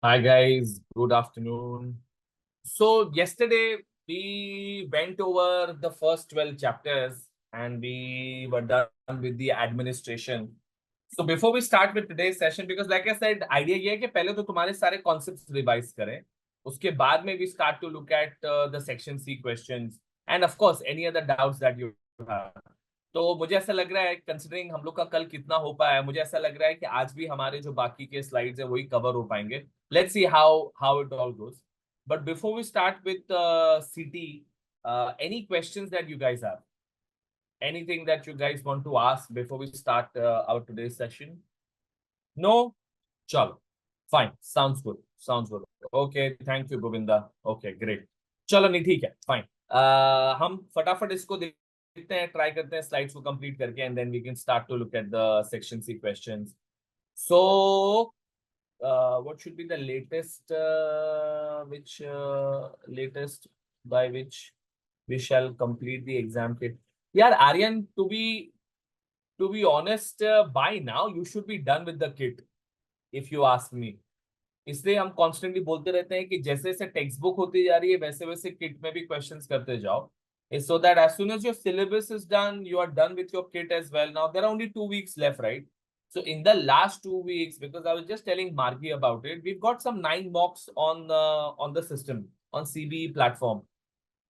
Hi guys, good afternoon. So yesterday we went over the first 12 chapters and we were done with the administration. So before we start with today's session, because like I said, idea ये है कि पहले तो तुम्हारे सारे concepts revise करें, उसके बाद में we start to look at the section C questions and of course any other doubts that you have. तो मुझे ऐसा लग रहा है कंसिडरिंग हम लोग का कल कितना हो पाया है, मुझे ऐसा लग रहा है कि आज भी हमारे जो बाकी के स्लाइड्स है वही कवर हो पाएंगे. Let's see how it all goes. But before we start with CT, any questions that you guys have? Anything that you guys want to ask before we start our today's session? No? Chalo. Fine. Sounds good. Sounds good. Okay. Thank you, Govinda. Okay, great. चलो नहीं ठीक है. Fine. हम फटाफट इसको देखते हैं, try करते हैं स्लाइड्स को कंप्लीट करके and then we can start to look at the section C questions. So what should be the latest latest by which we shall complete the exam kit? Yeah, Aryan, to be honest, by now you should be done with the kit, if you ask me. इसलिए हम constantly बोलते रहते हैं कि जैसे जैसे text book होती जा रही है वैसे वैसे किट में भी क्वेश्चंस करते जाओ. So that as soon as your syllabus is done, you are done with your kit as well. Now there are only 2 weeks left, right? So in the last 2 weeks, because I was just telling Margi about it, we've got some 9 mocks on the system on CBE platform,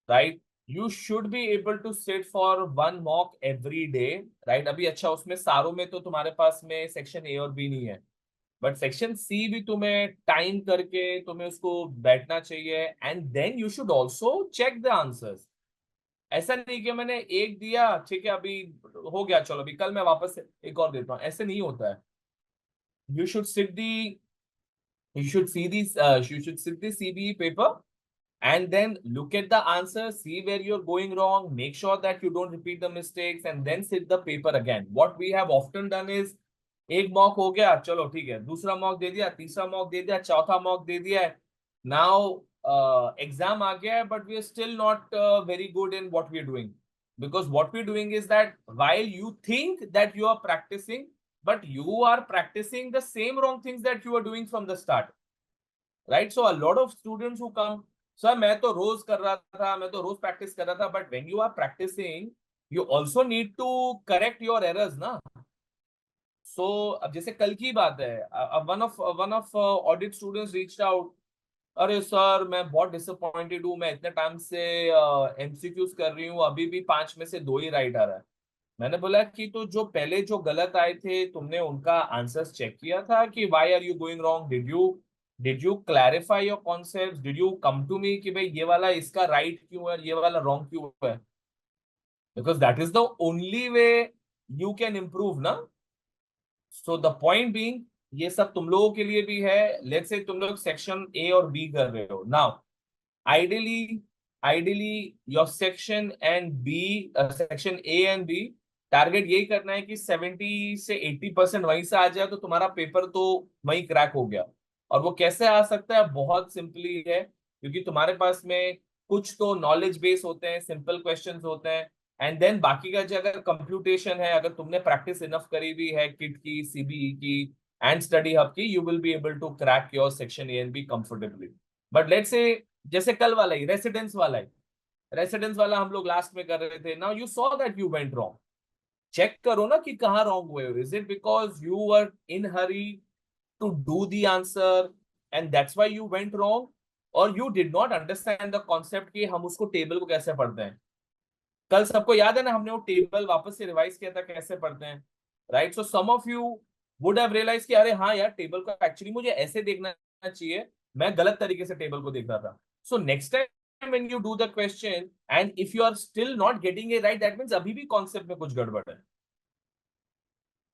right? You should be able to sit for one mock every day, right? अभी अच्छा उसमें सारों में तो तुम्हारे पास में section A और बी नहीं है, बट सेक्शन सी भी तुम्हें टाइम करके तुम्हें उसको बैठना चाहिए and then you should also check the answers. ऐसा नहीं कि मैंने एक दिया ठीक है अभी हो गया चलो अभी कल मैं वापस से एक और देता हूँ, ऐसे नहीं होता है. You should seat the you should sit the CBE paper and then look at the answer, see where you're going wrong, make sure that you don't repeat the mistakes and then sit the paper again. What we have often done is एक mock हो गया चलो ठीक है, दूसरा mock दे दिया, तीसरा mock दे दिया, चौथा मॉक दे दिया है. नाउ एग्जाम आ गया है but we are still not very good in what we are doing, because what we're doing is that while you think that you are practicing, but you are practicing the same wrong things that you are doing from the start, right? So a lot of students who come, sir मैं तो रोज कर रहा था, मैं तो रोज practice कर रहा था, but when you are practicing you also need to correct your errors ना. सो अब जैसे कल की बात है, अब one of audit students reached out. अरे सर मैं बहुत डिसअपॉइंटेड हूँ, मैं इतने टाइम से एमसीक्यूज कर रही हूँ, अभी भी 5 में से 2 ही राइट आ रहा है. मैंने बोला कि तो जो पहले जो गलत आए थे तुमने उनका आंसर्स चेक किया था कि why are you going wrong, did you clarify your concepts, did you come to me कि भाई ये वाला इसका राइट क्यों है, ये वाला रॉन्ग क्यों है, because that is the only way you can improve ना. सो द पॉइंट बीइंग ये सब तुम लोगों के लिए भी है. लेट्स से तुम लोग सेक्शन ए और बी कर रहे हो now. Ideally ideally your section and B, section A and B, target यही करना है कि 70 से 80% वहीं से आ जाए तो तुम्हारा पेपर तो वहीं क्रैक हो गया. और वो कैसे आ सकता है, बहुत सिंपली है, क्योंकि तुम्हारे पास में कुछ तो नॉलेज बेस होते हैं, सिंपल क्वेश्चंस होते हैं, एंड देन बाकी का जो अगर कंप्यूटेशन है, अगर तुमने प्रैक्टिस इनफ करी भी है किट की, सीबीई की एंड स्टडी हब की, you will be able to crack your section A and B comfortably. But let's say जैसे कल वाला ही रेसिडेंस वाला हम लोग लास्ट में कर रहे थे. Now you saw that you went wrong. Check करो ना कि कहाँ रॉन्ग हुए हो. Is it because you were in hurry to do the answer and that's why you went wrong, और you did not understand the concept कि हम उसको टेबल को कैसे पढ़ते हैं. कल सबको याद है ना, हमने वो टेबल वापस से रिवाइज किया था कैसे पढ़ते हैं, right? So some of you would have realise कि अरे हाँ यार, टेबल को एक्चुअली मुझे ऐसे देखना चाहिए, मैं गलत तरीके से टेबल को देख रहा था. So next time when you do the question and if you are still not getting it right, that means अभी भी कॉन्सेप्ट में कुछ गड़बड़ है,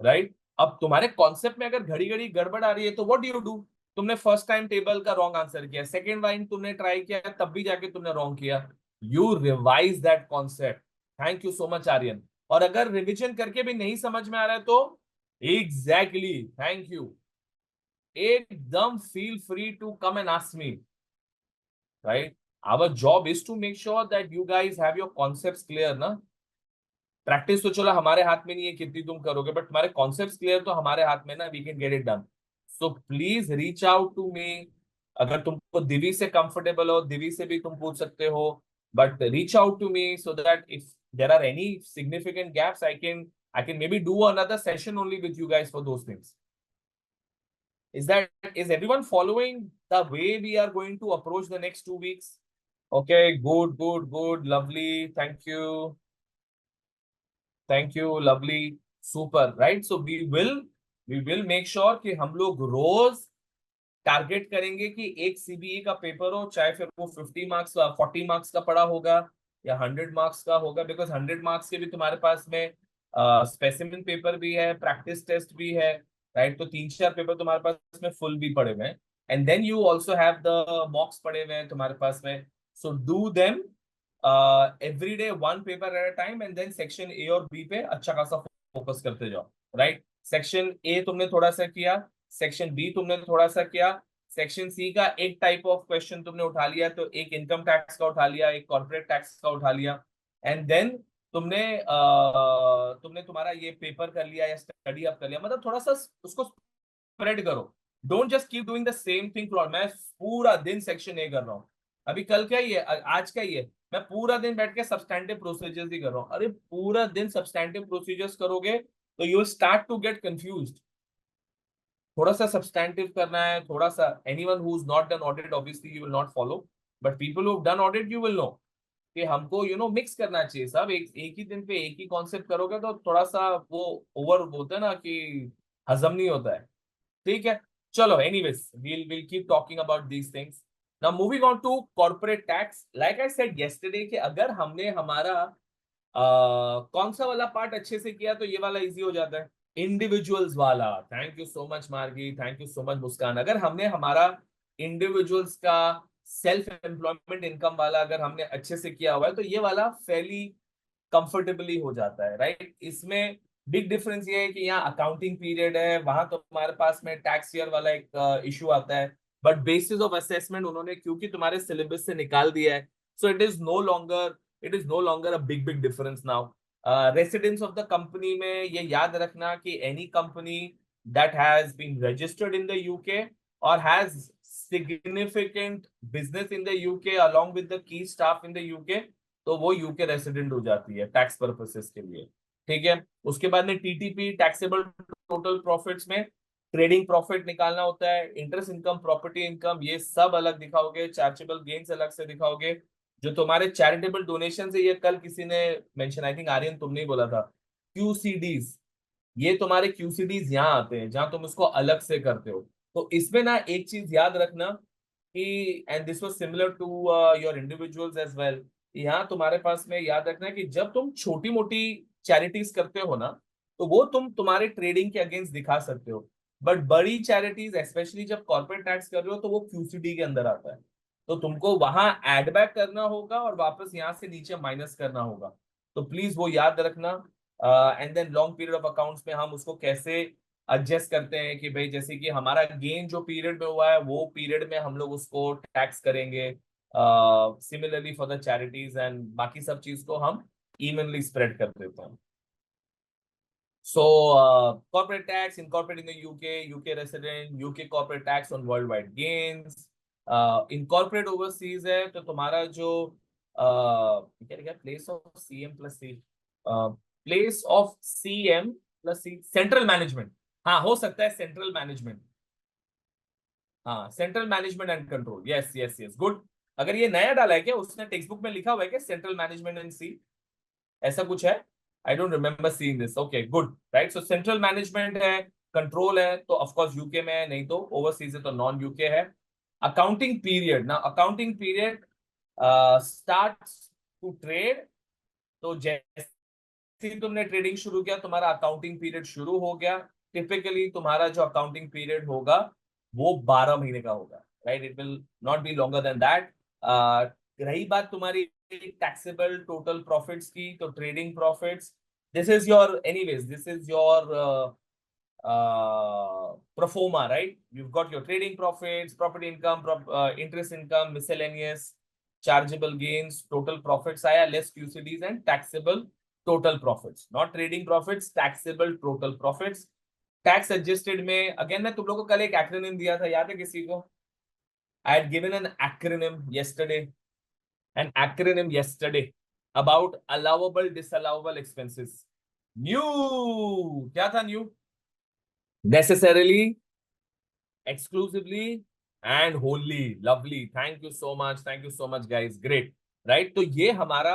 राइट? अब तुम्हारे कॉन्सेप्ट में अगर घड़ी घड़ी गड़बड़ आ रही है तो व्हाट डू यू डू? तुमने फर्स्ट टाइम टेबल का रॉन्ग आंसर किया, सेकेंड टाइम तुमने ट्राई किया, तब भी जाके तुमने रॉन्ग किया. You revise that concept. Thank you so much Aryan. और अगर रिविजन करके भी नहीं समझ में आ रहा है तो एग्जैक्टली थैंक यू, एकदम feel free to come and ask me, right? Our job is to make sure that you guys have your concepts clear ना. प्रैक्टिस तो चलो हमारे हाथ में नहीं है कितनी तुम करोगे, बट तुम्हारे कॉन्सेप्ट्स क्लियर तो हमारे हाथ में ना, we can get it done. So please reach out to me, अगर तुमको दिवी से कंफर्टेबल हो, दिवी से भी तुम पूछ सकते हो, but reach out to me so that if there are any significant gaps I can maybe do another session only with you guys for those things. Is everyone following the way we are going to approach the next 2 weeks? Okay, good, lovely. Thank you, lovely, super, right? So we will make sure कि हम लोग रोज target करेंगे कि एक CBA का paper हो, चाहे फिर वो 50 मार्क्स का, 40 मार्क्स का पड़ा होगा या 100 मार्क्स का होगा, बिकॉज 100 मार्क्स के भी तुम्हारे पास में स्पेसिमेन पेपर भी है, प्रैक्टिस टेस्ट भी है, राइट? तो 3-4 पेपर तुम्हारे पास में फुल भी पड़े हुए हैं, and then you also have the mocks पड़े हुए हैं तुम्हारे पास में. So do them every day, one paper at a time, and then section A और बी पे अच्छा खासा फोकस करते जाओ, राइट? सेक्शन ए तुमने थोड़ा सा किया, सेक्शन बी तुमने थोड़ा सा किया, सेक्शन सी का एक टाइप ऑफ क्वेश्चन तुमने उठा लिया, तो एक इनकम टैक्स का उठा लिया, एक कॉर्पोरेट टैक्स का उठा लिया, एंड देन तुमने तुम्हारा ये पेपर कर लिया या स्टडी अप कर लिया. मतलब थोड़ा सा उसको स्प्रेड करो. Don't just keep doing the same thing through. मैं पूरा दिन सेक्शन ए कर रहा हूँ, अभी कल क्या ही है, आज का ही है, मैं पूरा दिन बैठ के सब्सटैंटिव प्रोसीजर्स ही कर रहा हूँ. अरे पूरा दिन सब्सटैंटिव प्रोसीजर्स करोगे तो you start to get confused. थोड़ा सा सब्सटैंटिव करना है, थोड़ा सा. Anyone who is not done audit obviously you will not follow, but people who done audit you will know कि हमको मिक्स करना चाहिए सब. एक ही दिन पे एक ही कॉन्सेप्ट करोगे तो थोड़ा सा वो ओवर होता है ना, कि हजम नहीं होता है. ठीक है, चलो, anyways we'll keep talking about these things. Now moving on to corporate tax. Like I said yesterday कि अगर हमने हमारा कौन सा वाला पार्ट अच्छे से किया तो ये वाला इजी हो जाता है, इंडिविजुअल्स वाला. थैंक यू सो मच मार्गी, थैंक यू सो मच मुस्कान. अगर हमने हमारा इंडिविजुअल्स का सेल्फ एम्प्लॉयमेंट इनकम वाला अगर हमने अच्छे से किया हुआ है तो ये वाला फेली कंफर्टेबली हो जाता है, राइट? इसमें बिग डिफरेंस ये है कि यहाँ अकाउंटिंग पीरियड है, वहां तो तुम्हारे पास में टैक्स ईयर वाला एक इशू आता है, बट बेसिस ऑफ असेसमेंट उन्होंने क्योंकि तुम्हारे सिलेबस से निकाल दिया है, so it is no longer a big difference now. Residence of the company में ये याद रखना कि any company that has been registered in the UK और has significant business in the UK along with the key staff in the UK, तो वो UK resident हो जाती है टैक्स पर्पसेस के लिए. ठीक है, उसके बाद में टीटीपी, टैक्सेबल टोटल प्रॉफिट्स में ट्रेडिंग प्रॉफिट निकालना होता है, इंटरेस्ट इनकम, प्रॉपर्टी इनकम, ये सब अलग दिखाओगे, चार्जेबल गेन्स अलग से दिखाओगे. जो तुम्हारे चैरिटेबल डोनेशन है, ये कल किसी ने मेंशन, आई थिंक आर्यन तुमने ही बोला था, क्यूसीडीज. ये तुम्हारे क्यूसीडीज यहाँ आते हैं जहां तुम इसको अलग से करते हो. तो इसमें ना एक चीज याद रखना कि, and this was similar to your individuals as well, यहाँ तुम्हारे पास में याद रखना है कि जब तुम छोटी मोटी चैरिटीज करते हो ना, तो वो तुम तुम्हारे ट्रेडिंग के अगेंस्ट दिखा सकते हो, बट बड़ी चैरिटीज स्पेशली जब कॉर्पोरेट टैक्स कर रहे हो तो वो क्यूसीडी के अंदर आता है, तो तुमको वहां एड बैक करना होगा और वापस यहाँ से नीचे माइनस करना होगा. तो प्लीज वो याद रखना. And then long period of accounts में हम उसको कैसे एडजस्ट करते हैं कि भाई जैसे कि हमारा गेन जो पीरियड में हुआ है वो पीरियड में हम लोग उसको टैक्स करेंगे, similarly for the charities, and बाकी सब चीज को हम इवनली स्प्रेड कर देते हैं. So, corporate tax incorporated in the UK resident, UK corporate tax on worldwide gains. Incorporate overseas है तो तुम्हारा जो क्या लिखा है, place of CM plus C, place of CM plus C, central management. हाँ, हो सकता है सेंट्रल मैनेजमेंट. हाँ, central management and control. Yes yes yes, good. अगर ये नया डाला है क्या, उसने टेक्स्ट बुक में लिखा हुआ है क्या सेंट्रल मैनेजमेंट एंड सी, ऐसा कुछ है? I don't remember seeing this. Okay, good, right. So central management है, कंट्रोल है, तो ऑफ कोर्स यूके में है, नहीं तो ओवरसीज है तो नॉन यूके है. अकाउंटिंग पीरियड ना, accounting period starts to trade, तो जैसे ही तुमने ट्रेडिंग शुरू किया तुम्हारा अकाउंटिंग पीरियड शुरू हो गया. टिपिकली तुम्हारा जो अकाउंटिंग पीरियड होगा वो 12 महीने का होगा, right? It will not B longer than that. रही बात तुम्हारी टैक्सेबल टोटल प्रॉफिट्स की, तो trading profits, this is your anyways, this is your proforma, right? You've got your trading profits, property income, interest income, miscellaneous, chargeable gains, total profits आया, less QCDs and taxable total profits. Not trading profits, taxable total profits. Tax adjusted में again मैं तुम लोगों को कल एक acronym दिया था, याद है किसी को? I had given an acronym yesterday about allowable, disallowable expenses. New, क्या था new? Necessarily, exclusively, and wholly. Lovely. Thank you so much. Thank you so much, guys. Great. Right? तो ये हमारा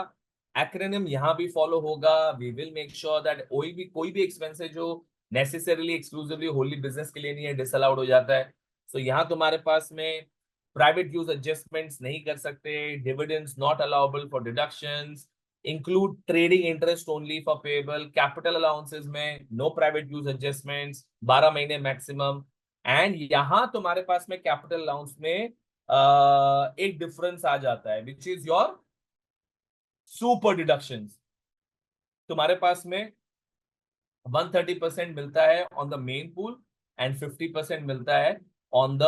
एक्रोनिम यहाँ भी फॉलो होगा. We will make sure that कोई भी एक्सपेंस है जो नेसेसरीली एक्सक्लूसिवली होली बिजनेस के लिए नहीं है, डिसअलाउड हो जाता है. सो यहाँ तुम्हारे पास में प्राइवेट यूज एडजस्टमेंट्स नहीं कर सकते, dividends not allowable for deductions, include trading interest only for payable, capital allowances में नो प्राइवेट यूज एडजस्टमेंट्स, 12 महीने मैक्सिमम. एंड यहां तुम्हारे पास में कैपिटल अलाउंस में एक डिफरेंस आ जाता है, विच इज योर सुपर डिडक्शंस. तुम्हारे पास में 130% मिलता है on the main pool and 50% मिलता है on the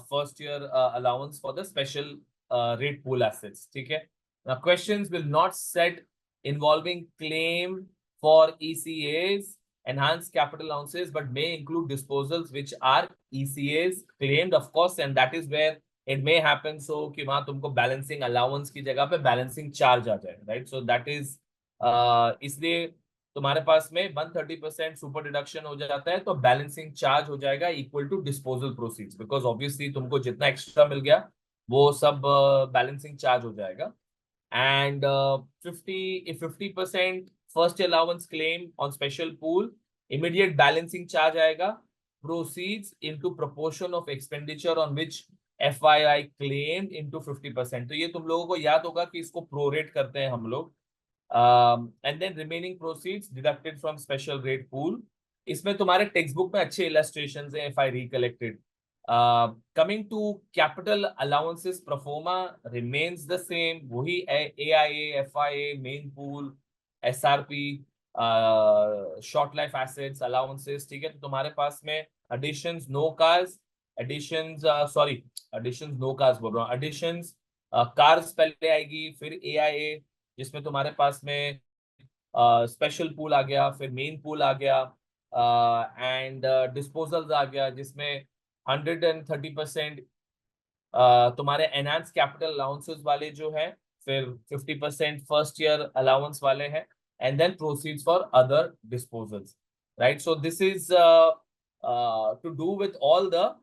first year allowance for the special rate pool assets. ठीक है. Questions will not set involving claim for ECAs, enhanced capital allowances, but may include disposals which are ECAs claimed, of course, and that is where it may happen so कि वहां तुमको balancing allowance की जगह पे balancing charge आ जाए, right. So that is इसलिए तुम्हारे पास में 130% सुपर डिडक्शन हो जाता है तो बैलेंसिंग चार्ज हो जाएगा equal to disposal proceeds, because obviously तुमको जितना एक्स्ट्रा मिल गया वो सब बैलेंसिंग चार्ज हो जाएगा. And 50% first allowance claim on special pool, immediate balancing charge आएगा, proceeds into proportion of expenditure on which FYI claimed into 50%. तो ये तुम लोगों को याद होगा कि इसको प्रोरेट करते हैं हम लोग. And then remaining proceeds deducted from special rate pool. इसमें तुम्हारे टेक्स्ट बुक में अच्छे illustrations हैं, if I recollected. Coming to capital allowances, pro forma remains the same. वही AIA, FIA, main pool, SRP, short life assets, allowances. ठीक है. तो तुम्हारे पास में additions, no cars, additions no cars बोल रहा हूँ. additions cars पहले आएगी, फिर AIA जिसमें तुम्हारे पास में स्पेशल पूल आ गया, फिर मेन पूल आ गया, एंड डिस्पोजल्स आ गया जिसमें 130% तुम्हारे एनहांस कैपिटल अलाउंसेस वाले जो है, फिर 50% फर्स्ट ईयर अलाउंस वाले हैं, and then proceeds for other disposals, right. So this is to do with all the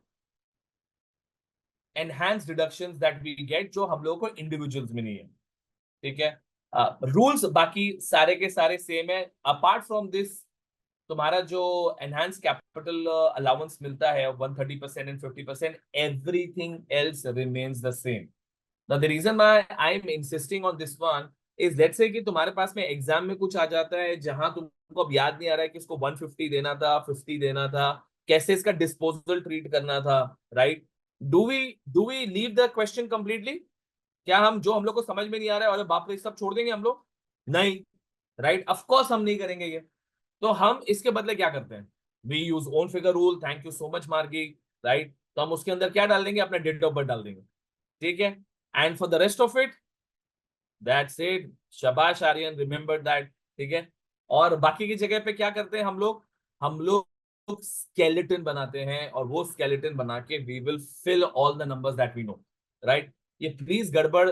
enhance deductions that we get जो हम लोगों को इंडिविजुअल्स में नहीं है. ठीक है. रूल्स बाकी सारे के सारे सेम है. अपार्ट फ्रॉम दिस तुम्हारा जो एनहांस कैपिटल अलाउंस मिलता है 130% and 50%, everything else remains the same. The reason I am insisting on this one is let's say कि तुम्हारे पास में एग्जाम में कुछ आ जाता है जहां तुमको अब याद नहीं आ रहा है कि इसको 150 देना था, 50 देना था, कैसे इसका डिस्पोजल ट्रीट करना था, right. Do we leave the question completely? क्या हम जो हम लोग को समझ में नहीं आ रहा है और बाप रे सब छोड़ देंगे हम लोग? नहीं, राइट. ऑफ कोर्स हम नहीं करेंगे ये. तो हम इसके बदले क्या करते हैं? We use own figure rule. Thank you so much Margi, right. तो हम उसके अंदर क्या डाल देंगे? अपना डेट ऑफ बर्थ डाल देंगे. ठीक है. And for the rest of it that's it. शाबाश आर्यन, रिमेंबर दैट. ठीक है. और बाकी की जगह पे क्या करते हैं हम लोग स्केलेटन बनाते हैं और वो स्केलेटन बना के we will fill all the numbers that we know, right. ये प्लीज गड़बड़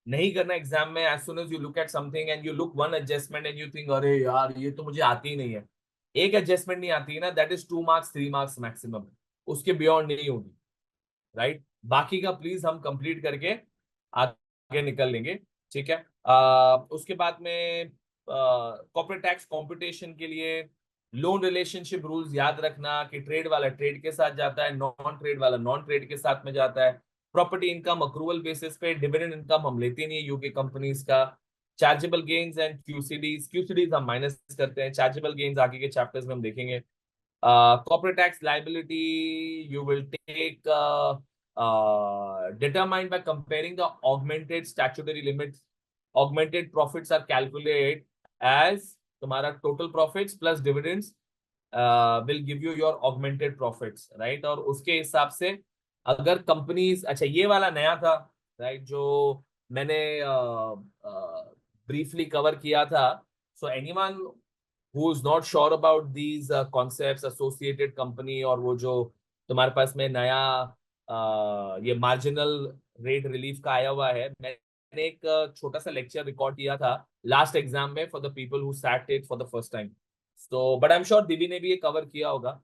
नहीं करना एग्जाम में. As soon as you look at something and you look one adjustment and you think अरे यार ये तो मुझे आती ही नहीं है. एक एडजस्टमेंट नहीं आती है ना, that is 2 marks 3 marks maximum, उसके बियॉन्ड नहीं होगी, राइट. बाकी का प्लीज हम कंप्लीट करके आगे निकल लेंगे. ठीक है. उसके बाद में कॉर्पोरेट टैक्स कंपटीशन के लिए लोन रिलेशनशिप रूल्स याद रखना कि ट्रेड वाला ट्रेड के साथ जाता है, नॉन ट्रेड वाला नॉन ट्रेड के साथ में जाता है. प्रॉपर्टी इनकम अक्रूवल बेसिस पे, डिविडेंड इनकम हम लेते नहीं है यूके कंपनीज का. चार्जेबल गेन्स एंड क्यूसीडीज हम माइनस करते हैं. चार्जेबल गेन्स आगे के चैप्टर्स में हम देखेंगे. Corporate tax liability you will take determined by comparing the augmented statutory limits. Augmented profits are calculated as तुम्हारा total profits plus dividends will give you your augmented profits, right. और उसके हिसाब से अगर कंपनीज, अच्छा ये वाला नया था, राइट, जो मैंने ब्रीफली कवर किया था. So anyone who is not sure about these concepts, associated company और वो जो तुम्हारे पास में नया ये मार्जिनल रेट रिलीफ का आया हुआ है। मैंने एक छोटा सा लेक्चर रिकॉर्ड किया था लास्ट एग्जाम में for the people who sat it for the first time. So but I am sure Divya ने भी ये कवर किया होगा।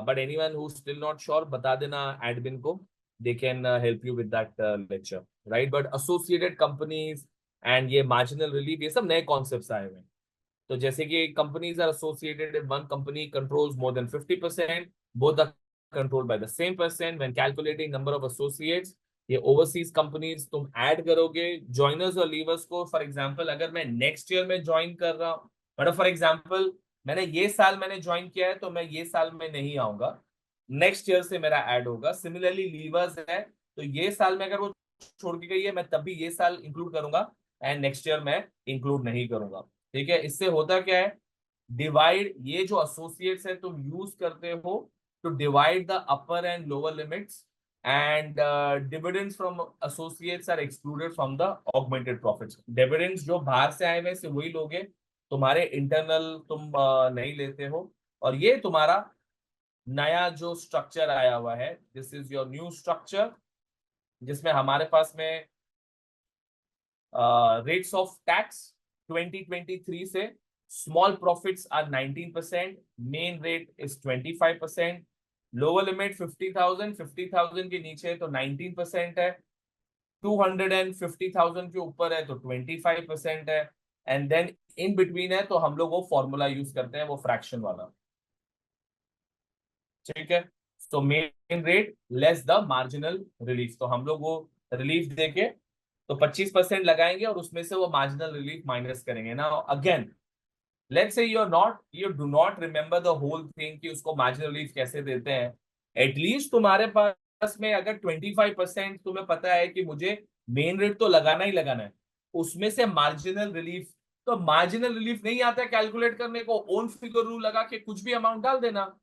But anyone who still not sure, बता देना एडमिन को, they can help you with that lecture, right. But associated companies and ये marginal relief, ये सब नए कॉन्सेप्ट्स आए हुए हैं। तो जैसे कि companies are associated if one company controls more than 50%, both are controlled by the same person when calculating number of associates. ये ओवरसीज कंपनीज तुम ऐड करोगे जॉइनर्स और लीवर्स को। फॉर एग्जांपल अगर मैं नेक्स्ट ईयर में ज्वाइन कर रहा हूँ, मतलब फॉर एग्जांपल मैंने ये साल मैंने ज्वाइन किया है तो मैं ये साल में नहीं आऊंगा, नेक्स्ट ईयर से मेरा ऐड होगा। सिमिलरली लीवर्स है तो ये साल में अगर वो छोड़ के गई है मैं तब भी ये साल इंक्लूड करूंगा एंड नेक्स्ट ईयर मैं इंक्लूड नहीं करूंगा। ठीक है, इससे होता क्या है, डिवाइड, ये जो एसोसिएट्स है तुम यूज करते हो to divide the upper and lower limits, and dividends from associates are excluded from the augmented profits. Dividends जो बाहर से आए हुए से वही लोगे, तुम्हारे इंटरनल तुम नहीं लेते हो। और ये तुम्हारा नया जो स्ट्रक्चर आया हुआ है, this is your new structure, जिसमें हमारे पास में रेट्स ऑफ टैक्स 2023 से small profits are 19%, main rate is 25%, lower limit 50,000, 50,000 के नीचे तो 19% है, 250,000 के ऊपर है तो 25% है, एंड देन इन बिटवीन है तो हम लोग वो फॉर्मूला यूज करते हैं, वो फ्रैक्शन वाला। ठीक है, तो main rate less the marginal relief, तो हम लोग वो रिलीफ देके तो 25% लगाएंगे और उसमें से वो मार्जिनल रिलीफ माइनस करेंगे ना। Again let's say you do not remember the whole thing कि उसको मार्जिनल रिलीफ कैसे देते हैं। एटलीस्ट तुम्हारे पास में अगर 25% तुम्हें पता है कि मुझे मेन रेट तो लगाना ही लगाना है, उसमें से मार्जिनल रिलीफ, तो मार्जिनल रिलीफ नहीं आता है कैलकुलेट करने को, ओन फिगर रूल लगा के कुछ भी अमाउंट डाल देना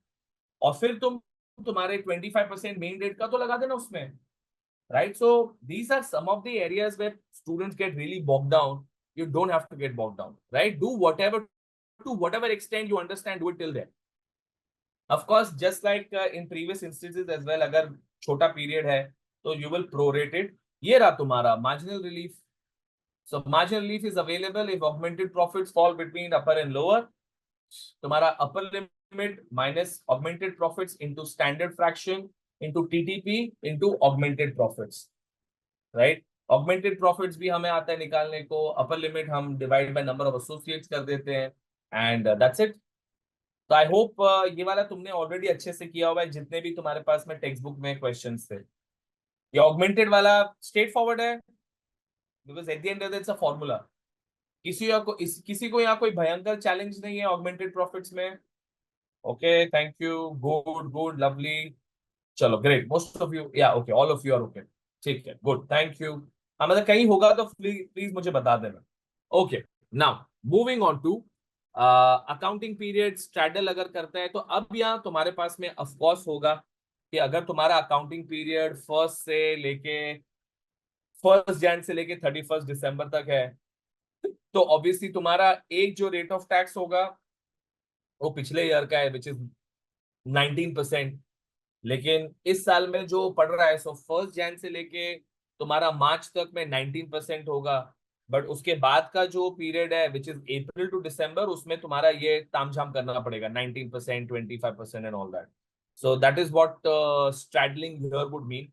और फिर तुम्हारे 25% मेन रेट का तो लगा देना उसमें, right? So these are some of the areas where students get really bogged down. You don't have to get bogged down, right? Do whatever, to whatever extent you understand, do it till there. Of course, just like in previous instances as well, अगर छोटा period है तो you will prorate it. ये रहा तुम्हारा marginal relief. So marginal relief is available if augmented profits fall between upper and lower. तुम्हारा upper limit minus augmented profits into standard fraction into TTP into augmented profits. Right, augmented profits भी हमें आता है निकालने को, upper limit हम divide by number of associates कर देते हैं एंड दैट्स इट। तो आई होप ये वाला तुमने ऑलरेडी अच्छे से किया हुआ है जितने भी तुम्हारे पास में टेक्स्ट बुक में क्वेश्चंस थे। ये ऑगमेंटेड वाला स्ट्रेट फॉरवर्ड है because at the end it's a formula. किसी को यहाँ कोई भयंकर चैलेंज नहीं है ऑगमेंटेड प्रॉफिट्स में। Okay, thank you, good good, lovely, चलो ग्रेट, मोस्ट ऑफ यू, या okay, all of you are okay, ठीक है, गुड, थैंक यू। हाँ मतलब कहीं होगा तो प्लीज प्लीज मुझे बता देना। Okay, now moving on to accounting period straddle अगर करता है तो अब यहाँ तुम्हारे पास में ऑफकोर्स होगा कि अगर तुम्हारा अकाउंटिंग पीरियड फर्स्ट जैन से लेके 31 दिसंबर तक है तो ऑब्वियसली तुम्हारा एक जो रेट ऑफ टैक्स होगा वो पिछले ईयर का है विच इज 19%। लेकिन इस साल में जो पड़ रहा है सो फर्स्ट जैन से लेके तुम्हारा मार्च तक में 19% होगा। बट उसके बाद का जो पीरियड है विच इज अप्रैल टू दिसंबर, उसमें तुम्हारा ये तामझाम करना पड़ेगा 19%, 25% and all that. So that is what straddling here would mean,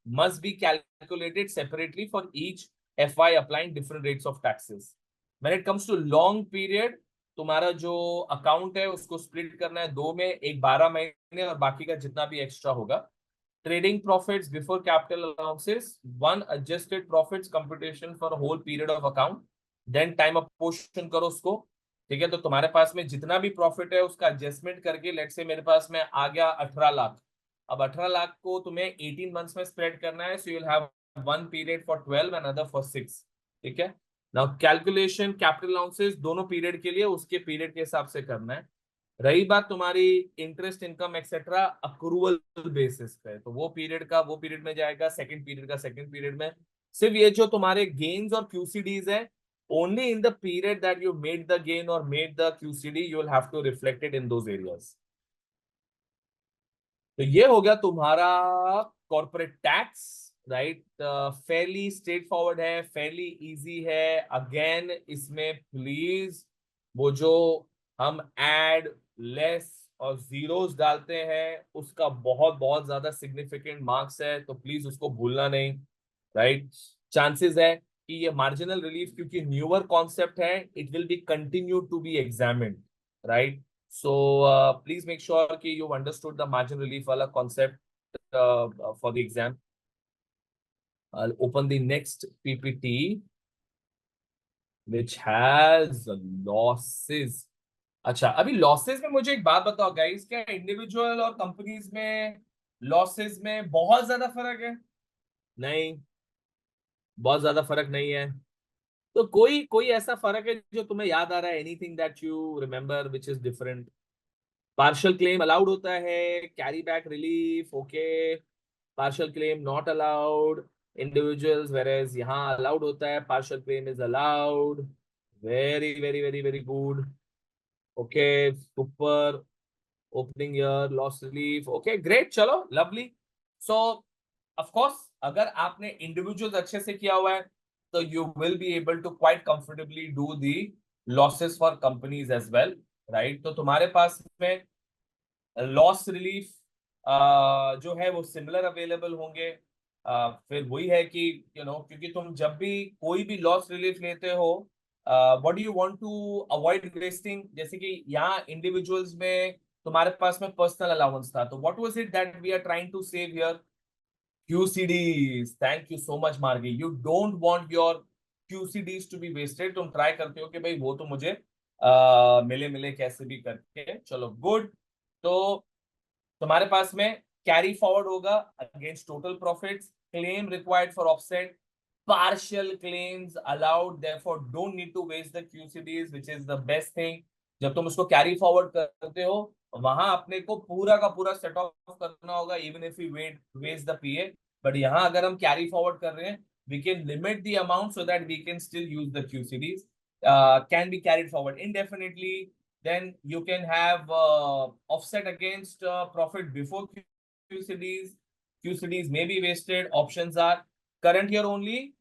must be calculated separately for each FY applying different rates of taxes. When it comes to long period, तुम्हारा जो account है उसको स्प्लिट करना है दो में, एक 12 महीने और बाकी का जितना भी एक्स्ट्रा होगा। Trading profits before capital allowances, one adjusted profits computation for whole period of account, then time apportion करो उसको। ठीक है, तो तुम्हारे पास में जितना भी प्रॉफिट है उसका एडजस्टमेंट करके, लेट से मेरे पास में आ गया 18 लाख, अब 18 लाख को तुम्हें 18 मंथ्स में स्प्रेड करना है, so you will have one period for 12 and other for 6। ठीक है, नाउ कैलकुलेशन कैपिटल अलाउंसेस दोनों पीरियड के लिए उसके पीरियड के हिसाब से करना है। रही बात तुम्हारी interest income etcetera accrual basis पे, तो वो पीरियड का वो पीरियड में जाएगा, सेकंड पीरियड का सेकंड पीरियड में। सिर्फ ये जो तुम्हारे गेन्स और क्यूसीडीज है, only in the period that you made the gain और made the QCD you will have to reflect it in those areas. तो ये हो गया तुम्हारा corporate tax, right, fairly straight forward है, फेयरली इजी है। अगेन इसमें प्लीज वो जो हम एड, लेस और जीरोस डालते हैं उसका बहुत बहुत ज्यादा सिग्निफिकेंट मार्क्स है, तो प्लीज उसको भूलना नहीं, राइट। चांसेस है कि ये मार्जिनल रिलीफ क्योंकि न्यूअर कॉन्सेप्ट है, it will be continue to be examined, right. So please make sure कि you've understood the margin relief वाला concept for the exam. I'll open the next PPT which has losses. अच्छा, अभी losses में मुझे एक बात बताओ गाइस, क्या इंडिविजुअल और कंपनीज में लॉसेस में बहुत ज्यादा फर्क है? नहीं, बहुत ज्यादा फर्क नहीं है। तो कोई कोई ऐसा फर्क है जो तुम्हें याद आ रहा है? Anything that you remember which is different? Partial claim allowed होता है, carry back relief okay, partial claim not allowed, individuals whereas यहाँ अलाउड होता है, partial claim is allowed. Very very very very good, okay, super. Opening year loss relief, okay great, चलो lovely. So of course अगर आपने individuals अच्छे से किया हुआ है तो you will be able to quite comfortably do the losses for companies as well, right. तो तुम्हारे पास में लॉस रिलीफ जो है वो सिमिलर अवेलेबल होंगे। फिर वही है कि क्योंकि तुम जब भी कोई भी लॉस रिलीफ लेते हो, what do you want to avoid wasting, जैसे कि यहाँ इंडिविजुअल्स में तुम्हारे पास में पर्सनल अलाउंस था, तो what was it that we are trying to save here? QCDs, thank you so much Margi, you don't want your QCDs to be wasted. तुम ट्राई करते हो कि भाई वो तो मुझे मिले मिले कैसे भी करके, चलो गुड। तो तुम्हारे पास में कैरी फॉरवर्ड होगा against total profits, claim required for offset, partial claims allowed, therefore don't need to waste the QCDs which is the best thing. जब तुम उसको कैरी फॉरवर्ड करते हो वहां अपने को पूरा का पूरा सेट ऑफ करना होगा even if you waste the PA। But यहाँ अगर हम कैरी फॉरवर्ड कर रहे हैं we can limit the amount so that we can still use the QCDs, can be carried forward indefinitely. Then you can have offset against profit before QCDs. QCDs may be wasted. Options are current year only,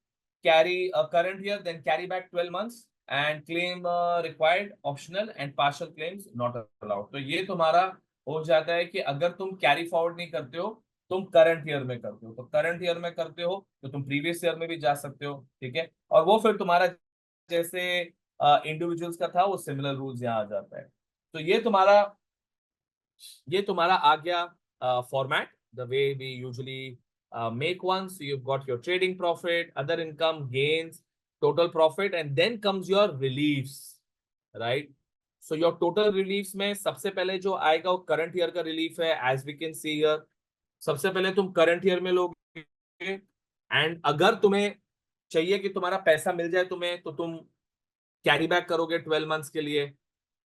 carry current year, then carry back 12 months, and claim required optional, and partial claims not allowed. तो ये तुम्हारा हो जाता है कि अगर तुम carry forward नहीं करते हो, तुम करंट ईयर में करते हो, तो करंट ईयर में करते हो तो तुम प्रीवियस ईयर में भी जा सकते हो, ठीक है। और वो फिर तुम्हारा जैसे इंडिविजुअल्स का था वो सिमिलर रूल्स यहाँ आ जाता है। तो ये तुम्हारा आ गया format the way we usually make one. So you've got your trading profit, other income, gains, total profit, and then comes your reliefs, right? So your total reliefs में सबसे पहले जो आएगा वो करंट ईयर का रिलीफ है, as we can see here. सबसे पहले तुम करंट ईयर में लोगे, एंड अगर तुम्हें चाहिए कि तुम्हारा पैसा मिल जाए तुम्हें, तो तुम कैरी बैक करोगे 12 मंथ्स के लिए।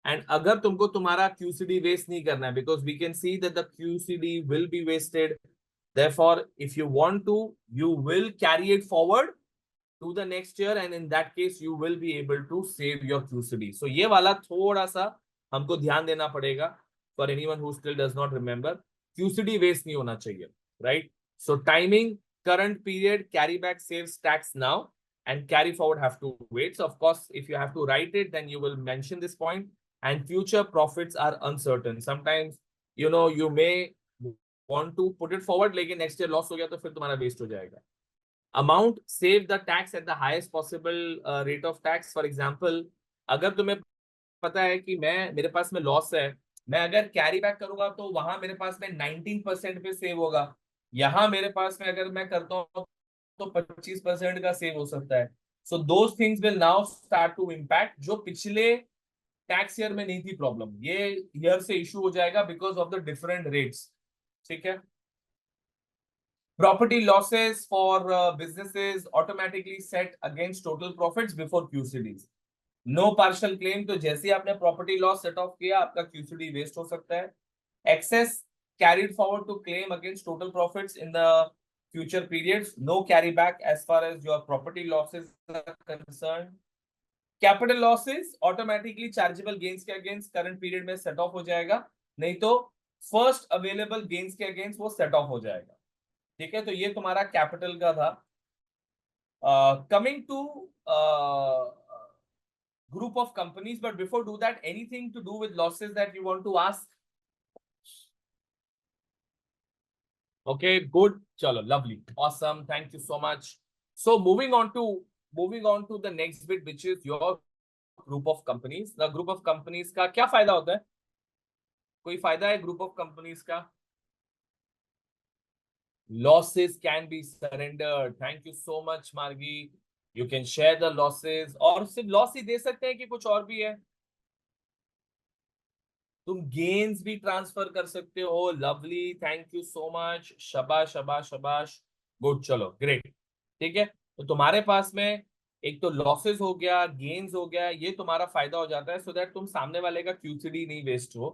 एंड अगर तुमको तुम्हारा QCD वेस्ट नहीं करना है, because we can see that the QCD will be wasted, therefore if you want to, you will carry it forward to the next year, and in that case you will be able to save your QCD. So ये वाला थोड़ा सा हमको ध्यान देना पड़ेगा for anyone who still does not remember, QCD waste नहीं होना चाहिए, right? So timing, current period, carry back saves tax now, and carry forward have to wait. So of course if you have to write it, then you will mention this point. And future profits are uncertain, sometimes you may want to put it forward, लेकिन next year loss हो गया तो फिर तुम्हारा waste हो जाएगा। Amount, save the tax at the highest possible rate of tax. For example, अगर तुम्हें पता है कि मेरे पास में लॉस है, मैं अगर कैरी बैक करूंगा तो वहां मेरे पास में 19% पे सेव होगा, यहाँ मेरे पास में अगर मैं करता हूँ तो 25% का सेव हो सकता है। So those things will now start to impact, जो पिछले टैक्स ईयर में नहीं थी प्रॉब्लम, ये ईयर से इशू हो जाएगा because of the different rates, ठीक है। Property losses for businesses automatically set against total profits before QCDs. No partial claim, तो जैसे ही आपने प्रॉपर्टी लॉस सेट ऑफ किया आपका QCD वेस्ट हो सकता है। Excess carried forward to claim against total profits in the future periods. No carry back as far as your property losses are concerned. Capital losses automatically chargeable gains के against current period में set of हो जाएगा, नहीं तो first available gains के against वो set of हो जाएगा। ठीक है, तो ये तुम्हारा कैपिटल का था। Coming to group of companies, but before do that, anything to do with losses that you want to ask? Okay, good. Chalo, lovely, awesome. Thank you so much. So moving on to the next bit, which is your group of companies. The group of companies का क्या फायदा होता है? कोई फायदा है group of companies का? Losses can be surrendered. Thank you so much, Margi. You can share the losses. और सिर्फ लॉस ही दे सकते हैं कि कुछ और भी है? तुम गेन्स भी ट्रांसफर कर सकते हो। Lovely, thank you so much. शबाश शबाश शबाश। गुड, चलो ग्रेट। ठीक है, तो तुम्हारे पास में एक तो लॉसेस हो गया, गेन्स हो गया, ये तुम्हारा फायदा हो जाता है, सो दैट तुम सामने वाले का क्यूसीडी नहीं वेस्ट हो।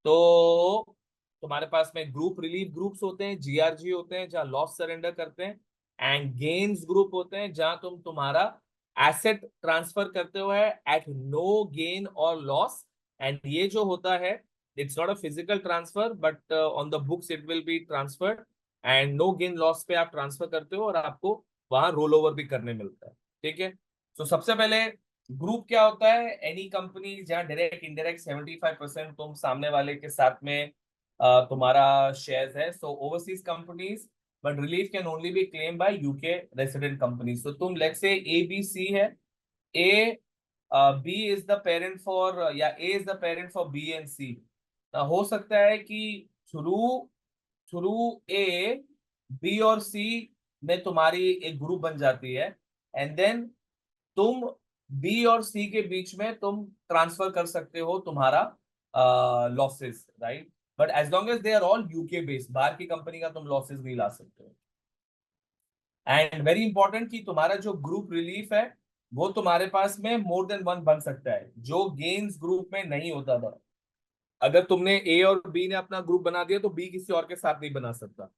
तो तुम्हारे पास में ग्रुप रिलीफ ग्रुप्स होते हैं, जीआरजी होते हैं, जहां लॉस सरेंडर करते हैं, एंड गेन्स ग्रुप होते हैं जहां तुम तुम्हारा एसेट ट्रांसफर करते हो एट नो गेन और लॉस। एंड ये जो होता है, it's not a physical transfer, but on the books it will be transferred, and no gain loss पे आप ट्रांसफर करते हो और आपको वहां रोल ओवर भी करने मिलता है। ठीक है, तो सबसे पहले ग्रुप क्या होता है? एनी कंपनी जहां डायरेक्ट इंडायरेक्ट 75% तुम सामने वाले के साथ में तुम्हारा शेयर्स है। So overseas companies, but relief can only be claim by UK resident company. तो तुम let's say A B C है, A B is the parent for, या A is the parent for B and C. हो सकता है कि through through A B और सी में तुम्हारी एक ग्रुप बन जाती है, एंड देन तुम बी और सी के बीच में तुम ट्रांसफर कर सकते हो तुम्हारा losses, right? But as long as they are all UK based, बाहर की कंपनी का तुम लॉसेस नहीं ला सकते हो। एंड वेरी इंपॉर्टेंट कि तुम्हारा जो ग्रुप रिलीफ है वो तुम्हारे पास में मोर देन वन बन सकता है, जो गेन्स ग्रुप में नहीं होता था। अगर तुमने ए और बी ने अपना ग्रुप बना दिया तो बी किसी और के साथ नहीं बना सकता।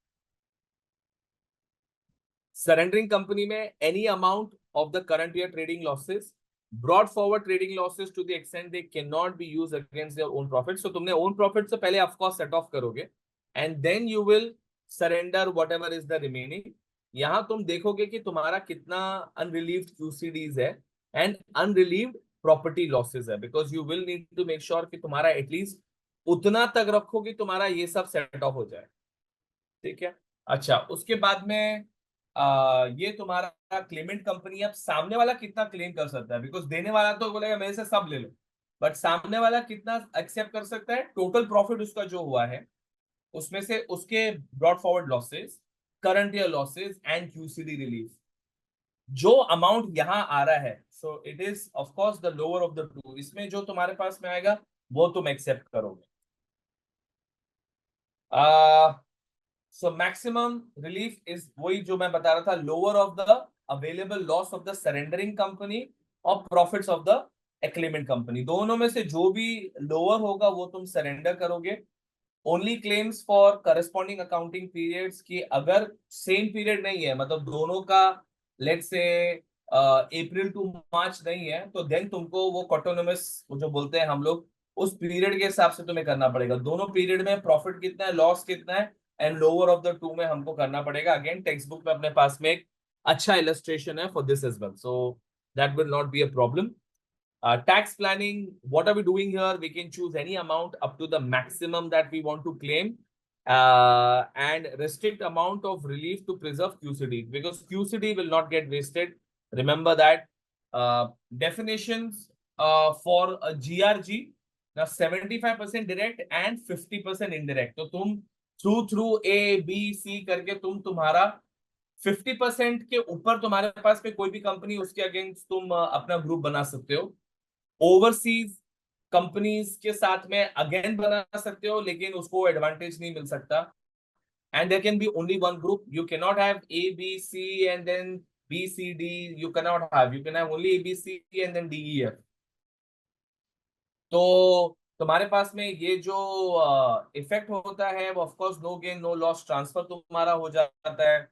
सरेंडरिंग कंपनी में any amount of the current year trading losses, brought forward trading losses to the extent they can not be use against their own profit. So तुमने ओन प्रॉफिट से पहले ऑफकोर्स सेट ऑफ करोगे, and then you will surrender whatever is the remaining. यहां तुम देखोगे कि तुम्हारा कितना अनरिलीव्ड क्यूसीडीज है एंड अनरिलीव्ड प्रॉपर्टी लॉसेस है, because you will need to make sure कि तुम्हारा एटलीस्ट उतना तक रखो कि तुम्हारा ये सब सेट ऑफ हो जाए। ठीक है, अच्छा, उसके बाद में ये तुम्हारा क्लेमेंट कंपनी। अब सामने वाला कितना क्लेम कर सकता है, बिकॉज देने वाला तो बोलेगा मेरे से सब ले लो, बट सामने वाला कितना एक्सेप्ट कर सकता है? टोटल प्रॉफिट उसका जो हुआ है उसमें से उसके brought forward losses, current year losses and QCD relief, जो अमाउंट यहां आ रहा है, so it is of course the lower of the to. इसमें जो तुम्हारे पास में आएगा वो तुम एक्सेप्ट करोगे। सो मैक्सिमम रिलीफ इज वही जो मैं बता रहा था, lower of the available loss of the surrendering company और प्रॉफिट्स ऑफ द एक्लेमेंट कंपनी। दोनों में से जो भी लोअर होगा वो तुम सरेंडर करोगे। Only claims for corresponding accounting periods की, अगर सेम पीरियड नहीं है, मतलब दोनों का लेट्स से अप्रैल टू मार्च नहीं है, तो देन तुमको वो कॉटोनोमस जो बोलते हैं हम लोग, उस पीरियड के हिसाब से तुम्हें करना पड़ेगा। दोनों पीरियड में प्रॉफिट कितना है, लॉस कितना है, and lower of the to में हमको करना पड़ेगा। अगेन टेक्स्ट बुक में अपने पास में एक अच्छा इलस्ट्रेशन है for this as well, so that will not be a problem. Tax planning, what are we doing here? We can choose any amount up to the maximum that we want to claim, and restrict amount of relief to preserve QCD, because QCD will not get wasted. Remember that. Definitions for a GRG, now 75% direct and 50% indirect. तो तुम through A B C करके तुम्हारा 50% के ऊपर तुम्हारे पास में कोई भी कंपनी, उसके अगेंस्ट तुम अपना ग्रुप बना सकते हो। ओवरसीज कंपनीज के साथ में अगेन बना सकते हो, लेकिन उसको एडवांटेज नहीं मिल सकता। And there can be only one group, you can not have A B C and then B C D, you can not have, you can have only A B C and then D E F. तो तुम्हारे पास में ये जो effect होता है वो of course no gain no loss transfer तुम्हारा हो जाता है।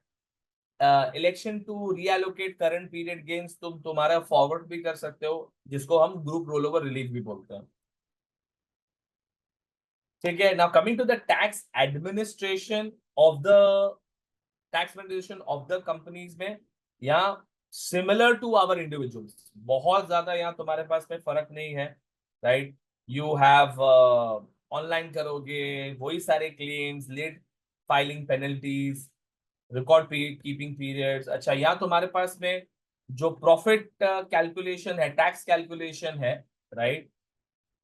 Election to reallocate current period gains तुम तुम्हारा फॉरवर्ड भी कर सकते हो, जिसको हम ग्रुप रोल ओवर रिलीफ भी बोलते हैं। ठीक है, now coming to the tax administration of the tax beneficial of the companies में या सिमिलर टू आवर इंडिविजुअल्स, बहुत ज्यादा यहाँ तुम्हारे पास में फर्क नहीं है, राइट। यू हैव ऑनलाइन करोगे, वही सारे claims, late filing penalties, record keeping periods. अच्छा, यहाँ तुम्हारे पास में जो प्रॉफिट कैलकुलेशन है, टैक्स कैलकुलेशन है, राइट।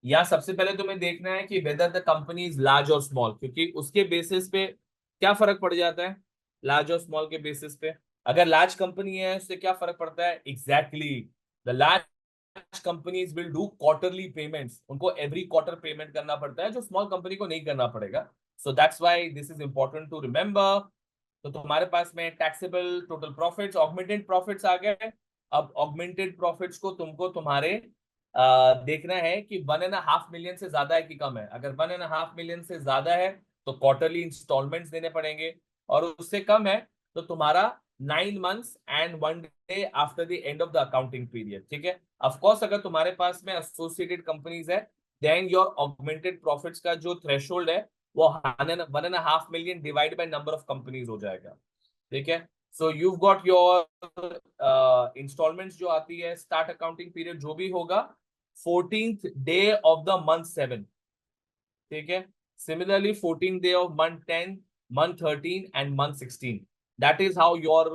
यहाँ सबसे पहले तुम्हें देखना है कि whether the company is large और स्मॉल, क्योंकि उसके बेसिस पे क्या फर्क पड़ जाता है, लार्ज और स्मॉल के बेसिस पे। अगर लार्ज कंपनी है उससे क्या फर्क पड़ता है, exactly the large companies will do quarterly payments, उनको एवरी क्वार्टर पेमेंट करना पड़ता है, जो स्मॉल कंपनी को नहीं करना पड़ेगा। So that's why this is important to remember. तो तुम्हारे पास में taxable total profits, augmented profits आ गए। अब ऑगमेंटेड प्रॉफिट्स को तुमको तुम्हारे देखना है कि 1.5 मिलियन से ज्यादा है कि कम है। अगर 1.5 मिलियन से ज्यादा है तो क्वार्टरली इंस्टॉलमेंट्स देने पड़ेंगे, और उससे कम है तो तुम्हारा 9 months and 1 day after the end of the accounting period, ठीक है। ऑफकोर्स अगर तुम्हारे पास में एसोसिएटेड कंपनीज है, देन योर ऑगमेंटेड प्रॉफिट्स का जो थ्रेशोल्ड है वो 1.5 million divide by number of companies हो जाएगा, ठीक है। So you got your instalments जो आती है, स्टार्ट अकाउंटिंग पीरियड जो भी होगा 14th day of the month 7, ठीक है। Similarly 14th day of month 10, month 13 and month 16, that is how your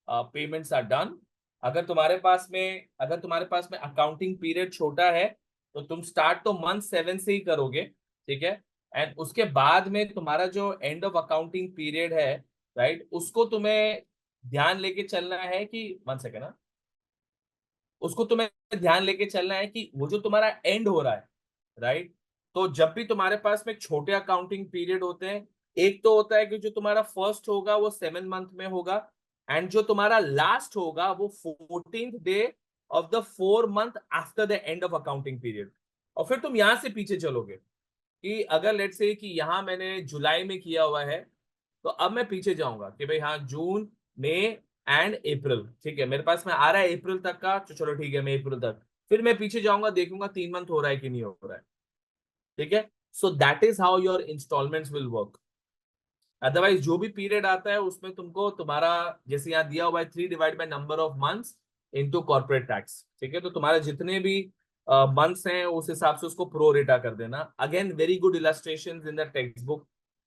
payments are done. अगर तुम्हारे पास में अकाउंटिंग पीरियड छोटा है तो तुम स्टार्ट तो मंथ 7 से ही करोगे, ठीक है। एंड उसके बाद में तुम्हारा जो एंड ऑफ अकाउंटिंग पीरियड है, राइट, उसको तुम्हें ध्यान लेके चलना है कि 1 सेकेंड, उसको तुम्हें ध्यान लेके चलना है कि वो जो तुम्हारा एंड हो रहा है, राइट। तो जब भी तुम्हारे पास में छोटे अकाउंटिंग पीरियड होते हैं, एक तो होता है कि जो तुम्हारा फर्स्ट होगा वो 7 मंथ में होगा, एंड जो तुम्हारा लास्ट होगा वो 14th day of the 4 month after the end of accounting period. और फिर तुम यहां से पीछे चलोगे कि अगर लेट्स से कि यहां मैंने जुलाई में किया हुआ है, तो अब मैं पीछे जाऊंगा कि भाई हाँ, जून, मई एंड अप्रैल, ठीक है, मेरे पास में आ रहा है अप्रैल तक का, तो चलो ठीक है, मैं अप्रैल तक, फिर मैं पीछे जाऊंगा, देखूंगा 3 मंथ हो रहा है कि नहीं हो रहा है, ठीक है। So that is how your instalments will work. Otherwise जो भी पीरियड आता है उसमें तुमको तुम्हारा, जैसे यहाँ दिया हुआ है 3 divide by number of months into corporate tax, ठीक है। तो तुम्हारे जितने भी मंथ्स हैं उस हिसाब से उसको प्रो रेटा कर देना। Again very good illustrations in the text book,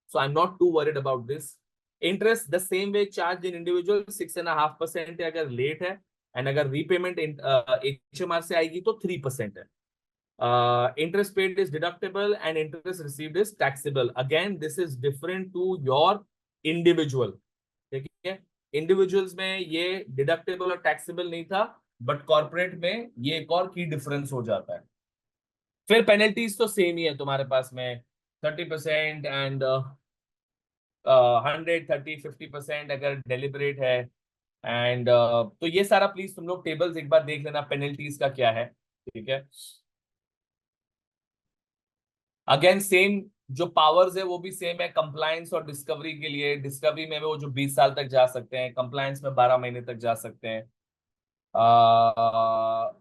so I'm not too worried about this. Interest the same way charged in individual 6.5% है अगर लेट है, एंड अगर रीपेमेंट HMR से आएगी तो 3% है। Interest paid is deductible and interest received is taxable. Again, this is different to your individual, ठीक है। इंडिविजुअल्स में ये डिडक्टेबल और टैक्सेबल नहीं था, बट कॉर्पोरेट में ये एक और की डिफरेंस हो जाता है। फिर पेनल्टीज तो सेम ही है तुम्हारे पास में, 30% एंड 100, 30, 50% अगर डेलिबरेट है। एंड तो ये सारा प्लीज तुम लोग टेबल्स एक बार देख लेना पेनल्टीज का क्या है, ठीक है। अगेन सेम जो पावर्स है वो भी सेम है, कंप्लायंस और डिस्कवरी के लिए। डिस्कवरी में वो जो 20 साल तक जा सकते हैं, कंप्लायंस में 12 महीने तक जा सकते हैं।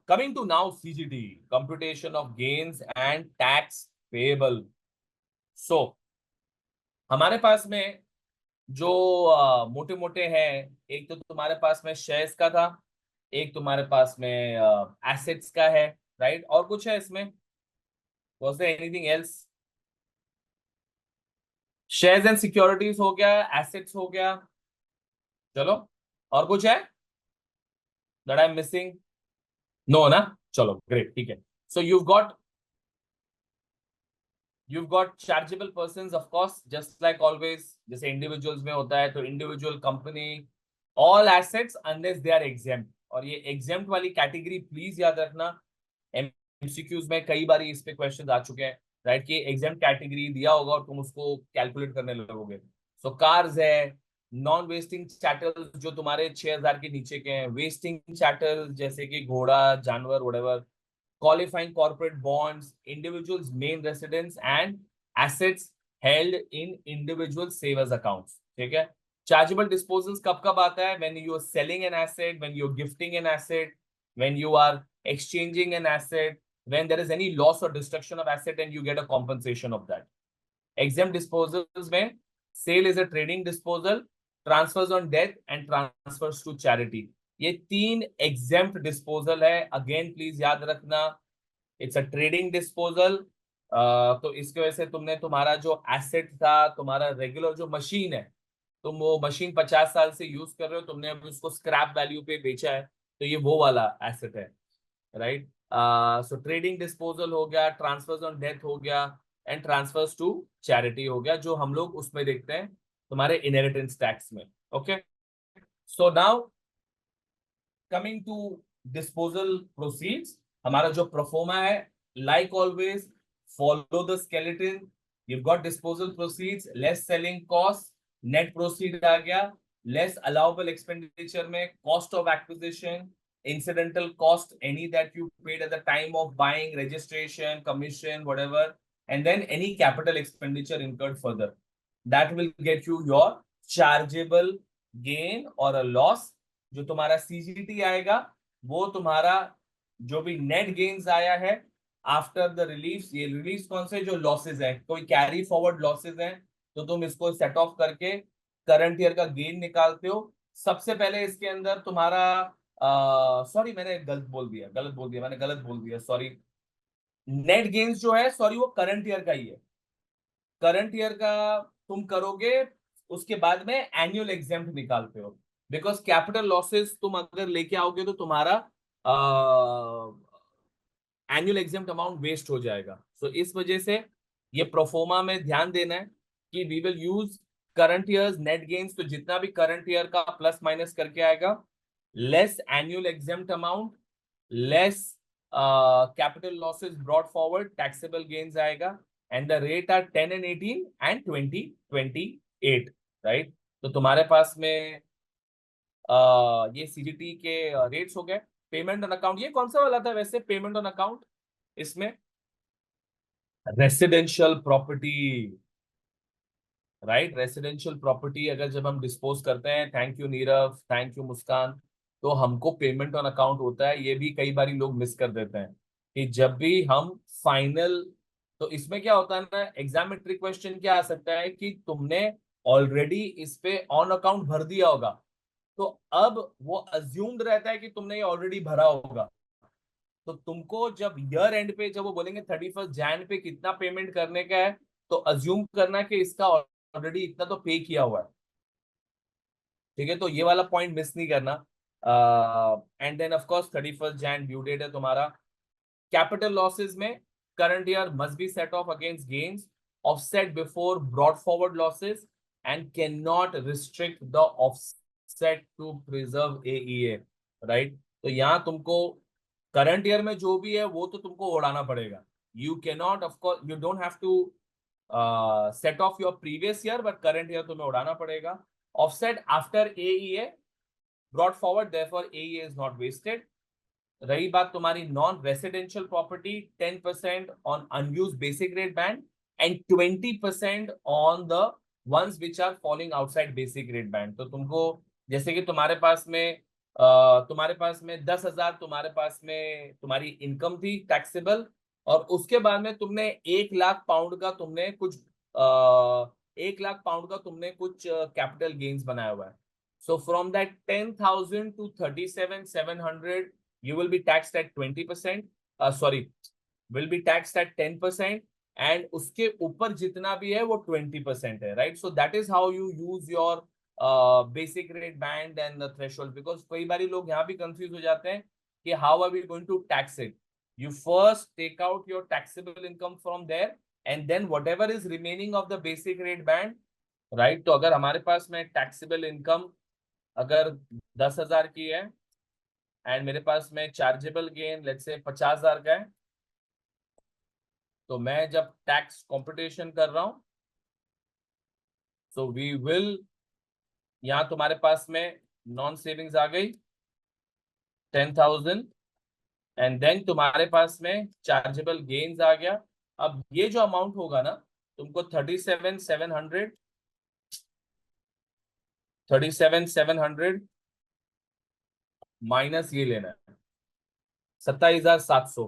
Coming to now CGT, computation of gains and tax payable. So हमारे पास में जो मोटे मोटे हैं, एक तो तुम्हारे पास में शेयर्स का था, एक तुम्हारे पास में एसेट्स का है, राइट। और कुछ है इसमें, was there anything else? Shares and securities हो गया, एसेट्स हो गया, चलो। और कुछ है that I am missing? No ना, चलो ग्रेट, ठीक है। सो you've got chargeable persons, of course, just like always, जैसे इंडिविजुअल्स में होता है, तो individual, company, all assets unless they are exempt. और ये एग्जेम्प्ट वाली कैटेगरी प्लीज याद रखना, एमसीक्यूज में कई बार इस पे क्वेश्चन आ चुके हैं, राइट, कि एग्जेम्प्ट कैटेगरी दिया होगा और तुम उसको कैलकुलेट करने लगोगे। सो कार्स है, नॉन वेस्टिंग चैटल्स जो तुम्हारे 6,000 के नीचे के हैं, वेस्टिंग चैटल्स जैसे कि घोड़ा, जानवर, वोडेवर, qualifying corporate bonds, individuals' main residence, and assets held in individual savers accounts, ठीक है। Chargeable disposals कब कब आता है? When you are selling an asset, when you are gifting an asset, when you are exchanging an asset, when there is any loss or destruction of asset and you get a compensation of that. Exempt disposals में sale is a trading disposal, transfers on death and transfers to charity. ये 3 exempt disposal है। Again please याद रखना, it's a trading disposal. तो इसकी वजह से तुमने तुम्हारा जो एसेट था, तुम्हारा रेगुलर जो मशीन है, तुम वो मशीन 50 साल से यूज कर रहे हो, तुमने अभी उसको स्क्रैप वैल्यू पे बेचा है, तो ये वो वाला एसेट है, राइट। सो ट्रेडिंग डिस्पोजल हो गया, ट्रांसफर्स ऑन डेथ हो गया, एंड ट्रांसफर्स टू चैरिटी हो गया, जो हम लोग उसमें देखते हैं तुम्हारे इनहेरिटेंस टैक्स में। Okay, so now coming to disposal proceeds, हमारा जो प्रोफोमा है, like always follow the skeleton. You got disposal proceeds less selling cost, net proceed आ गया, लेस अलाउबल एक्सपेंडिचर में cost of acquisition, incidental cost any that you paid at the time of buying, registration, commission, whatever, and then any capital expenditure incurred further, that will get you your chargeable gain or a loss। जो तुम्हारा CGT आएगा, वो तुम्हारा जो भी net gains आया है after the release. ये रिलीज कौन से, जो लॉसेज है, कोई कैरी फॉरवर्ड लॉसेज हैं, तो तुम इसको सेट ऑफ करके करंट ईयर का गेन निकालते हो। सबसे पहले इसके अंदर तुम्हारा सॉरी मैंने गलत बोल दिया मैंने गलत बोल दिया, सॉरी। नेट गेन्स जो है, सॉरी, वो करंट ईयर का ही है। करंट ईयर का तुम करोगे, उसके बाद में एनुअल एग्जेम्प्ट निकालते हो, बिकॉज कैपिटल लॉसेस तुम अगर लेके आओगे तो तुम्हारा एनुअल एग्जेम्प्ट अमाउंट वेस्ट हो जाएगा। सो इस वजह से ये प्रोफोमा में ध्यान देना है कि we will use current years net gains, तो जितना भी करंट ईयर का प्लस माइनस करके आएगा, less annual exempt amount, less capital losses brought forward, taxable gains आएगा, and the rate are 10 and 18 and 2028, right. तो तुम्हारे पास में ये सीजीटी के रेट्स हो गए। पेमेंट ऑन अकाउंट, ये कौन सा वाला था वैसे पेमेंट ऑन अकाउंट? इसमें residential property, right. Residential property अगर जब हम डिस्पोज करते हैं, thank you Nirav, thank you Muskan, तो हमको पेमेंट ऑन अकाउंट होता है। ये भी कई बार लोग मिस कर देते हैं कि जब भी हम फाइनल, तो इसमें क्या होता है ना, एग्जाम में ट्रिक क्वेश्चन क्या आ सकता है कि तुमने ऑलरेडी इस पे ऑन अकाउंट भर दिया होगा, तो अब वो अज्यूम्ड रहता है कि तुमने ये ऑलरेडी भरा होगा। तो तुमको जब ईयर एंड पे, जब वो बोलेंगे 31 जैन पे कितना पेमेंट करने का है, तो अज्यूम करना कि इसका ऑलरेडी इतना तो पे किया हुआ है, ठीक है। तो ये वाला पॉइंट मिस नहीं करना। And then of course 31 Jan due date है तुम्हारा। कैपिटल लॉसेस में current year must be set off against gains, offset before brought forward losses, and can not restrict the offset to preserve AEA, right. तो यहाँ तुमको current year में जो भी है वो तो तुमको उड़ाना पड़ेगा। You can not, of course you don't have to set off your previous year, but current year तुम्हें उड़ाना पड़ेगा। Offset after AEA brought forward, therefore AEA is not wasted. रही बात तुम्हारी non residential property, 10% on unused basic rate band and 20% on the ones which are falling outside basic rate band. तो तुमको, जैसे कि तुम्हारे पास में 10,000 तुम्हारे पास में तुम्हारी इनकम थी टैक्सेबल, और उसके बाद में तुमने 1 लाख पाउंड का तुमने कुछ 1 लाख पाउंड का तुमने कुछ कैपिटल गेन्स बनाया हुआ है। So from that 10,000 to 37,700, you will be taxed at 20%. Sorry, will be taxed at 10%, and उसके ऊपर जितना भी है वो 20% है, right? So that is how you use your basic rate band and the threshold. Because कई बारी लोग यहाँ भी confuse हो जाते हैं कि how are we going to tax it? You first take out your taxable income from there, and then whatever is remaining of the basic rate band, right? तो अगर हमारे पास में taxable income अगर 10,000 की है, एंड मेरे पास में चार्जेबल गेन लेट्स से 50,000 का है, तो मैं जब टैक्स कंप्यूटेशन कर रहा हूं, सो वी विल, यहां तुम्हारे पास में नॉन सेविंग्स आ गई 10,000, एंड देन तुम्हारे पास में चार्जेबल गेन्स आ गया। अब ये जो अमाउंट होगा ना, तुमको 37,700 माइनस ये लेना है 27,700,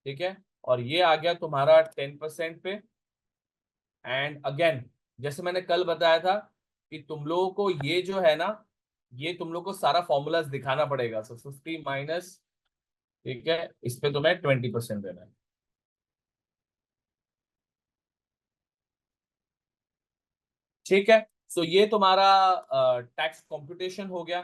ठीक है। और ये आ गया तुम्हारा 10% पे। एंड अगेन, जैसे मैंने कल बताया था कि तुम लोगों को ये जो है ना, ये तुम लोग को सारा फॉर्मूलाज दिखाना पड़ेगा। सो 50 माइनस, ठीक है, इस पे तुम्हें 20% देना है। ठीक है, सो ये तुम्हारा टैक्स कॉम्पुटेशन हो गया।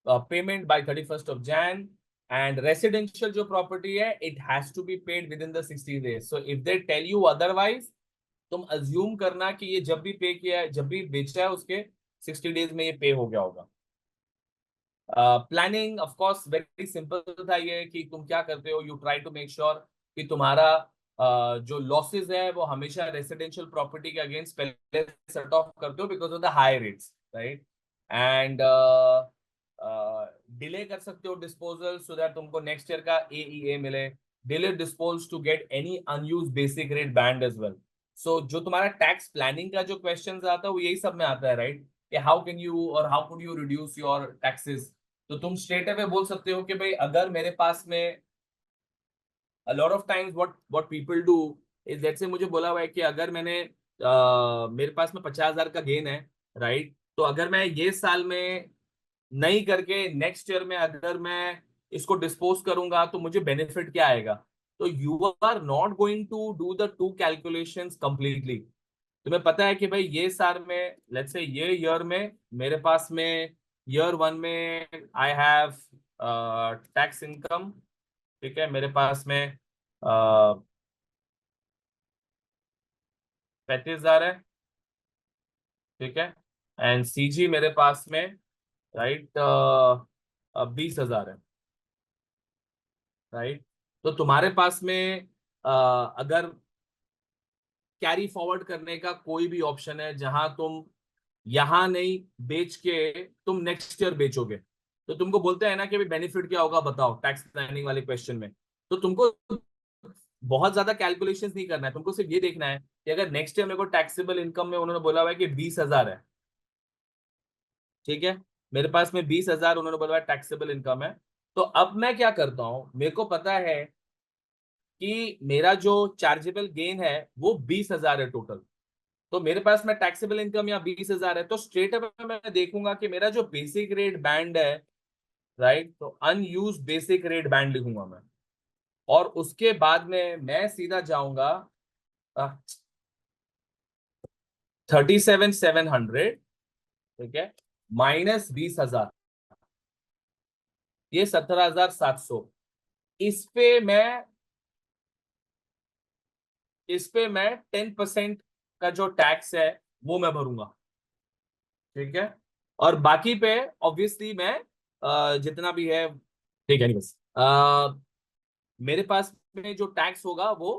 Payment by 31 Jan, and residential जो प्रॉपर्टी है it has to be paid within the 60 days। So if they tell you otherwise, तुम अज्यूम करना कि ये जब भी पे किया है, जब भी बेचा है, उसके 60 days में ये पे हो गया होगा। Planning of course very simple था ये, कि तुम क्या करते हो, you try to make sure कि तुम्हारा जो लॉसेस है वो हमेशा रेसिडेंशियल प्रॉपर्टी के अगेंस्ट पहले सेट ऑफ करते हो, because of the high rates, right. And delay कर सकते हो डिस्पोजल, सो दैट तुमको नेक्स्ट ईयर का एईए मिले। Delay dispose to get any unused basic rate band as well. So जो तुम्हारा टैक्स प्लानिंग का जो क्वेश्चन आता है वो यही सब में आता है, राइट, कि हाउ कैन यू और how could you reduce your taxes. तो तुम स्ट्रेट अवे बोल सकते हो कि भाई अगर मेरे पास में a lot of times what people do is, let's say मुझे बोला हुआ है कि अगर मैंने मेरे पास में 50,000 का गेन है, राइट, तो अगर मैं ये साल में नहीं करके नेक्स्ट ईयर में अगर मैं इसको डिस्पोज करूंगा तो मुझे बेनिफिट क्या आएगा। तो you are not going to do the two calculations completely. तुम्हें पता है कि भाई ये साल में, लेट्स से ये ईयर में मेरे पास में ईयर वन में आई हैव टैक्स इनकम, ठीक है, मेरे पास में 35,000 है, ठीक है, एंड सीजी मेरे पास में, राइट, 20,000 है, राइट। तो तुम्हारे पास में अगर कैरी फॉरवर्ड करने का कोई भी ऑप्शन है जहां तुम यहां नहीं बेच के तुम नेक्स्ट ईयर बेचोगे, तो तुमको बोलते हैं ना कि बेनिफिट क्या होगा बताओ टैक्स प्लानिंग वाले क्वेश्चन में। तो तुमको बहुत ज्यादा कैलकुलेशंस नहीं करना है, तुमको सिर्फ ये देखना है कि अगर नेक्स्ट ईयर मेरे को टैक्सेबल इनकम में उन्होंने बोला हुआ है कि 20,000 है, ठीक है, मेरे पास में 20,000 उन्होंने बोला हुआ है टैक्सेबल इनकम है। तो अब मैं क्या करता हूं, मेरे को पता है कि मेरा जो चार्जेबल गेन है वो 20,000 है टोटल। तो मेरे पास में टैक्सेबल इनकम या 20,000 है, तो स्ट्रेट अवे मैं देखूंगा कि मेरा जो बेसिक रेट बैंड है, राइट, तो अनयूज बेसिक रेट बैंड लिखूंगा मैं। और उसके बाद में मैं सीधा जाऊंगा 37,700, ठीक है, माइनस 20,000, ये 17,700। इस पे मैं इस पे मैं 10% का जो टैक्स है वो मैं भरूंगा, ठीक है। और बाकी पे ऑब्वियसली मैं जितना भी है, ठीक है, नहीं बस मेरे पास में जो टैक्स होगा वो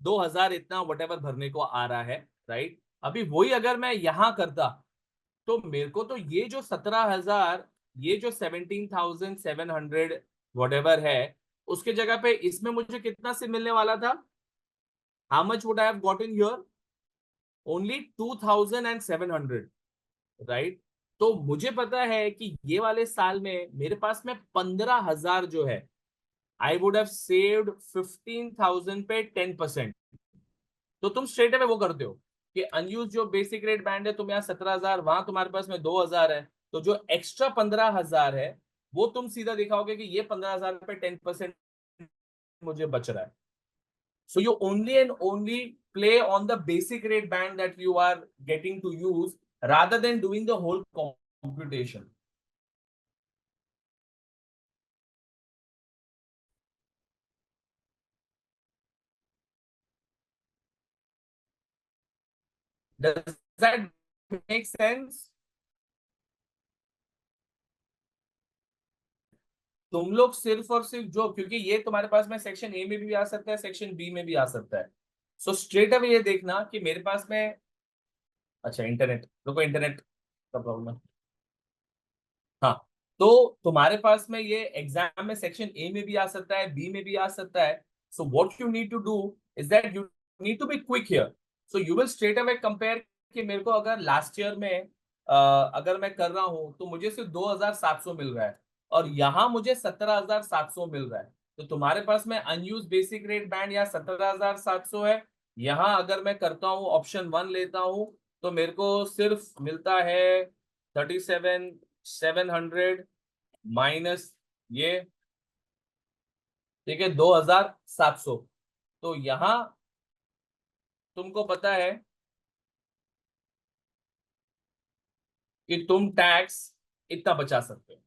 2,000 इतना वटेवर भरने को आ रहा है, राइट। अभी वही अगर मैं यहां करता तो मेरे को तो ये जो 17,000, ये जो 17,700 वटेवर है, उसके जगह पे इसमें मुझे कितना से मिलने वाला था, how much would I have gotten here, only 2,700, right. तो मुझे पता है कि ये वाले साल में मेरे पास में 15,000 जो है, आई वुड हैव सेव्ड 15,000 पे 10%। तो तुम स्ट्रेट अवे वो करते हो कि अनयूज जो बेसिक रेट बैंड है तुम यहाँ 17,000, वहां तुम्हारे पास में 2,000 है, तो जो एक्स्ट्रा 15,000 है वो तुम सीधा दिखाओगे कि ये 15,000 पे 10% मुझे बच रहा है। So you only and only play on the basic rate band that you are getting to use rather than doing the whole computation. Does that make sense? तुम लोग सिर्फ और सिर्फ जो, क्योंकि ये तुम्हारे पास में सेक्शन ए में भी आ सकता है, सेक्शन बी में भी आ सकता है। सो स्ट्रेट अवे ये देखना कि मेरे पास में, अच्छा इंटरनेट, रुको, इंटरनेट का प्रॉब्लम है। हाँ, तो तुम्हारे पास में ये एग्जाम में सेक्शन ए में भी आ सकता है, बी में भी आ सकता है। So what you need to do is that you need to be quick here. So you will straight away compare कि मेरे को अगर लास्ट ईयर में अगर मैं कर रहा हूं तो मुझे सिर्फ 2,700 मिल रहा है, और यहाँ मुझे 17,700 मिल रहा है। तो तुम्हारे पास में अनयूज बेसिक रेट बैंड या 17,700 है, यहाँ अगर मैं करता हूँ ऑप्शन वन लेता हूँ तो मेरे को सिर्फ मिलता है 37,700 माइनस ये, ठीक है, 2,700। तो यहां तुमको पता है कि तुम टैक्स इतना बचा सकते हो,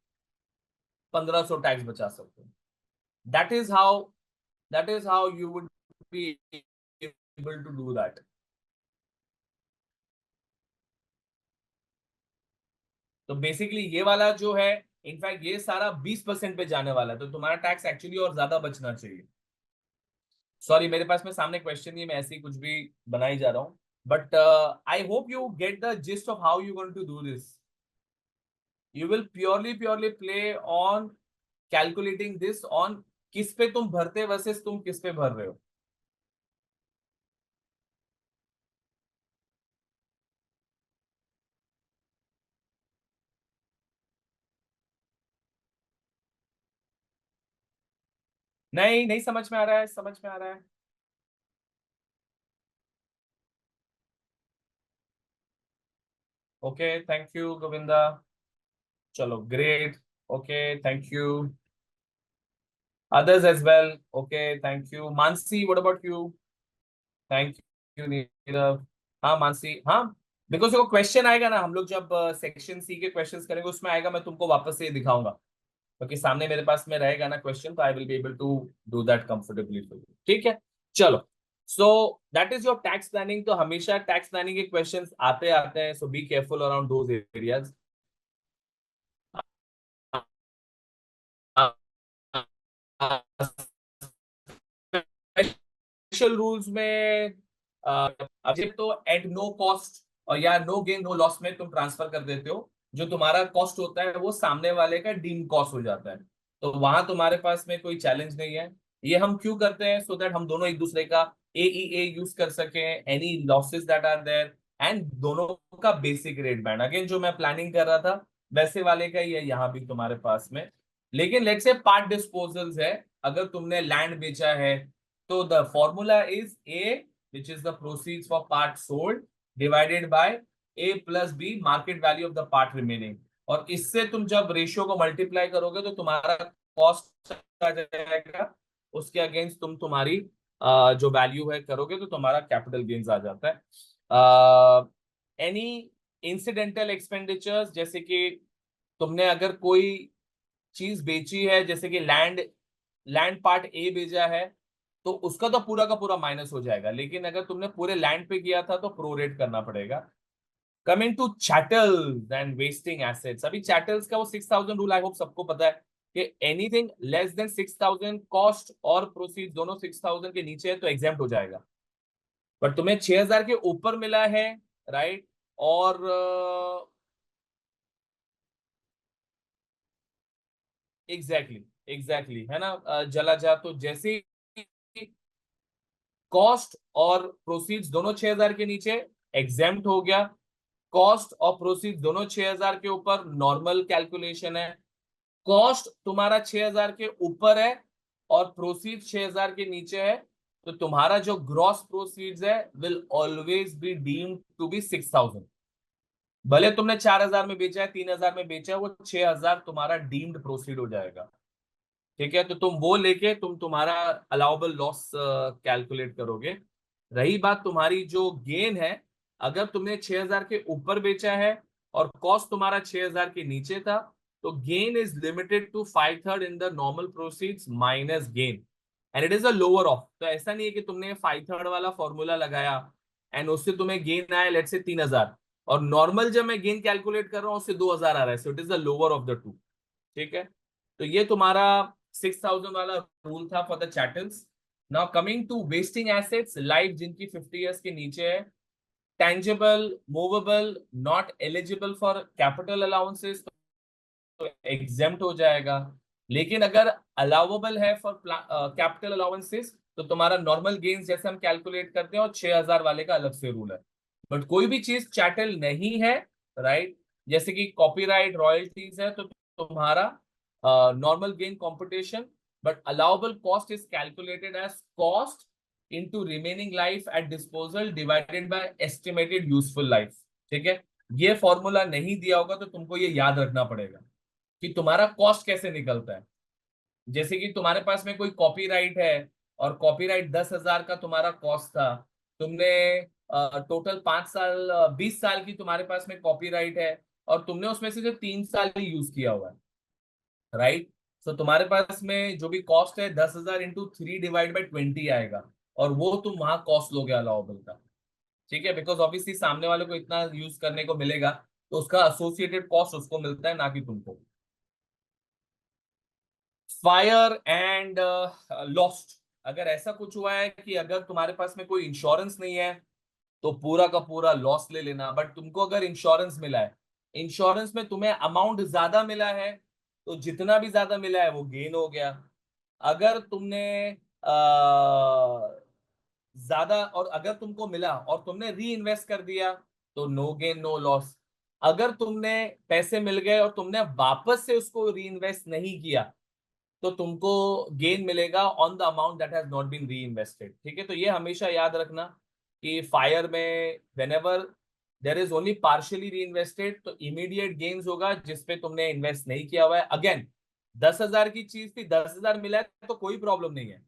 1,500 टैक्स बचा सकते हो। That is how, you would be able to do that. तो बेसिकली ये वाला जो है, इनफैक्ट ये सारा 20% पे जाने वाला है, तो तुम्हारा टैक्स एक्चुअली और ज्यादा बचना चाहिए। सॉरी, मेरे पास में सामने क्वेश्चन नहीं है, मैं ऐसे ही कुछ भी बनाई जा रहा हूँ। But I hope you get the gist of how you going to do this. You will purely play on calculating this on किस पे तुम भरते वर्सेस तुम किस पे भर रहे हो। नहीं, नहीं समझ में आ रहा है, समझ में आ रहा है। Okay, thank you Govinda. चलो great. Okay, thank you. Others as well. Okay, thank you. Mansi, what about you? Thank you, Nirav. हाँ मानसी, हाँ। बिकॉज देखो क्वेश्चन आएगा ना, हम लोग जब सेक्शन सी के क्वेश्चंस करेंगे उसमें आएगा, मैं तुमको वापस से ये दिखाऊंगा, क्योंकि सामने मेरे पास में रहेगा ना क्वेश्चन, तो I will be able to do that comfortably for you. ठीक है, चलो। So that is your tax planning. तो हमेशा टैक्स प्लानिंग के क्वेश्चंस आते आते हैं, so be careful around those areas. Special rules में अब ये तो एट नो कॉस्ट और या नो गेन नो लॉस में तुम ट्रांसफर कर देते हो। जो तुम्हारा कॉस्ट होता है वो सामने वाले का डीम कॉस्ट हो जाता है, तो वहां तुम्हारे पास में कोई चैलेंज नहीं है। ये हम क्यों करते हैं? सो दैट हम दोनों एक दूसरे का एईए यूज कर सके, any losses that are there, and दोनों का बेसिक रेट बैंड अगेन जो मैं प्लानिंग कर रहा था वैसे वाले का ही है यहाँ भी तुम्हारे पास में। लेकिन लेट्स से पार्ट डिस्पोजल्स है, अगर तुमने लैंड बेचा है, तो the formula is a, which is the proceeds for part sold divided by a plus b market value of the part remaining। और इससे तुम जब रेशियो को मल्टीप्लाई करोगे तो तुम्हारा कॉस्ट आ जाएगा, उसके अगेंस्ट तुम तुम्हारी जो वैल्यू है करोगे तो तुम्हारा कैपिटल गेन्स आ जाता है। एनी इंसिडेंटल एक्सपेंडिचर्स, जैसे कि तुमने अगर कोई चीज बेची है, जैसे कि लैंड लैंड पार्ट ए बेचा है, तो उसका तो पूरा का पूरा माइनस हो जाएगा, लेकिन अगर तुमने पूरे लैंड पे किया था तो प्रोरेट करना पड़ेगा। Coming to chattels and wasting assets, अभी चैटल्स का वो 6,000 रूल आई होप सबको पता है कि एनीथिंग लेस देन 6,000 कॉस्ट और प्रोसीड दोनों 6,000 के नीचे है तो एग्जाम्प्ट हो जाएगा। बट तुम्हें 6,000 के ऊपर मिला है, राइट, और एग्जैक्टली एग्जैक्टली है ना, जला जा तो जैसे कॉस्ट और प्रोसीड्स दोनों 6,000 के नीचे एग्जेम्प्ट हो गया, कॉस्ट और प्रोसीड्स दोनों 6,000 के ऊपर नॉर्मल कैलकुलेशन है। कॉस्ट तुम्हारा 6,000 के ऊपर है और प्रोसीड्स 6,000 के नीचे है, तो तुम्हारा जो ग्रॉस प्रोसीड्स है will always be deemed to be 6,000। भले तुमने 4,000 में बेचा है, 3,000 में बेचा है, वो 6,000 तुम्हारा डीम्ड प्रोसीड हो जाएगा। ठीक है, तो तुम वो लेके तुम तुम्हारा अलाउबल लॉस कैलकुलेट करोगे। रही बात तुम्हारी जो गेन है, अगर तुमने 6,000 के ऊपर बेचा है और कॉस्ट तुम्हारा 6,000 के नीचे था, तो gain is limited to 5/3 in the normal proceeds minus gain, and it is a lower of. तो ऐसा नहीं है कि तुमने 5/3 वाला फॉर्मूला लगाया एंड उससे तुम्हें गेन आया लेट से 3,000, और नॉर्मल जब मैं गेन कैलकुलेट कर रहा हूँ उससे 2,000 आ रहा है, so it is the lower of the two. ठीक है, तो ये तुम्हारा 6,000 वाला रूल था for the chattels. Now coming to wasting assets, life जिनकी 50 इयर्स के नीचे है, tangible movable not eligible for capital allowances, तो एग्जेम्प्ट हो जाएगा। लेकिन अगर अलाउेबल है फॉर कैपिटल अलाउंसेस, तो तुम्हारा नॉर्मल गेन्स जैसे हम कैलकुलेट करते हैं और 6,000 वाले का अलग से रूल है। बट कोई भी चीज चैटल नहीं है, राइट, जैसे कि कॉपीराइट रॉयल्टीज है, तो तुम्हारा normal gain competition, but allowable cost is calculated as cost into remaining life at disposal divided by estimated useful life। ठीक है, ये फॉर्मूला नहीं दिया होगा तो तुमको ये याद रखना पड़ेगा कि तुम्हारा कॉस्ट कैसे निकलता है। जैसे कि तुम्हारे पास में कोई कॉपीराइट है और कॉपीराइट 10,000 का तुम्हारा कॉस्ट था, तुमने टोटल 5 साल 20 साल की तुम्हारे पास में कॉपीराइट है और तुमने उसमें से सिर्फ 3 साल ही यूज किया हुआ है, राइट। तो तुम्हारे पास में जो भी कॉस्ट है 10,000 इंटू 3 डिवाइड बाई 20 आएगा, और वो तुम वहां कॉस्ट लोगे अलाउबल का। ठीक है, बिकॉज ऑब्वियसली सामने वाले को इतना यूज करने को मिलेगा तो उसका एसोसिएटेड कॉस्ट उसको मिलता है, ना कि तुमको। फायर एंड लॉस्ट, अगर ऐसा कुछ हुआ है कि अगर तुम्हारे पास में कोई इंश्योरेंस नहीं है तो पूरा का पूरा लॉस ले लेना। बट तुमको अगर इंश्योरेंस मिला है, इंश्योरेंस में तुम्हें अमाउंट ज्यादा मिला है, तो जितना भी ज्यादा मिला है वो गेन हो गया। अगर तुमने ज्यादा, और अगर तुमको मिला और तुमने री इन्वेस्ट कर दिया तो नो गेन नो लॉस। अगर तुमने पैसे मिल गए और तुमने वापस से उसको री इन्वेस्ट नहीं किया तो तुमको गेन मिलेगा on the amount that has not been reinvested. ठीक है, तो ये हमेशा याद रखना कि फायर में when ever there is only partially री इन्वेस्टेड तो इमीडिएट गेन्स होगा, जिसपे तुमने इन्वेस्ट नहीं किया हुआ है। अगेन 10,000 की चीज थी, 10,000 मिला है तो कोई प्रॉब्लम नहीं है,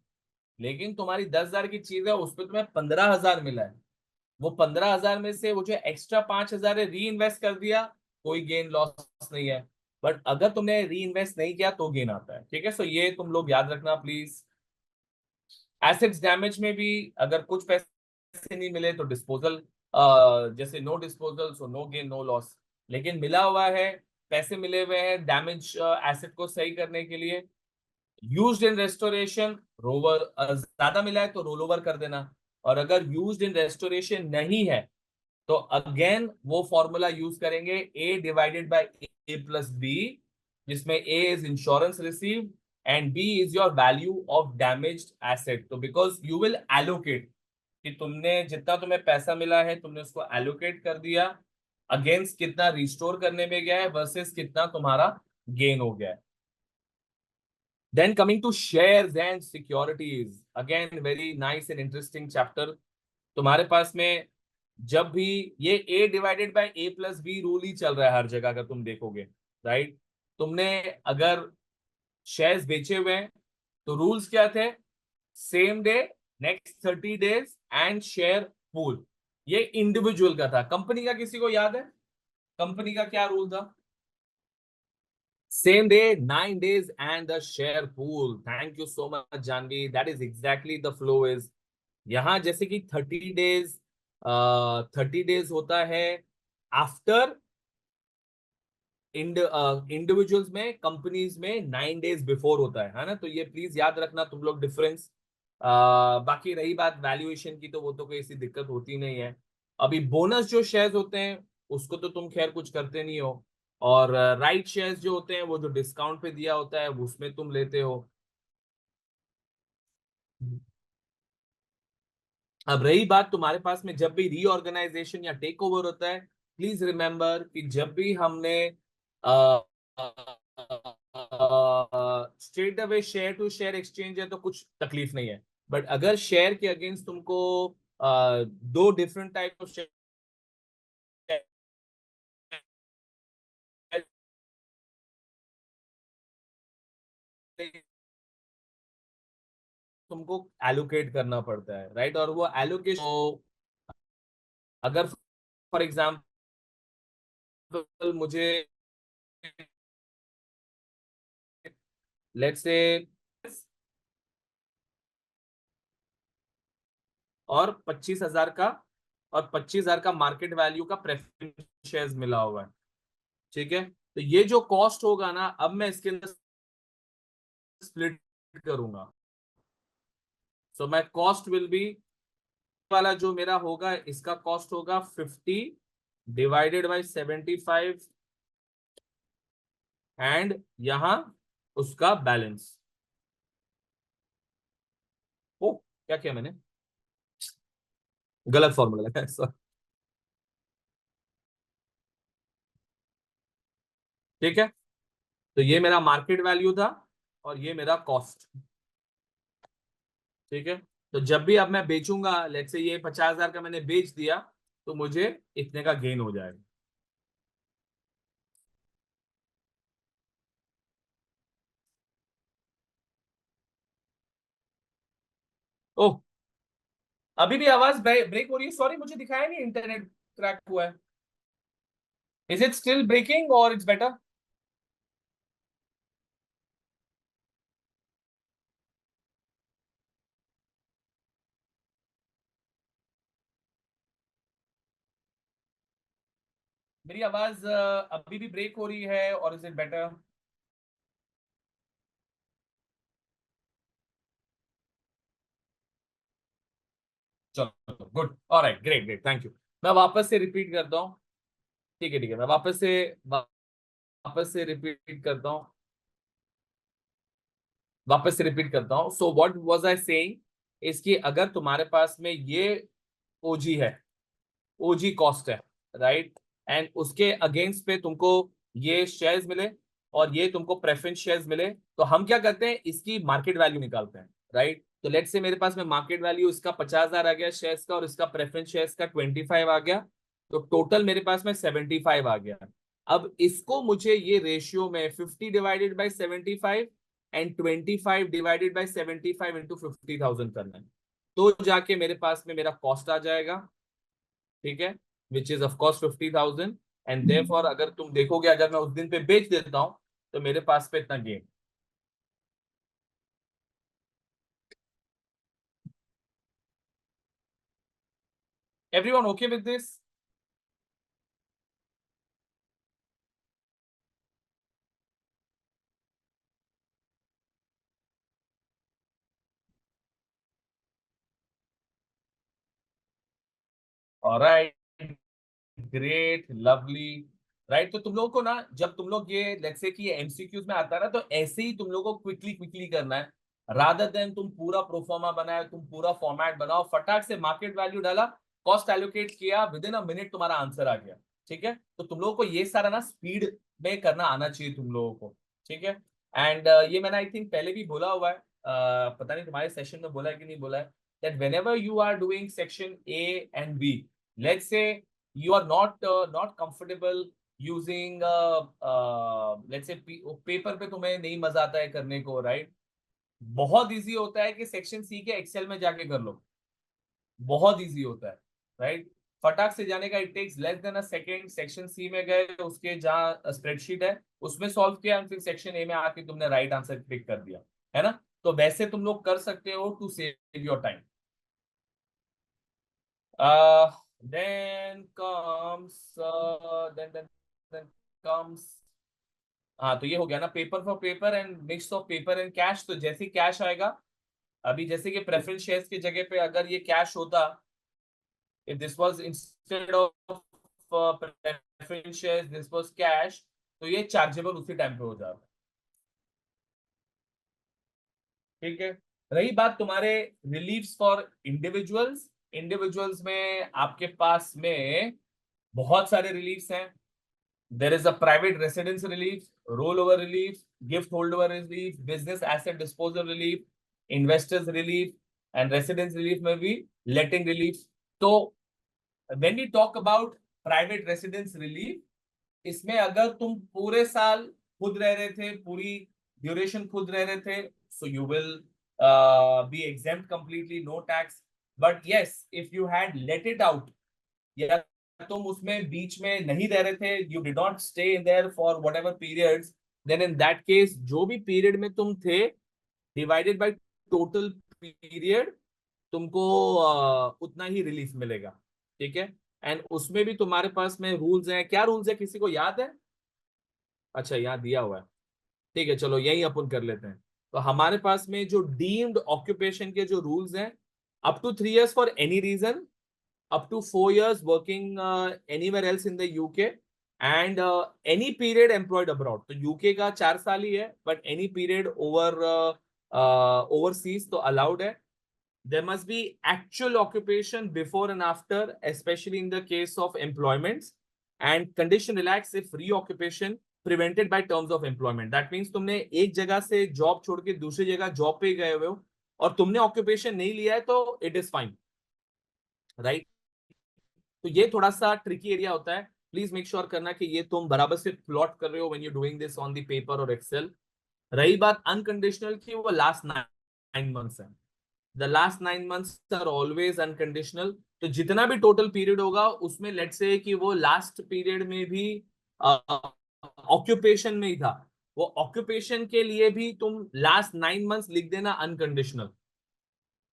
लेकिन तुम्हारी 10,000 की चीज है उस पर तुम्हें 15,000 मिला है, वो 15,000 में से वो जो एक्स्ट्रा 5,000 है री इन्वेस्ट कर दिया, कोई गेन लॉस नहीं है। बट अगर तुमने री इन्वेस्ट नहीं किया तो गेन आता है। ठीक है, सो ये तुम लोग याद रखना प्लीज। एसेट्स डैमेज में भी अगर कुछ पैसे नहीं मिले तो डिस्पोजल, जैसे no disposal so no gain no loss. लेकिन मिला हुआ है, पैसे मिले हुए हैं डैमेज एसेट को सही करने के लिए, यूज्ड इन रेस्टोरेशन रोवर, ज्यादा मिला है तो रोल ओवर कर देना। और अगर यूज्ड इन रेस्टोरेशन नहीं है तो अगेन वो फॉर्मूला यूज करेंगे A divided by A plus B, जिसमें A is insurance receive and B is your value of damaged asset. तो बिकॉज यू विल एलोकेट कि तुमने जितना तुम्हें पैसा मिला है तुमने उसको एलोकेट कर दिया अगेंस्ट कितना रिस्टोर करने में गया है वर्सेस कितना तुम्हारा गेन हो गया है। Then coming to shares and securities, again very nice and interesting chapter. तुम्हारे पास में जब भी ये A divided by A plus B rule ही चल रहा है हर जगह, अगर तुम देखोगे, राइट। तुमने अगर शेयर्स बेचे हुए हैं तो रूल्स क्या थे, same day, next 30 days and share pool. ये इंडिविजुअल का था, कंपनी का किसी को याद है कंपनी का क्या रूल था? Same day, 9 days and the share pool. Thank you so much Janvi, that is exactly the flow is. यहां जैसे कि 30 डेज, 30 डेज होता है आफ्टर इंडिविजुअल्स में, कंपनीज में 9 days बिफोर होता है ना। तो ये प्लीज याद रखना तुम लोग डिफरेंस। बाकी रही बात वैल्यूएशन की तो वो तो कोई ऐसी दिक्कत होती नहीं है। अभी बोनस जो शेयर्स होते हैं उसको तो तुम खैर कुछ करते नहीं हो, और राइट शेयर्स जो होते हैं वो जो डिस्काउंट पे दिया होता है उसमें तुम लेते हो। अब रही बात तुम्हारे पास में जब भी रीऑर्गेनाइजेशन या टेक ओवर होता है, प्लीज रिमेंबर कि जब भी हमने straight away share to share exchange है तो कुछ तकलीफ नहीं है। बट अगर शेयर के अगेंस्ट तुमको दो डिफरेंट टाइप ऑफ शेयर तुमको एलोकेट करना पड़ता है, राइट। और वो एलोकेशन अगर फॉर एग्जाम्पल मुझे लेट्स से और 25,000 का, और 25,000 का मार्केट वैल्यू का प्रेफरेंस शेयर्स मिला हुआ है। ठीक है, तो ये जो कॉस्ट होगा ना, अब मैं इसके अंदर स्प्लिट करूंगा। So my cost will be, वाला जो मेरा होगा इसका कॉस्ट होगा 50 डिवाइडेड बाई 75 एंड यहां उसका बैलेंस। ओ, क्या किया मैंने, गलत फॉर्मूला लगाया सर। ठीक है, तो ये मेरा मार्केट वैल्यू था और ये मेरा कॉस्ट। ठीक है, तो जब भी अब मैं बेचूंगा, लेट्स से ये 50,000 का मैंने बेच दिया, तो मुझे इतने का गेन हो जाएगा। ओह, अभी भी आवाज ब्रेक हो रही है, सॉरी मुझे दिखाया नहीं इंटरनेट क्रैक हुआ है। इज इट स्टिल ब्रेकिंग और इट्स बेटर? मेरी आवाज अभी भी ब्रेक हो रही है और इज इट बेटर? चलो good, alright, great great, thank you. मैं वापस से रिपीट करता हूँ। ठीक है ठीक है, मैं वापस से रिपीट करता हूँ। वापस से रिपीट करता हूँ। So what was I saying, इसकी अगर तुम्हारे पास में ये ओजी है, ओजी कॉस्ट है, राइट, एंड उसके अगेंस्ट पे तुमको ये शेयर्स मिले और ये तुमको प्रेफरेंस शेयर्स मिले, तो हम क्या करते हैं, इसकी मार्केट वैल्यू निकालते हैं, राइट। तो लेट्स से मेरे पास में मार्केट वैल्यू इसका 50,000 आ गया शेयर्स का, और इसका प्रेफरेंस शेयर्स का 25 आ गया, तो टोटल मेरे पास में 75 आ गया। अब इसको मुझे ये रेशियो में 50 divided by 75 and 25 divided by 75 into 50,000 करना है, तो जाके मेरे पास में मेरा कॉस्ट आ जाएगा, ठीक है, which is of course 50,000। And therefore अगर तुम देखोगे, अगर मैं उस दिन पे बेच देता हूं, तो मेरे पास पे इतना gain. Everyone okay with this? Alright, great, lovely, right. तो तुम लोगों को ना, जब तुम लोग ये लेट्स से कि ये एमसीक्यूज में आता है ना, तो ऐसे ही तुम लोगों को क्विकली क्विकली करना है, रादर देन तुम पूरा प्रोफॉर्मा बनाए, तुम पूरा फॉर्मेट बनाओ, फटाक से मार्केट वैल्यू डाला, कॉस्ट एलोकेट किया, विद इन अ मिनट तुम्हारा आंसर आ गया। ठीक है, तो तुम लोगों को ये सारा ना स्पीड में करना आना चाहिए तुम लोगों को। ठीक है, एंड ये मैंने आई थिंक पहले भी बोला हुआ है, पता नहीं तुम्हारे सेशन में बोला है कि नहीं बोला है, that whenever you are doing section A and B, let's say you are not comfortable using let's say paper पे तुम्हें नहीं मजा आता है करने को, राइट, बहुत इजी होता है कि सेक्शन सी के एक्सेल में जाके कर लो, बहुत इजी होता है, राइट। फटाक से जाने का, it takes less than a second, section C में गए, उसके जहाँ स्प्रेडशीट है उसमें सॉल्व किया, फिर सेक्शन ए में आके तुमने राइट आंसर क्लिक कर दिया, है ना। तो वैसे तुम लोग कर सकते हो to save your time. Uh, then comes then comes, हाँ तो ये हो गया ना, paper for paper and mix of paper and cash. तो जैसे कैश आएगा, अभी जैसे कि प्रेफरेंस शेयर्स की जगह पे अगर ये कैश होता, if this was instead of preference shares this was cash, तो ये चार्जेबल उसी टाइम पे हो जाता। ठीक है, रही बात तुम्हारे रिलीफ्स फॉर इंडिविजुअल्स, इंडिविजुअल्स में आपके पास में बहुत सारे रिलीफ्स हैं। There is a private residence relief, rollover relief, gift holder relief, business asset disposal relief, investors relief, and residence relief में भी letting relief। तो when we talk about private residence relief, इसमें अगर तुम पूरे साल खुद रह रहे थे, पूरी ड्यूरेशन खुद रह रहे थे, so you will be exempt completely, no tax। But yes, if you had let it out, या तुम उसमें बीच में नहीं रह रहे थे, you did not stay in there for whatever periods, then in that case जो भी पीरियड में तुम थे डिवाइडेड बाय टोटल पीरियड, तुमको उतना ही रिलीफ मिलेगा। ठीक है, एंड उसमें भी तुम्हारे पास में रूल्स हैं, क्या रूल्स है किसी को याद है? अच्छा यहाँ दिया हुआ है, ठीक है, चलो यही अपन कर लेते हैं। तो हमारे पास में जो डीम्ड ऑक्यूपेशन के जो रूल्स हैं, up to 3 years for any reason, up to 4 years working anywhere else in the UK, and any period employed abroad। तो यूके का 4 साल ही है, but any period over overseas तो अलाउड है। There must be actual occupation before and after, especially in the case of employments, and condition relax if reoccupation prevented by terms of employment। That means तुमने एक जगह से job छोड़ के दूसरी जगह जॉब पे गए हुए हो और तुमने ऑक्यूपेशन नहीं लिया है, तो इट इज फाइन, राइट। तो ये थोड़ा सा ट्रिकी एरिया होता है, प्लीज मेक श्योर करना कि ये तुम बराबर से प्लॉट कर रहे हो when you doing this on the paper और एक्सेल। रही बात अनकंडीशनल की, वो लास्ट 9 मंथ्स है। The last 9 months are always unconditional. तो जितना भी टोटल पीरियड होगा उसमें लेट से कि वो लास्ट पीरियड में भी ऑक्यूपेशन में ही था, वो ऑक्यूपेशन के लिए भी तुम लास्ट 9 मंथ्स लिख देना unconditional,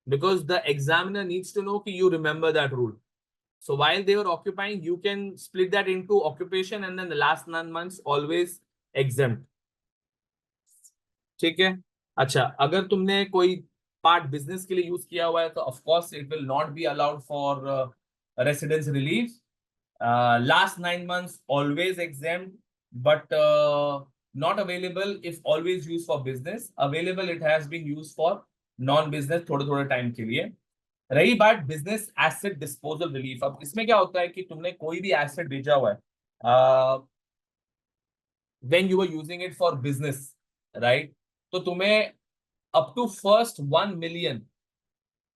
because the examiner needs to know कि you remember that rule. So while they were occupying, you can split that into occupation and then the last 9 months always exempt. ठीक है। अच्छा, अगर तुमने कोई part business के लिए use किया हुआ है तो of course it will not be allowed for residence relief. Last 9 months always exempt, but not available if always used for business. Available it has been used for non business थोड़े थोड़े time के लिए। रही बात business asset disposal relief, अब इसमें क्या होता है कि तुमने कोई भी एसेट भेजा हुआ है when you are using it for business, right, तो तुम्हें up to first 1 million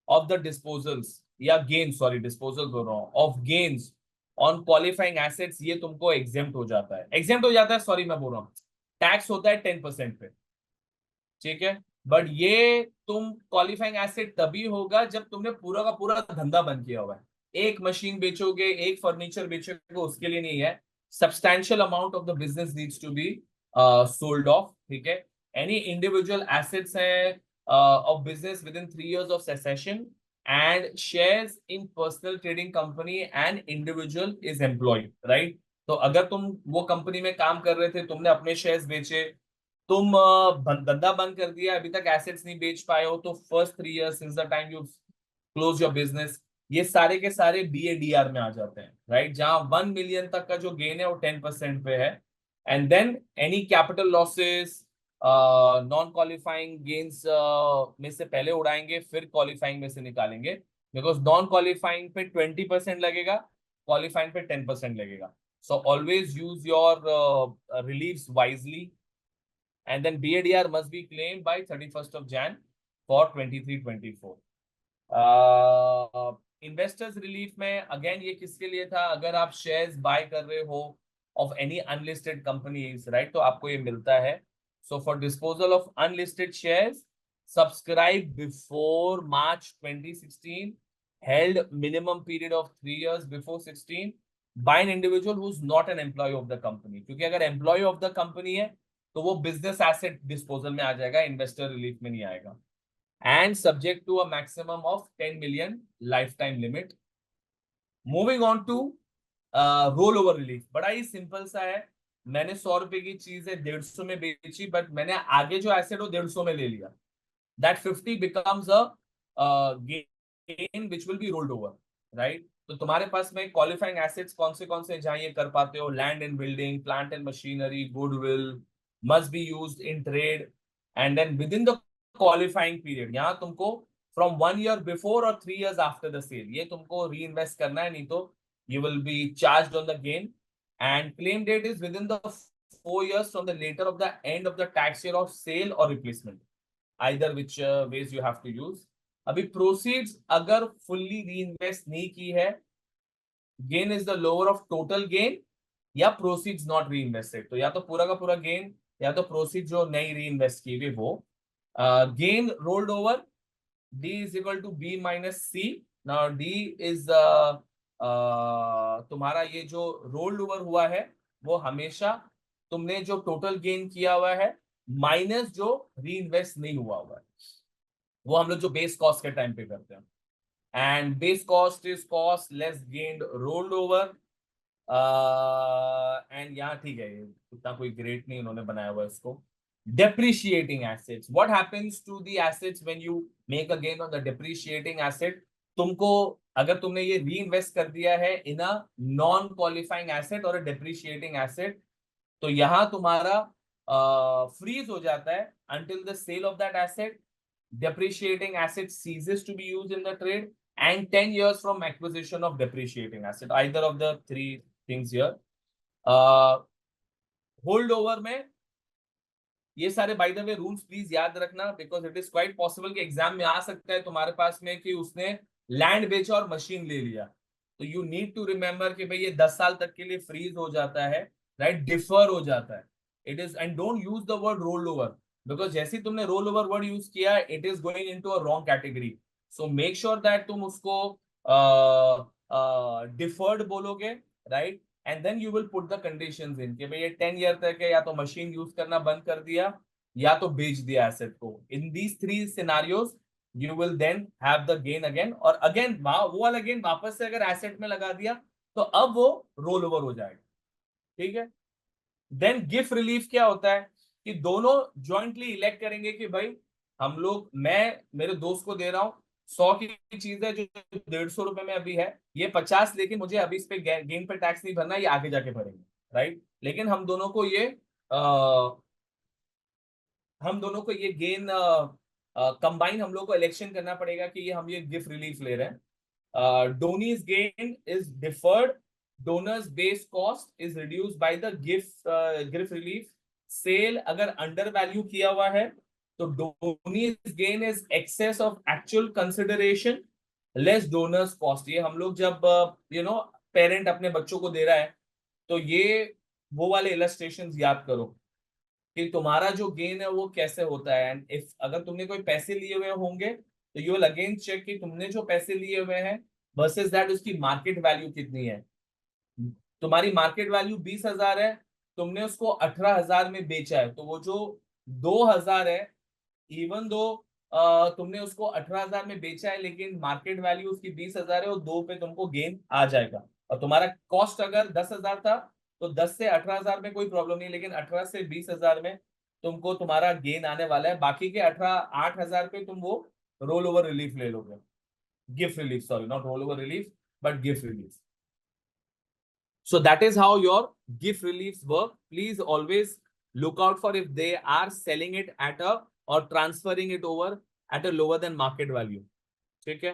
of the disposals या गेन, सॉरी डिस्पोजल बोल रहा हूं, of gains on qualifying assets, ये तुमको एग्जेम्प्ट हो जाता है। एग्जेम्प्ट हो जाता है, सॉरी मैं बोल रहा हूँ, टैक्स होता है 10% पे, ठीक है। बट ये तुम क्वालिफाइंग एसेट तभी होगा जब तुमने पूरा का पूरा धंधा बंद किया हुआ है। एक मशीन बेचोगे, एक फर्नीचर बेचोगे, उसके लिए नहीं है। Substantial amount of the business needs to be sold off, ठीक है। एनी इंडिविजुअल एसेट्स है of business within 3 years of cessation and shares in personal trading company and individual is employed, right. तो अगर तुम वो company में काम कर रहे थे, तुमने अपने शेयर्स बेचे, तुम धंधा बंद कर दिया, अभी तक एसेट्स नहीं बेच पाए हो, तो first 3 years since the time you close your business, ये सारे के सारे BADR में आ जाते हैं, राइट। जहां 1 million तक का जो गेन है वो 10% पे है। And then any capital losses non qualifying gains में से पहले उड़ाएंगे, फिर क्वालिफाइंग में से निकालेंगे, बिकॉज नॉन क्वालिफाइंग पे 20% लगेगा, क्वालिफाइंग पे 10% लगेगा। So always use your relieves wisely, and then BADR must be claimed by 31st of Jan for 23-24. Investors relief में अगेन ये किसके लिए था, अगर आप शेयर्स बाय कर रहे हो of any unlisted companies, right, तो आपको ये मिलता है। So for disposal of unlisted shares subscribe before March 2016, held minimum period of 3 years before 16 by an individual who is not an employee of the company, क्योंकि अगर employ of the company है तो वो बिजनेस एसेट डिस्पोजल में आ जाएगा, investor relief में नहीं आएगा। And subject to a maximum of 10 million life time limit. Moving on to roll over relief, बड़ा ही सिंपल सा है। मैंने 100 रुपए की चीज है 150 में बेची, बट मैंने आगे जो एसेट हो 150 में ले लिया, that 50 becomes a gain which will be rolled over, right. तो तुम्हारे पास में क्वालिफाइंग एसेट्स कौन से जहां ये कर पाते हो, land and building, plant and machinery, goodwill must be used in trade, and then within the qualifying period, यहाँ तुमको from 1 year before or 3 years after the sale ये तुमको reinvest करना है, नहीं तो you will be charged on the gain, and claim date is within the 4 years from the later of the end of the tax year of sale or replacement, either which ways you have to use। अभी proceeds अगर fully reinvest नहीं की है, gain is the lower of total gain या proceeds not री invested, तो या तो पूरा का पूरा गेन या तो प्रोसीड जो नहीं री इन्वेस्ट की हुई वो। Gain rolled over, D is equal to B minus C. Now D is तुम्हारा ये जो रोल्ड ओवर हुआ है वो हमेशा तुमने जो टोटल गेन किया हुआ है माइनस जो री इन्वेस्ट नहीं हुआ हुआ है, वो हम लोग जो बेस कॉस्ट के टाइम पे करते हैं। And base cost is cost less gained rolled over. And यहाँ ठीक है, उतना कोई ग्रेट नहीं उन्होंने बनाया हुआ इसको। Depreciating assets, what happens to the assets when you make a gain on the depreciating asset, तुमको अगर तुमने ये री इन्वेस्ट कर दिया है in a non qualifying asset और अ डेप्रिशिएटिंग एसेट, तो यहां तुम्हारा फ्रीज हो जाता है until the sale of that asset, depreciating asset ceases to be used in the trade, and 10 years from acquisition of depreciating asset, either of the three things here। Hold over में ये सारे by the way rules please याद रखना, because it is quite possible कि exam में आ सकता है तुम्हारे पास में कि उसने लैंड बेचा और मशीन ले लिया, तो यू नीड टू रिमेम्बर कि भाई ये 10 साल तक के लिए फ्रीज हो जाता है, राइट, डिफर हो जाता है. It is, and don't use the word roll over, because जैसे ही तुमने रोल ओवर वर्ड यूज किया, it is going into a wrong category. So make sure that तुम उसको डिफर्ड बोलोगे, right, and then you will put the conditions in कि भाई ये 10 ईयर तक है, या तो मशीन यूज करना बंद कर दिया, या तो बेच दिया एसेट को. In these three scenarios you will then have the gain again, और अगेन वो वाला गेन वापस से अगर एसेट में लगा दिया तो अब वो रोल ओवर हो जाएगा. ठीक है. देन गिफ्ट रिलीफ क्या होता है कि दोनों ज्वाइंटली इलेक्ट करेंगे कि भाई हम लोग, मैं मेरे दोस्त को दे रहा हूँ 100 की चीज है जो 150 रुपए में अभी है, ये 50, लेकिन मुझे अभी इस पे गेन पे टैक्स नहीं भरना, ये आगे जाके भरेंगे, राइट. लेकिन हम दोनों को ये गेन कंबाइन हम लोग को इलेक्शन करना पड़ेगा कि ये हम ये गिफ्ट रिलीफ ले रहे हैं. Donees gain is deferred, donors base cost is reduce by the gift relief. Sale अगर अंडर वैल्यू किया हुआ है तो donees gain is excess of actual consideration less donors cost. ये हम लोग जब पेरेंट अपने बच्चों को दे रहा है, तो ये वो वाले इलस्ट्रेशंस याद करो कि तुम्हारा जो गेन है वो कैसे होता है. एंड इफ अगर तुमने कोई पैसे लिए हुए होंगे तो यू विल अगेन चेक कि तुमने जो पैसे लिए हुए हैं वर्सेस दैट उसकी मार्केट वैल्यू कितनी है. तुम्हारी मार्केट वैल्यू 20,000 है, तुमने उसको 18,000 में बेचा है, तो वो जो 2,000 है, इवन दो तुमने उसको 18,000 में बेचा है, लेकिन मार्केट वैल्यू उसकी 20,000 है, और 2 पे तुमको गेन आ जाएगा. और तुम्हारा कॉस्ट अगर 10,000 था, तो 10 से 18,000 में कोई प्रॉब्लम नहीं, लेकिन 18 से 20,000 में तुमको तुम्हारा गेन आने वाला है. बाकी के 8,000 पे तुम वो रोल ओवर रिलीफ ले लोगे. Gift relief, sorry, not role over relief but gift relief. So that is how your gift reliefs work. Please always look out for if they are selling it at a or transferring it over at a lower than market value. ठीक है.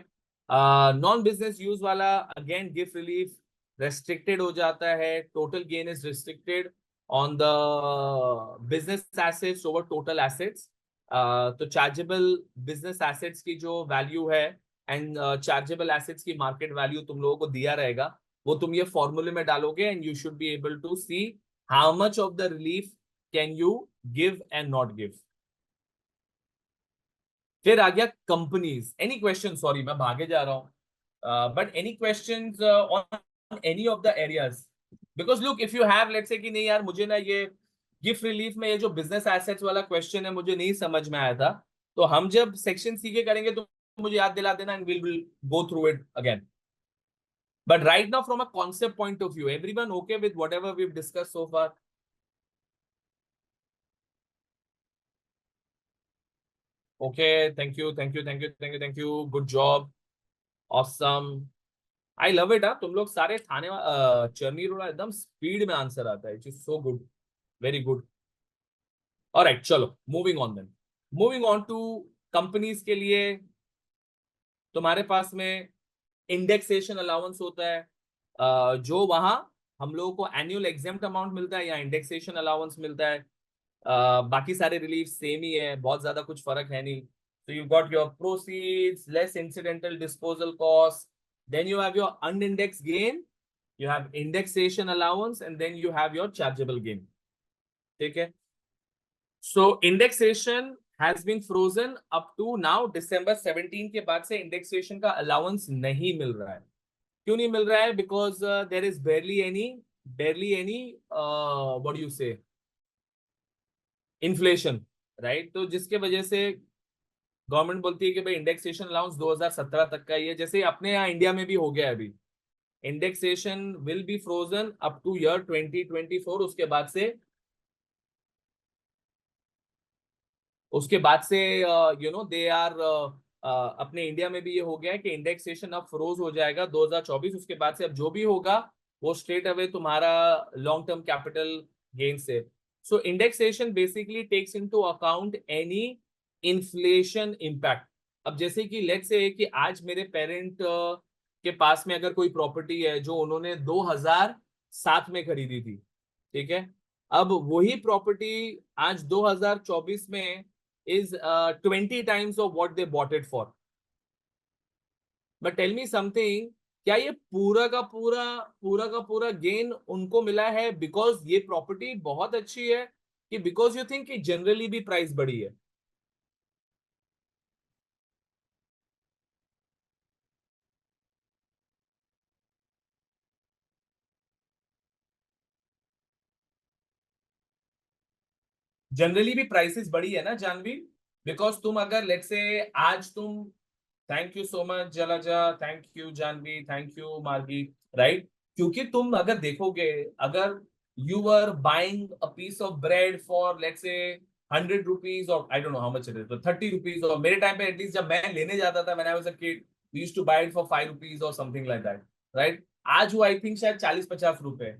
Non business use वाला again gift relief restricted हो जाता है. Total gain is restricted on the business assets over total assets. तो chargeable business assets की जो value है एंड चार्जेबल एसेट्स की मार्केट वैल्यू तुम लोगों को दिया रहेगा, वो तुम ये फॉर्मूले में डालोगे and you should be able to see how much of the relief can you give and not give. फिर आ गया कंपनीज. एनी क्वेश्चन, सॉरी मैं भागे जा रहा हूं, but any questions on any of the areas? Because look, if you have, let's say कि नहीं यार मुझे ना ये गिफ्ट रिलीफ में ये जो बिजनेस एसेट्स वाला क्वेश्चन है मुझे नहीं समझ में आया था, तो हम जब सेक्शन सी के करेंगे तो मुझे याद दिला देना and will go through it again. But right now, from a concept point of view, everyone okay with whatever we've discussed so far? Okay, thank you, thank you, thank you, thank you, thank you. Good job. Awesome. I love it. तुम लोग सारे Thane Charni road एकदम speed में answer आता है. It is so good, very good. Alright, चलो moving on then. Moving on to companies के लिए तुम्हारे पास में इंडेक्सेशन अलाउंस होता है. जो वहां हम लोगों को एनुअल एग्जेम्प्ट अमाउंट मिलता है या इंडेक्सेशन अलाउंस मिलता है. बाकी सारे रिलीफ सेम ही है, बहुत ज्यादा कुछ फर्क है नहीं. So you got your proceeds, less incidental disposal costs, then you have your unindexed gain, you have indexation allowance, and then you have your chargeable gain. ठीक है. So indexation has been frozen up to now. December 17 के बाद से indexation का allowance नहीं मिल रहा है. क्यों नहीं मिल रहा है? Because there is barely any what do you say, inflation, right. तो जिसके वजह से गवर्नमेंट बोलती है कि भाई इंडेक्सेशन अलाउंस 2017 तक का ही है. जैसे अपने यहाँ इंडिया में भी हो गया है अभी, indexation will be frozen up two year 2024. उसके बाद से दे आर अपने इंडिया में भी ये हो गया है कि इंडेक्सेशन अब फ्रोज हो जाएगा 2024. उसके बाद से अब जो भी होगा वो स्ट्रेट अवे तुम्हारा लॉन्ग टर्म कैपिटल गेन से. So indexation basically takes into account any inflation impact. अब जैसे कि लेट्स से कि आज मेरे पेरेंट के पास में अगर कोई प्रॉपर्टी है जो उन्होंने 2007 में खरीदी थी, ठीक है. अब वही प्रॉपर्टी आज 2024 में is 20 times of what they bought it for. But tell me something, क्या ये पूरा का पूरा गेन उनको मिला है बिकॉज ये प्रॉपर्टी बहुत अच्छी है, कि बिकॉज यू थिंक कि जनरली भी प्राइस बढ़ी है? जनरली भी प्राइसेस बढ़ी है ना जानवी, बिकॉज तुम अगर लेट से आज तुम, thank you so much Jalaja, thank you Janhvi, thank you Margi, right? क्योंकि तुम अगर देखोगे, अगर you are buying a piece of bread for let say 100 rupees, और I don't know how much it is, तो 30 रुपीज, और मेरे टाइम पे एटलीस्ट जब मैं लेने जाता था when I was a kid, we used to buy it for 5 rupees और समथिंग लाइक दैट, राइट? आज वो आई थिंक शायद 40-50 रुपए।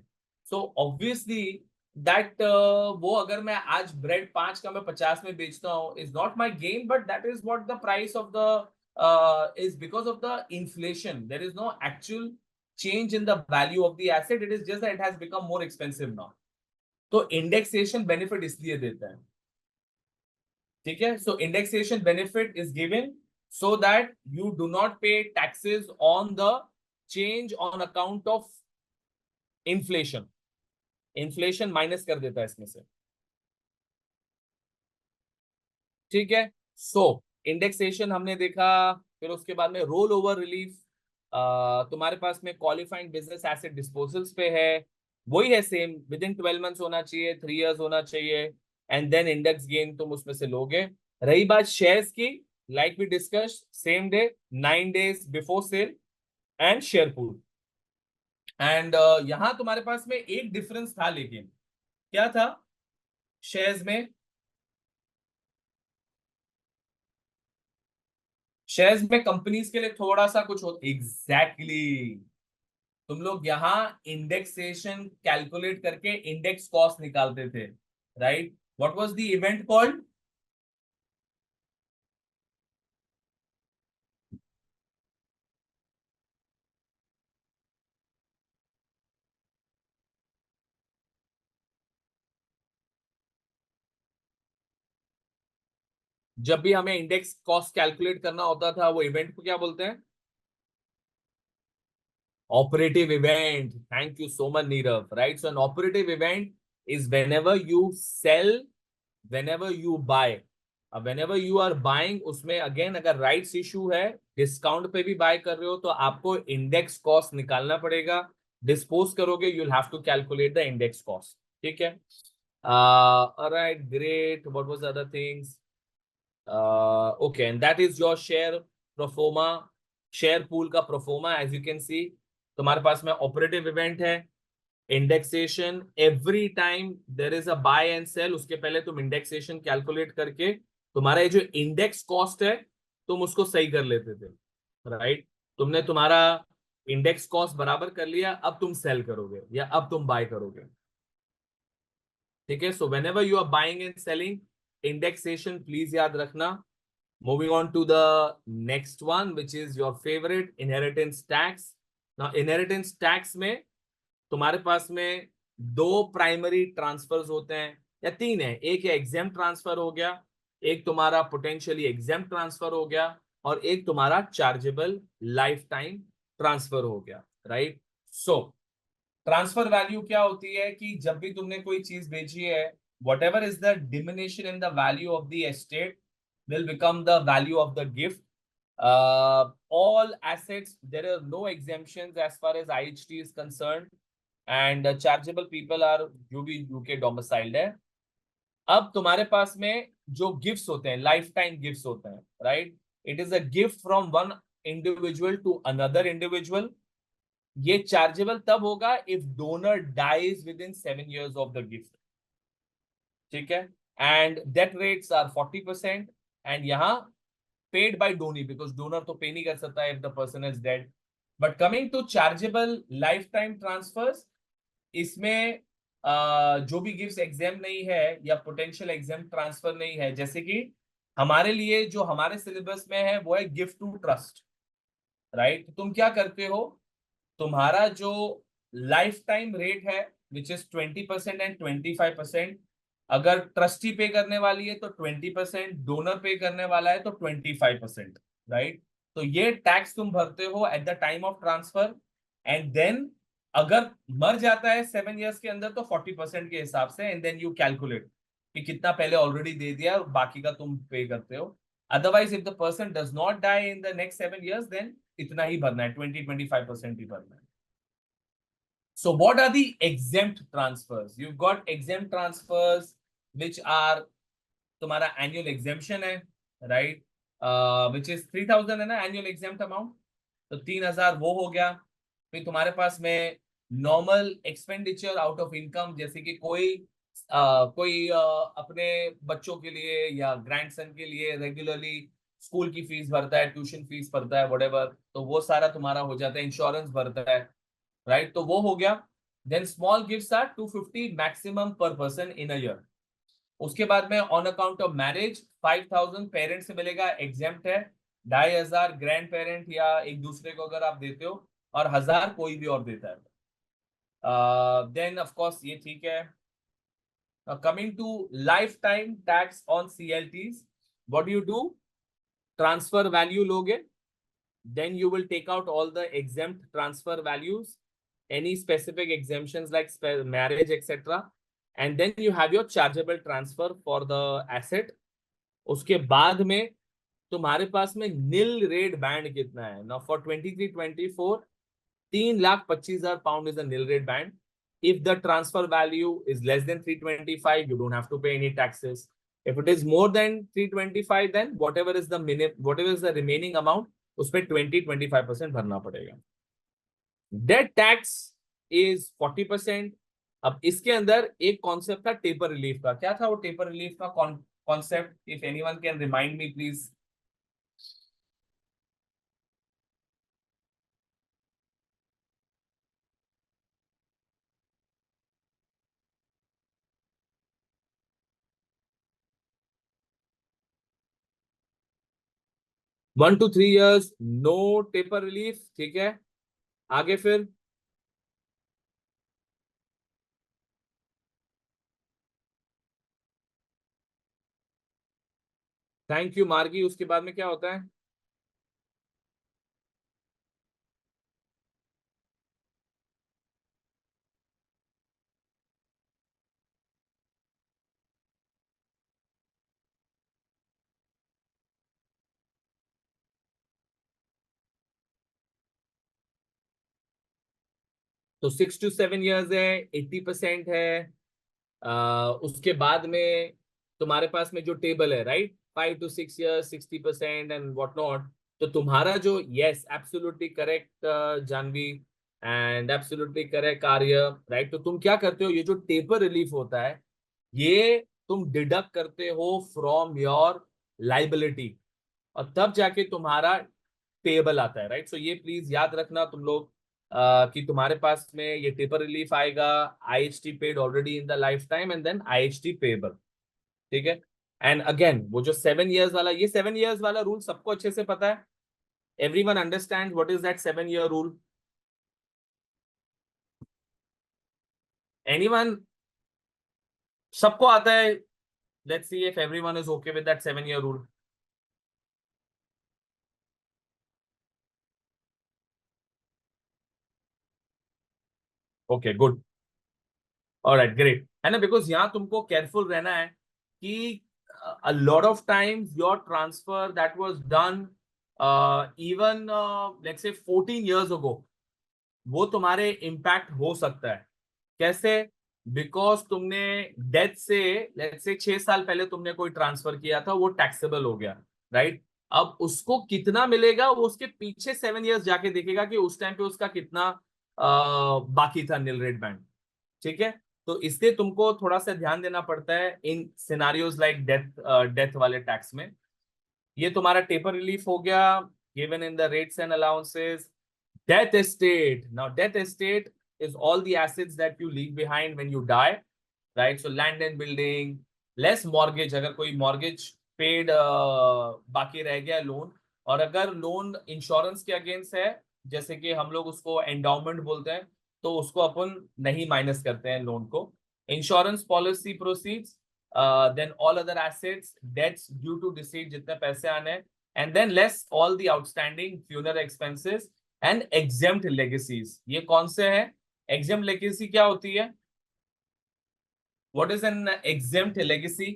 सो ऑब्वियसली दैट वो अगर मैं आज ब्रेड 5 का मैं 50 में बेचता हूँ is not my gain, but that is what the price of the is because of the inflation. There is no actual change in the value of the asset. It is just that it has become more expensive now. तो indexation benefit इसलिए देता है, ठीक है? So indexation benefit is given so that you do not pay taxes on the change on account of inflation. Inflation minus कर देता है इसमें से, ठीक है? सो इंडेक्सेशन हमने देखा, फिर उसके बाद में रोल ओवर रिलीफ, तुम्हारे पास में क्वालिफाइंग बिजनेस एसेट डिस्पोजल्स पे है, वही है सेम, विद इन 12 मंथ्स होना चाहिए, 3 इयर्स होना चाहिए, एंड देन इंडेक्स गेन तुम उसमें से लोगे। रही बात शेयर्स की, like we discuss, same day, 9 days before sale, and share pool. एंड यहां तुम्हारे पास में एक डिफरेंस था, लेकिन क्या था शेयर्स में? शेयर्स में कंपनीज के लिए थोड़ा सा कुछ हो, एग्जैक्टली exactly. तुम लोग यहाँ इंडेक्सेशन कैलकुलेट करके इंडेक्स कॉस्ट निकालते थे, right? What was the event called? जब भी हमें इंडेक्स कॉस्ट कैलकुलेट करना होता था, वो इवेंट को क्या बोलते हैं? Operative event. Thank you so much, Nirav. Right? So an operative event is whenever you sell, whenever you buy. अब whenever you are buying, उसमें अगेन अगर राइट्स इशू है, डिस्काउंट पे भी बाय कर रहे हो, तो आपको इंडेक्स कॉस्ट निकालना पड़ेगा। डिस्पोज करोगे, you will have to calculate the index cost, ठीक है? Alright, great, what was other things? Okay, and that is your share proforma, share pool का proforma. As you can see, तुम्हारे पास में operative event है, indexation, every time there is a buy and sale, उसके पहले तुम indexation calculate करके तुम्हारा ये जो इंडेक्स कॉस्ट है, तुम उसको सही कर लेते थे, राइट? तुमने तुम्हारा इंडेक्स कॉस्ट बराबर कर लिया, अब तुम सेल करोगे या अब तुम बाय करोगे, ठीक है? So whenever you are buying and selling, indexation please याद रखना। Moving on to the next one, which is your favourite, inheritance tax. ना इनहेरिटेंस टैक्स में तुम्हारे पास में दो प्राइमरी ट्रांसफर्स होते हैं, या तीन है, एक है एग्जाम ट्रांसफर हो गया, एक तुम्हारा पोटेंशियली एग्जाम ट्रांसफर हो गया, और एक तुम्हारा चार्जेबल लाइफ टाइम ट्रांसफर हो गया, राइट? सो ट्रांसफर वैल्यू क्या होती है कि जब भी तुमने कोई चीज बेची है, what ever is the diminishing in the value of the estate will become the value of the gift. All assets, there are no exemptions as far as IHT is concerned, and chargeable people are जो भी UK domiciled है। अब तुम्हारे पास में जो gifts होते हैं, लाइफ टाइम गिफ्ट्स होते हैं, right? It is a gift from one individual to another individual. ये चार्जेबल तब होगा if donor dies within 7 years of the gift, ठीक है? And death rates are 40%, and यहाँ paid by donee, because donor तो pay नहीं कर सकता if the person is dead. But coming to chargeable lifetime transfers, इसमें जो भी गिफ्ट एग्जाम नहीं है या पोटेंशियल एग्जाम ट्रांसफर नहीं है, जैसे कि हमारे लिए जो हमारे सिलेबस में है वो है गिफ्ट टू ट्रस्ट, राइट? तुम क्या करते हो, तुम्हारा जो लाइफ टाइम रेट है विच इज 20% एंड 25%, अगर ट्रस्टी पे करने वाली है तो 20%, डोनर पे करने वाला है तो 25%, राइट? तो ये टैक्स तुम भरते हो at the time of transfer, and then अगर मर जाता है 7 years के अंदर तो 40% के हिसाब से, एंड देन यू कैलकुलेट कि कितना पहले ऑलरेडी दे दिया और बाकी का तुम पे करते हो। Otherwise if the person does not die in the next 7 years, then इतना ही भरना है, 20-25% ही भरना है। So what are the exempt transfers? You've got exempt transfers which are तुम्हारा annual exemption है, right? Which is 3,000 है ना annual exempt amount, तो 3,000 वो हो गया। फिर तुम्हारे पास में normal expenditure out of income, जैसे कि कोई अपने बच्चों के लिए या ग्रैंडसन के लिए रेगुलरली स्कूल की फीस भरता है, ट्यूशन फीस भरता है, व्हाटएवर, तो वो सारा तुम्हारा हो जाता है। इंश्योरेंस भरता है, राइट, तो वो हो गया। Then small gifts are 250 maximum per person in a year. उसके बाद में on account of marriage 5,000 parents से मिलेगा, एग्जेम्प्ट है। 2,500 ग्रैंड पेरेंट या एक दूसरे को अगर आप देते हो, और 1,000 कोई भी और देता है। देन ऑफ कोर्स ये ठीक है। Coming to life time tax on CLTs, what you do, transfer value लोगे, then you will take out all the exempt transfer values, any specific exemptions like marriage, etc. And then you have your chargeable transfer for the asset. उसके बाद में तुम्हारे पास में nil rate band कितना है? Now for 23-24, 3,25,000 pound is the nil rate band. If the transfer value is less than 325, you don't have to pay any taxes. If it is more than 325, then whatever is the remaining amount, उस पे 20-25% भरना पड़ेगा। Death tax is 40%। अब इसके अंदर एक concept था taper relief का। क्या था वो टेपर रिलीफ का concept? If anyone can remind me please. 1 to 3 years no taper relief, ठीक है। आगे फिर थैंक यू मार्गी। उसके बाद में क्या होता है? तो 6 to 7 years है, 80% है। उसके बाद में तुम्हारे पास में जो टेबल है, right, 5 to 6 years 60% and what not. तो तुम्हारा जो, yes absolutely correct Janvi, and absolutely correct Arya, right. तो तुम क्या करते हो, ये जो टेपर रिलीफ होता है ये तुम डिडक्ट करते हो फ्रॉम योर लाइबिलिटी, और तब जाके तुम्हारा पेएबल आता है, राइट। सो ये प्लीज याद रखना तुम लोग, कि तुम्हारे पास में ये टेपर रिलीफ आएगा, IHT paid already in the life time, and then IHT payable, ठीक है। एंड अगेन वो जो 7 years वाला, ये 7 years वाला रूल सबको अच्छे से पता है? Everyone understand what is that 7 year rule? Anyone? सबको आता है? Let's see if everyone is okay with that 7 year rule. Okay good, alright great, है ना। बिकॉज यहाँ तुमको केयरफुल रहना है कि a lot of times your transfer that was done even let's say 14 years ago, वो तुम्हारे इम्पैक्ट हो सकता है। कैसे? बिकॉज तुमने डेथ से, लेट्स से 6 साल पहले तुमने कोई ट्रांसफर किया था, वो टैक्सेबल हो गया, राइट। अब उसको कितना मिलेगा वो उसके पीछे 7 years जाके देखेगा कि उस टाइम पे उसका कितना बाकी था नील रेट बैंड, ठीक है। तो इसलिए तुमको थोड़ा सा ध्यान देना पड़ता है इन सिनारियोज लाइक डेथ वाले टैक्स में। ये तुम्हारा टेपर रिलीफ हो गया, given in the rates and allowances. Death estate, now death estate is all the assets that you leave behind when you die, right? So land and building, less mortgage, अगर कोई mortgage paid बाकी रह गया loan, और अगर loan insurance के against है, जैसे कि हम लोग उसको एंडाउमेंट बोलते हैं, तो उसको अपन नहीं माइनस करते हैं लोन को। Insurance policy proceeds, then all other assets, debts due to deceased, जितने पैसे आने हैं, and then less all the outstanding funeral expenses and exempt legacies. ये कौन से हैं? Exempt legacy क्या होती है? What is an exempt legacy?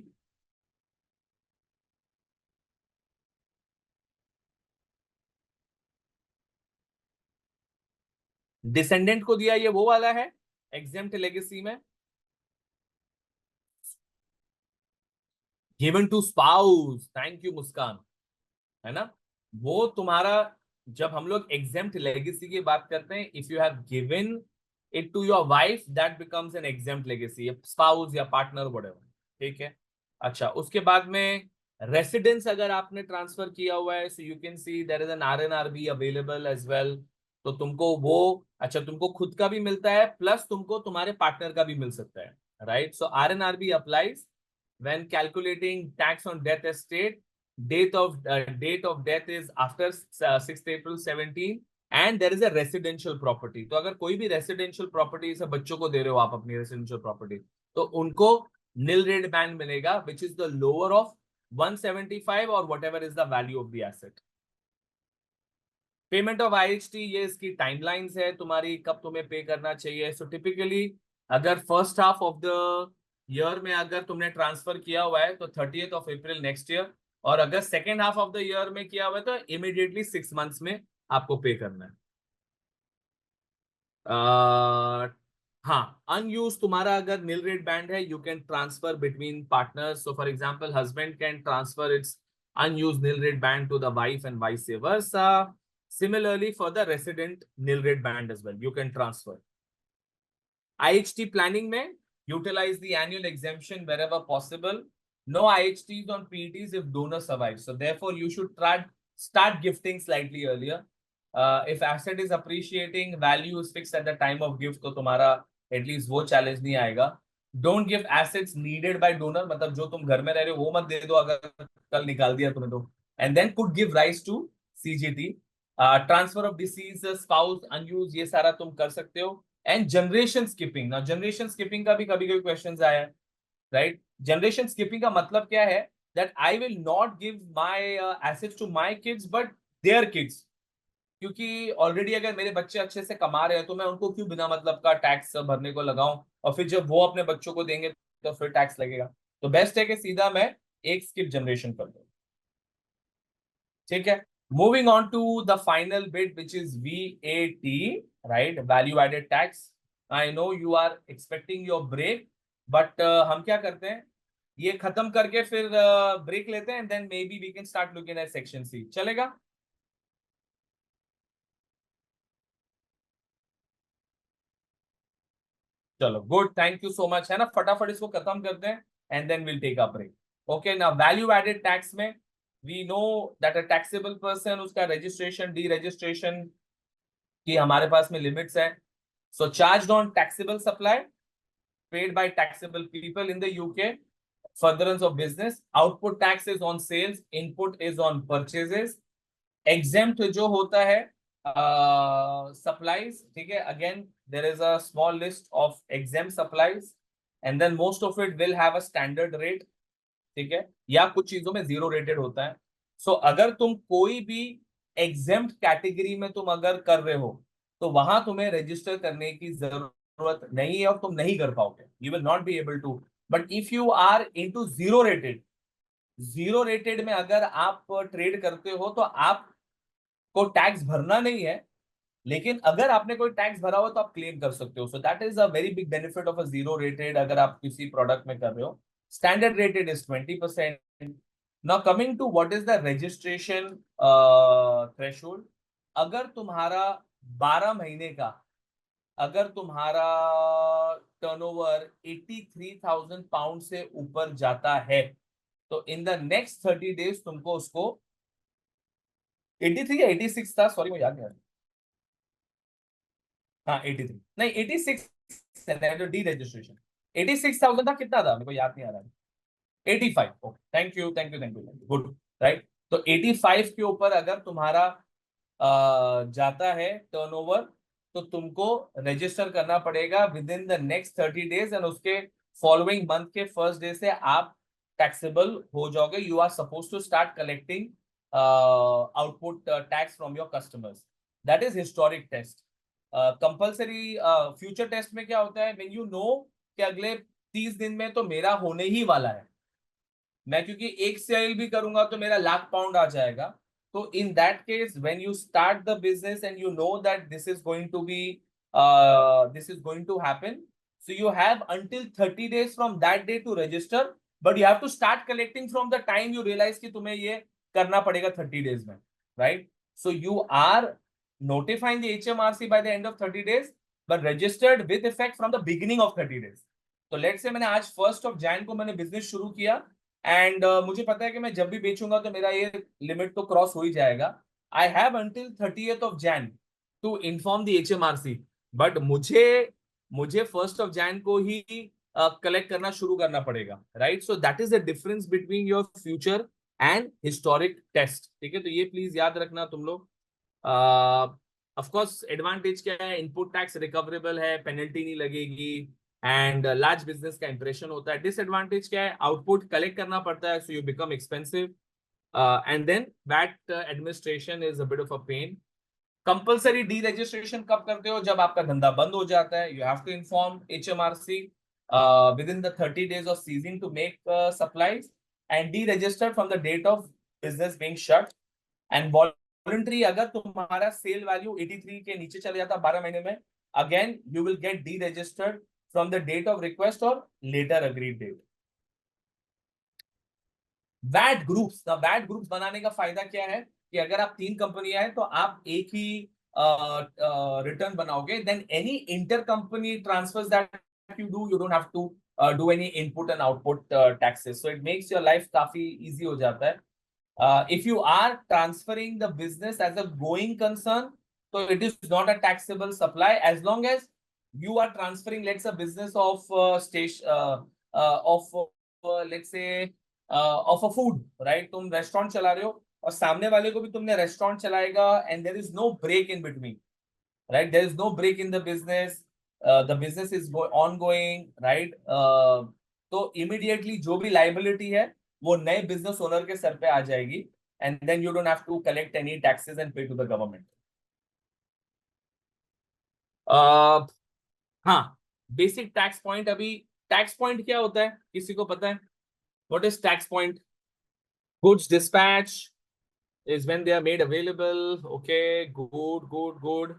Descendant को दिया, ये वो वाला है एग्जेम्प्ट लेगेसी में। Given to spouse, thank you Muskan, है ना? वो तुम्हारा, जब हम लोग एग्जेम्प्ट लेगेसी की बात करते हैं, if you have given it to your wife, that becomes an exempt legacy, spouse या पार्टनर व्हाटएवर, ठीक है। अच्छा, उसके बाद में रेसिडेंस अगर आपने ट्रांसफर किया हुआ है, so you can see there is an RNRB available as well. तो तुमको वो, अच्छा, तुमको खुद का भी मिलता है प्लस तुमको तुम्हारे पार्टनर का भी मिल सकता है, right? So RNRB applies when calculating tax on death estate. Date of death is after 6th April 17, and there is a residential property. तो अगर कोई भी residential property से बच्चों को दे रहे हो आप अपनी residential property, तो उनको nil rate band मिलेगा, which is the lower of 175 or whatever is the value of the asset. Payment of IHT, ये इसकी टाइमलाइंस है तुम्हारी, कब तुम्हें पे करना चाहिए। सो टिपिकली अगर first half of the year में अगर तुमने ट्रांसफर किया हुआ है तो 30th of April next year, और अगर second half of the year में किया हुआ है तो इमीडिएटली 6 मंथ्स में आपको पे करना है। हाँ, अनयूज तुम्हारा अगर नील रेट बैंड है, you can transfer between partners. So for example husband can transfer it's unused nil rate band to the wife and vice versa. Similarly, for the resident nil rate band as well, you can transfer. IHT planning में utilize the annual exemption wherever possible. No IHTs on PETs if donor survives. So therefore, you should start gifting slightly earlier. If asset is appreciating, value is fixed at the time of gift, तो तुम्हारा at least वो challenge नहीं आएगा. Don't give assets needed by donor, मतलब जो तुम घर में रह रहे हो वो मत दे दो अगर कल निकाल दिया तुम्हें तो. And then could give rise to CGT. Transfer of disease, spouse, unused, ये सारा तुम कर सकते हो। एंड जनरेशन स्किपिंग, ना जनरेशन स्किपिंग का भी कभी कभी क्वेश्चन आया है, राइट? जनरेशन स्किपिंग का मतलब क्या है? That I will not give my assets to my kids but their kids, क्योंकि ऑलरेडी अगर मेरे बच्चे अच्छे से कमा रहे हैं तो मैं उनको क्यों बिना मतलब का टैक्स भरने को लगाऊं, और फिर जब वो अपने बच्चों को देंगे तो फिर टैक्स लगेगा। तो बेस्ट है कि सीधा मैं एक स्किप जनरेशन कर दूं, ठीक है। Moving on to the final bit, which is VAT, right? Value added tax. I know you are expecting your break, but हम क्या करते हैं, ये खत्म करके फिर ब्रेक लेते हैं, and then maybe we can start looking at section C. चलेगा? चलो, good, thank you so much, है ना? फटाफट इसको खत्म करते हैं and then we'll take a break. Okay, now value added tax में we know that a taxable person, उसका registration, deregistration कि हमारे पास में लिमिट्स है। So charge on taxable supply paid by taxable people in the UK, furtherance of business, output tax is on sales, input is on purchases. Exempt जो होता है supplies, ठीक है, again there is a small list of exempt supplies and then most of it will have a standard rate, ठीक है, या कुछ चीजों में जीरो रेटेड होता है। सो अगर तुम कोई भी एग्जेम्प्ट कैटेगरी में तुम अगर कर रहे हो तो वहां तुम्हें रजिस्टर करने की जरूरत नहीं है और तुम नहीं कर पाओगे, you will not be able to. But if you are into zero rated, zero rated में अगर आप ट्रेड करते हो तो आपको टैक्स भरना नहीं है, लेकिन अगर आपने कोई टैक्स भरा हो तो आप क्लेम कर सकते हो। So that is a very big benefit of a zero rated अगर आप किसी प्रोडक्ट में कर रहे हो। Standard rated is 20%। Now coming to what is the registration threshold, अगर तुम्हारा 12 महीने का, अगर तुम्हारा टर्नओवर 83,000 पाउंड से ऊपर जाता है तो इन द नेक्स्ट 30 डेज तुमको उसको 83 या 86 था, सॉरी मुझे याद नहीं आ रहा। हाँ 83 नहीं 86 है, डी रजिस्ट्रेशन 86,000 था, कितना था मेरे को याद नहीं आ रहा है। 85, okay, thank you thank you thank you, good, right. तो 85 के ऊपर अगर तुम्हारा जाता है टर्नओवर तो तुमको रजिस्टर करना पड़ेगा within the next 30 days, एंड उसके फॉलोइंग मंथ के फर्स्ट डे से आप टैक्सेबल हो जाओगे। You are suppose to start collecting output tax from your customers. That is historic test. Compulsory future test में क्या होता है, when you know कि अगले 30 दिन में तो मेरा होने ही वाला है, मैं क्योंकि एक सेल भी करूंगा तो मेरा £1,00,000 आ जाएगा, तो इन that case when you start the business and you know that this is going to happen, so you have until 30 days from that day to register, but you have to start collecting from the time you realize कि तुम्हें ये करना पड़ेगा 30 days में, right? So you are notifying the HMRC by the end of 30 days, but registered with effect from the beginning of 30 days. तो let's say मैंने आज 1 Jan को मैंने बिजनेस शुरू किया एंड मुझे पता है कि मैं जब भी बेचूंगा तो मेरा ये लिमिट तो क्रॉस हो ही जाएगा. I have until 30th Jan to inform the HMRC, but मुझे 1 Jan को ही कलेक्ट करना शुरू करना पड़ेगा, right? So that is the difference between your future and historic test. ठीक है, तो ये प्लीज याद रखना तुम लोग. ऑफ कोर्स एडवांटेज क्या है, इनपुट टैक्स रिकवरेबल है, पेनल्टी नहीं लगेगी एंड लार्ज बिजनेस का इंप्रेशन होता है. डिसएडवांटेज क्या है, आउटपुट कलेक्ट करना पड़ता है, so you become expensive and then VAT administration is a bit of a pain. Compulsory deregistration कब करते हो, जब आपका धंधा बंद हो जाता है. You have to inform HMRC within the 30 days of ceasing to make supplies and deregistered from the date of business being shut. And voluntary अगर तुम्हारा सेल वैल्यू 83 के नीचे चले जाता 12 महीने में, again you will get deregistered from the date of request or later agreed date. VAT groups, the VAT groups बनाने का फायदा क्या है कि अगर आप 3 कंपनियां हैं तो आप एक ही रिटर्न बनाओगे, then any inter company transfers that you don't have to do any input and output taxes, so it makes your life काफी easy हो जाता है. If you are transferring the business as a going concern, so it is not a taxable supply as long as you are transferring, let's say, a business of let's say of a food, right? तुम restaurant चला रहे हो और सामने वाले को भी तुमने रेस्टोरेंट चलाएगा and there is no break in between, right? There is no break in the business. The business is ongoing, right? तो immediately जो भी liability है वो नए बिजनेस ओनर के सर पे आ जाएगी and then you don't have to collect any taxes and pay to the government. हाँ, बेसिक टैक्स पॉइंट. अभी टैक्स पॉइंट क्या होता है, किसी को पता है? What is tax point? Goods dispatch is when they are made available. Okay, good.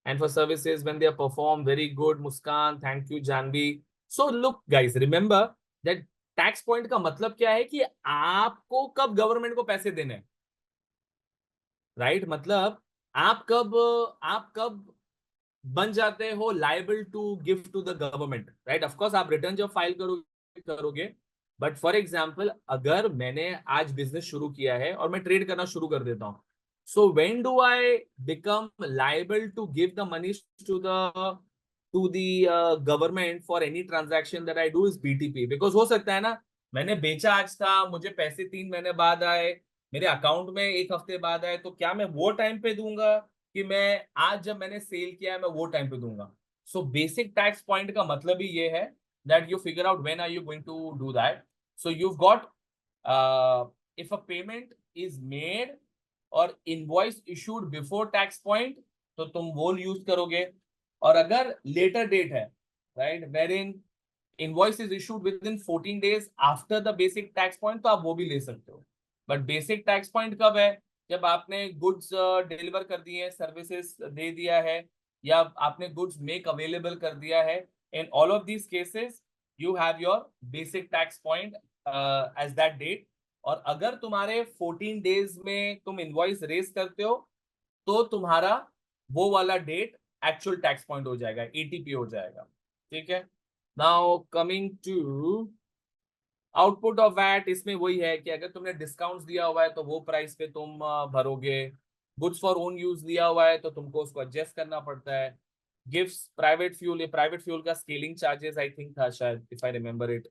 And for services when they are performed, very good. Muskan, thank you. Janvi. So look guys, remember that tax point का मतलब क्या है कि आपको कब government को पैसे देने हैं, राइट? मतलब आप कब बन जाते हो liable to give to the government, right? Of course आप रिटर्न जब फाइल करोगे, बट फॉर एग्जाम्पल अगर मैंने आज बिजनेस शुरू किया है और मैं ट्रेड करना शुरू कर देता हूं, so when do I become liable to give the money to the government for any transaction that I do is BTP. Because हो सकता है ना, मैंने बेचा आज था, मुझे पैसे 3 महीने बाद आए, मेरे अकाउंट में 1 हफ्ते बाद आए, तो क्या मैं वो टाइम पे दूंगा कि मैं आज जब मैंने सेल किया है मैं वो टाइम पे दूंगा? सो बेसिक टैक्स पॉइंट का मतलब ही ये है that you figure out when are you going to do that. So you've got if a payment is made or invoice issued before tax point, तो तुम वो यूज करोगे. और अगर later date है, right, wherein invoice is issued within 14 days after the basic tax point, तो आप वो भी ले सकते हो. बट बेसिक टैक्स पॉइंट कब है? जब आपने गुड्स डिलीवर कर दिए, सर्विसेज दे दिया है, या आपने गुड्स मेक अवेलेबल कर दिया है. In all of these cases, you have your basic tax point as that date. और अगर तुम्हारे 14 days में तुम इनवॉइस रेस करते हो तो तुम्हारा वो वाला डेट एक्चुअल टैक्स पॉइंट हो जाएगा, ATP हो जाएगा. ठीक है. Now coming to output of VAT, इसमें वही है कि अगर तुमने डिस्काउंट्स दिया हुआ है तो वो प्राइस पे तुम भरोगे. गुड्स फॉर ओन यूज दिया हुआ है तो तुमको उसको एडजस्ट करना पड़ता है. गिफ्ट्स, प्राइवेट फ्यूल, ये प्राइवेट फ्यूल का स्केलिंग चार्जेस आई थिंक था शायद, if I remember it.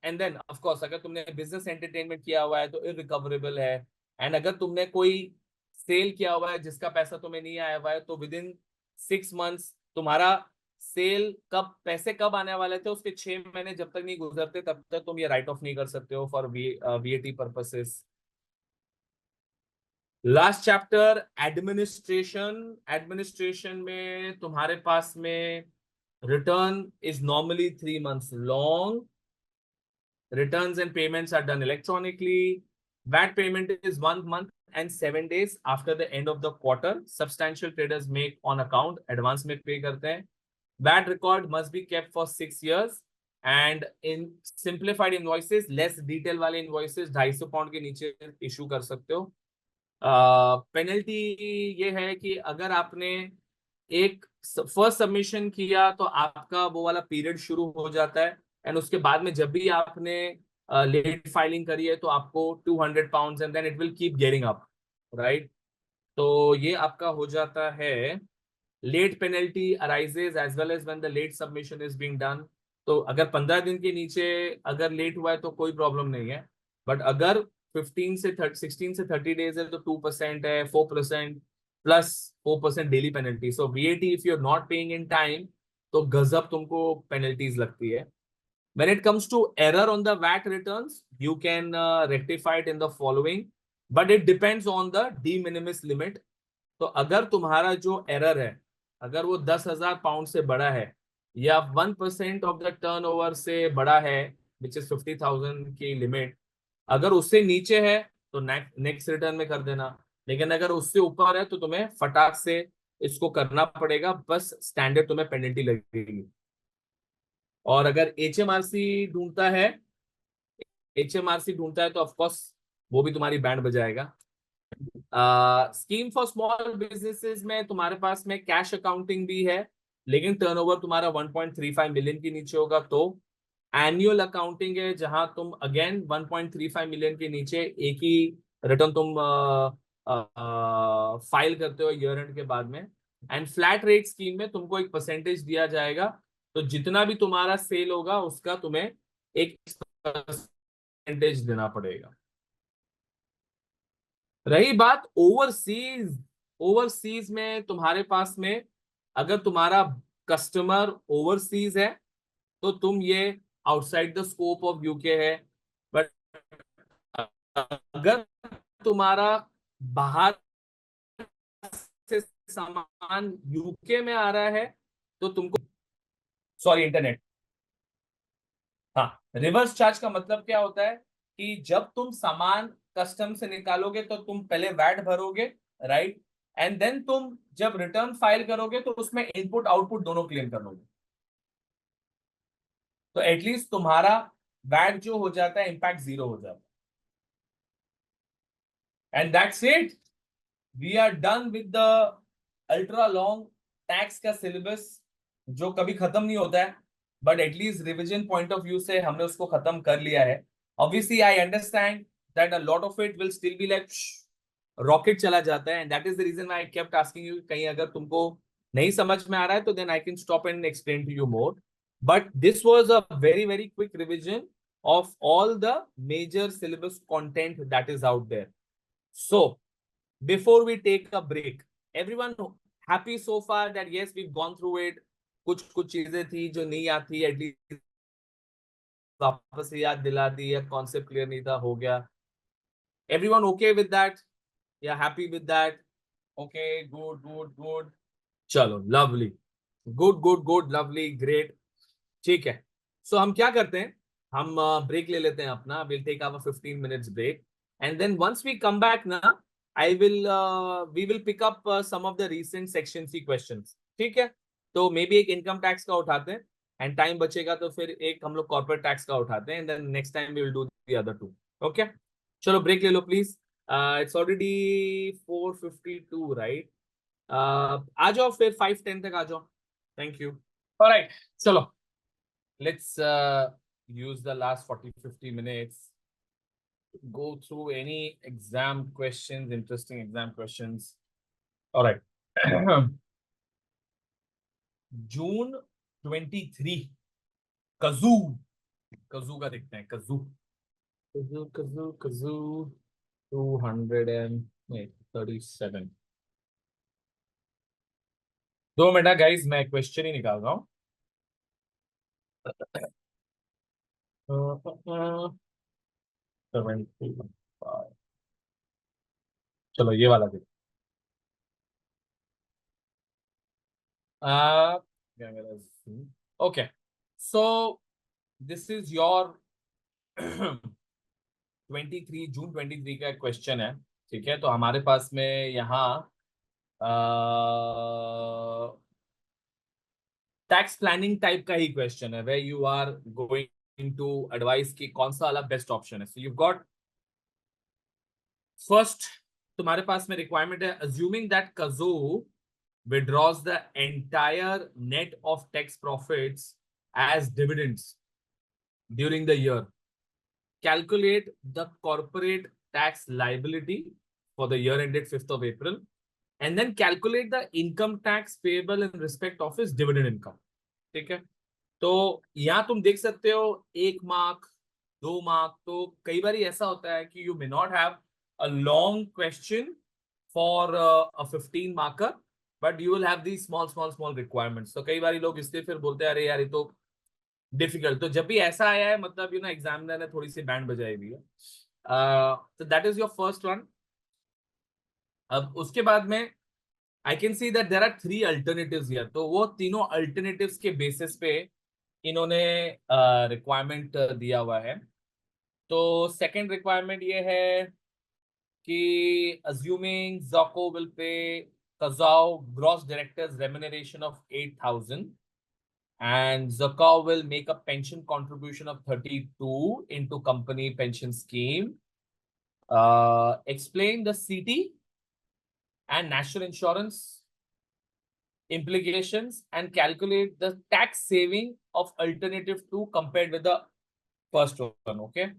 And then of course अगर तुमने बिजनेस एंटरटेनमेंट किया हुआ है तो इररिकवरेबल है. एंड अगर तुमने कोई सेल किया हुआ है जिसका पैसा तुम्हें नहीं आया हुआ है तो विद इन 6 months तुम्हारा सेल कब, पैसे कब आने वाले थे, उसके 6 महीने जब तक नहीं गुजरते तब तक तुम ये राइट ऑफ नहीं कर सकते हो for VAT purposes. Last chapter administration. Administration में तुम्हारे पास में return is normally 3 months long. Returns and payments are done electronically. VAT payment is 1 month and 7 days after the end of the quarter. Substantial traders make on account, advance में pay करते हैं. VAT record must be kept for 6 years. And in simplified invoices, less detail वाले invoices 250 pound के नीचे issue कर सकते हो. Penalty ये है कि अगर आपने एक फर्स्ट सबमिशन किया तो आपका वो वाला पीरियड शुरू हो जाता है, एंड उसके बाद में जब भी आपने लेट फाइलिंग करी है तो आपको 200 pounds and then it will keep getting up, right. तो ये आपका हो जाता है late penalty arises as well as when the late submission is being done. तो अगर 15 दिन के नीचे अगर लेट हुआ है तो कोई प्रॉब्लम नहीं है, बट अगर 16 से 30 डेज है तो 2% है, 4% plus 4% daily penalty. So VAT if you are not paying in time तो गजब तुमको पेनल्टीज लगती है। When it comes to error on the VAT returns, you can rectify it in the following, but it depends on the de minimis limit. तो अगर तुम्हारा जो error है अगर वो 10,000 पाउंड से बड़ा है या 1% ऑफ द टर्नओवर से बड़ा है विच इज 50,000 की लिमिट, अगर उससे नीचे है तो नेक्स्ट रिटर्न में कर देना, लेकिन अगर उससे ऊपर है तो तुम्हें फटाक से इसको करना पड़ेगा, बस स्टैंडर्ड तुम्हें पेनल्टी लगेगी। और अगर एचएमआरसी ढूंढता है तो ऑफकोर्स वो भी तुम्हारी बैंड बजाएगा। स्कीम फॉर स्मॉल बिजनेसेस में तुम्हारे पास में कैश अकाउंटिंग भी है, लेकिन टर्नओवर तुम्हारा 1.35 मिलियन के नीचे होगा तो एनुअल अकाउंटिंग है, जहां तुम अगेन 1.35 मिलियन के नीचे एक ही रिटर्न तुम फाइल करते हो ईयर एंड के बाद में। एंड फ्लैट रेट स्कीम में तुमको एक परसेंटेज दिया जाएगा, तो जितना भी तुम्हारा सेल होगा उसका तुम्हें एक परसेंटेज देना पड़ेगा। रही बात ओवरसीज, ओवरसीज में तुम्हारे पास में अगर तुम्हारा कस्टमर ओवरसीज है तो तुम ये outside the scope of UK है, बट अगर तुम्हारा बाहर से सामान यूके में आ रहा है तो तुमको, सॉरी इंटरनेट, हाँ, रिवर्स चार्ज का मतलब क्या होता है कि जब तुम सामान कस्टम से निकालोगे तो तुम पहले वैट भरोगे, राइट, एंड देन तुम जब रिटर्न फाइल करोगे तो उसमें इनपुट आउटपुट दोनों क्लेम करोगे, तो एटलीस्ट तुम्हारा वैट जो हो जाता है इम्पैक्ट 0 हो जाता है। And that's it, we are done with the ultra long tax का सिलेबस जो कभी खत्म नहीं होता है, but at least revision point of view से हमने उसको खत्म कर लिया है। Obviously I understand that a lot of it will still be like rocket चला जाता है, and that is the reason I kept asking you, कहीं अगर तुमको नहीं समझ में आ रहा है तो then I can stop and explain to you more, but this was a very very quick revision of all the major syllabus content that is out there. So before we take a break, everyone happy so far that yes we've gone through it, कुछ कुछ चीजें थी जो नहीं आती at least वापस से याद दिला दी, या कॉन्सेप्ट क्लियर नहीं था, हो गया। everyone okay with that? Yeah, happy with that? Okay, good good good, चलो lovely, good good good lovely great, ठीक है। सो हम क्या करते हैं, हम ब्रेक ले लेते हैं अपना, will take our 15 minutes break, and then once we come back ना I will we will pick up some of the recent section C questions, ठीक है। तो मे बी एक इनकम टैक्स का उठाते हैं, एंड टाइम बचेगा तो फिर एक हम लोग कॉर्पोरेट टैक्स का उठाते हैं, and then next time we will do the other two. Okay, चलो ब्रेक ले लो प्लीज। It's already 4:52 right. आ जाओ फिर 5:10 तक आ जाओ, थैंक यू। ऑलराइट, चलो let's use the last 40-50 minutes to go through any exam questions, interesting exam questions. All right. June 23, kazoo, kazoo का देखते हैं, kazoo, kazoo, kazoo, kazoo, 237, 2 minute guys, मैं क्वेश्चन ही निकाल रहा हूँ। 75। चलो ये वाला देखो। Okay, so this is your 23 जून 23 का क्वेश्चन है। ठीक है, तो हमारे पास में यहाँ टैक्स प्लानिंग टाइप का ही क्वेश्चन है, where you are going to advice कि कौन सा वाला बेस्ट ऑप्शन है। सो यू गॉट फर्स्ट, तुम्हारे पास में रिक्वायरमेंट है, अज्यूमिंग दैट कजो withdraws the entire net of tax profits as dividends during the year. Calculate the corporate tax liability for the year ended 5th of April, and then calculate the income tax payable in respect of his dividend income. ठीक है, तो यहाँ तुम देख सकते हो 1 mark 2 mark. तो कई बार ऐसा होता है कि you may not have a long question for a 15 marker, but you will have the small small small requirements. तो कई बार लोग इसलिए फिर बोलते हैं अरे यार ये तो डिफिकल्ट। तो जब भी ऐसा आया है मतलब एग्जामिनर ने थोड़ी सी बैंड बजाई हुई है। तो that is your first one. अब उसके बाद में I can see that there are 3 alternatives here. तो वो तीनों अल्टरनेटिव्स के बेसिस पे इन्होंने रिक्वायरमेंट दिया हुआ है। तो सेकंड रिक्वायरमेंट ये है कि assuming Zocco will pay Kazao gross director's remuneration of 8,000 and Zocco will make a pension contribution of 32 into company pension scheme. Explain the CT and national insurance implications and calculate the tax saving of alternative 2 compared with the first one. Okay.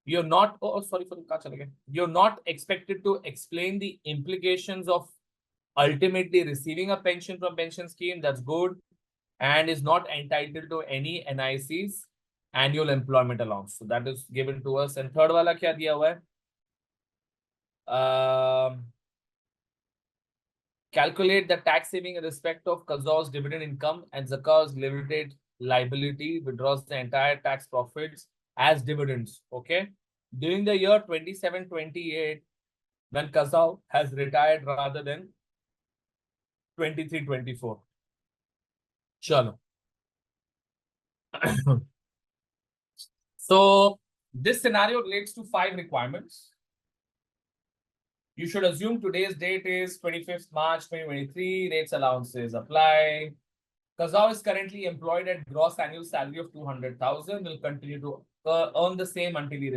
You're not, oh, sorry for the you're not expected to explain the implications of ultimately receiving a pension from pension scheme. That's good. And is not entitled to any NIC's annual employment allowance. So that is given to us. And third wala kya diya hua hai? Calculate the tax saving in respect of Kazao's dividend income and Zakaw's limited liability withdraws the entire tax profits as dividends. Okay. During the year 27-28, when Kazao has retired rather than 23-24. Chalo. So this scenario relates to 5 requirements. You should assume today's date is 25th March 2023. Rates allowances apply. Kazao is currently employed at gross annual salary of 200,000. Will continue to earn the same until he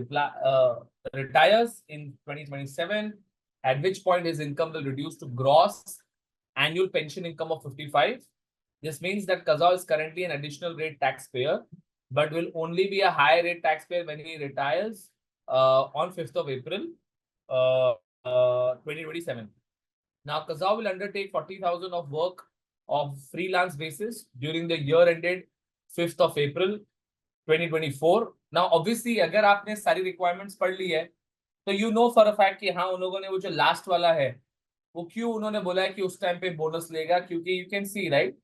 retires in 2027, at which point his income will reduce to gross annual pension income of 55. This means that Kazao is currently an additional rate taxpayer, but will only be a higher rate taxpayer when he retires on 5th of April 2027. Now, Kazao will undertake 40,000 of work of freelance basis during the year ended 5th of April 2024. Now, obviously, अगर आपने सारी requirements पढ़ ली है, तो you know for a fact कि हाँ उन लोगों ने वो जो लास्ट वाला है वो क्यों उन्होंने बोला है कि उस टाइम पे बोनस लेगा, क्योंकि यू कैन सी राइट,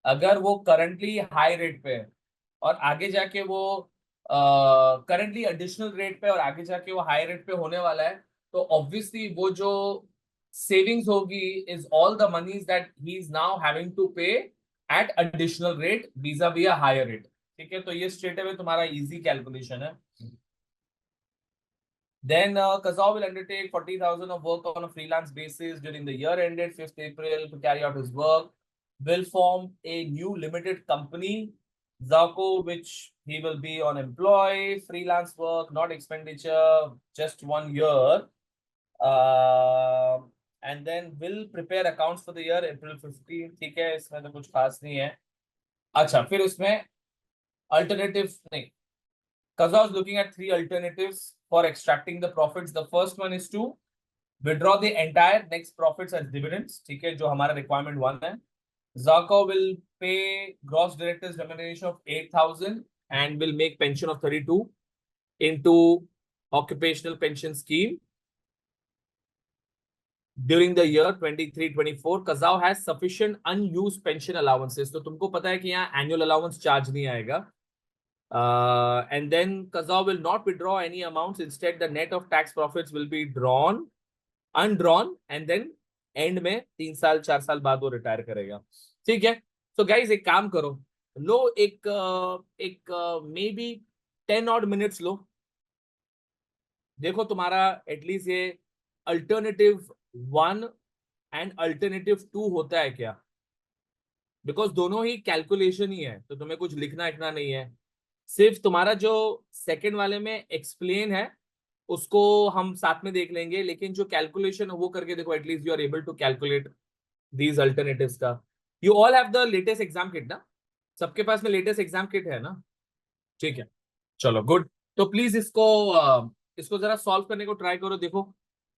अगर वो करंटली हाई रेट पे है और आगे जाके वो करंटली एडिशनल रेट पे और आगे जाके वो हाई रेट पे होने वाला है, तो ऑब्वियसली वो जो सेविंग्स होगी is all the monies that he is now having to pay at additional rate vis-a-vis higher rate. ठीक है, तो ये स्ट्रेट अवे तुम्हारा इजी कैलकुलेशन है। Then Kazao will undertake 40,000 of work on a freelance basis during the year ended 5th April to carry out his work. Will form a new limited company, Zauko, which he will be on employee, freelance work, not expenditure, just 1 year. And then will prepare accounts for the year April 15. ठीक है, इसमें तो कुछ खास नहीं है। अच्छा, फिर उसमें alternative नहीं, Kazao is looking at 3 alternatives for extracting the profits. The first one is to withdraw the entire next profits as dividends. ठीक है, जो हमारा requirement 1 है। Zako will pay gross director's remuneration of 8,000 and will make pension of 32 into occupational pension scheme. during the year 23-24 Kazao has sufficient unused pension allowances. तो तुमको पता है कि यहाँ annual allowance charge नहीं आएगा. And then Kazao will not withdraw any amounts. Instead, the net of tax profits will be undrawn, and then end में 3 साल 4 साल बाद वो रिटायर करेगा. ठीक है. So guys, एक काम करो, लो एक मे बी 10 odd minutes लो, देखो तुम्हारा एटलीस्ट ये अल्टरनेटिव 1 एंड अल्टरनेटिव 2 होता है क्या. बिकॉज दोनों ही कैलकुलेशन ही है, तो तुम्हें कुछ लिखना नहीं है. सिर्फ तुम्हारा जो सेकंड वाले में एक्सप्लेन है उसको हम साथ में देख लेंगे, लेकिन जो कैलकुलेशन वो करके देखो, at least you are able to calculate these alternatives का. You all have the latest exam kit ना, सबके पास में लेटेस्ट एग्जाम किट है ना. ठीक है, चलो गुड. तो प्लीज इसको जरा सॉल्व करने को ट्राई करो, देखो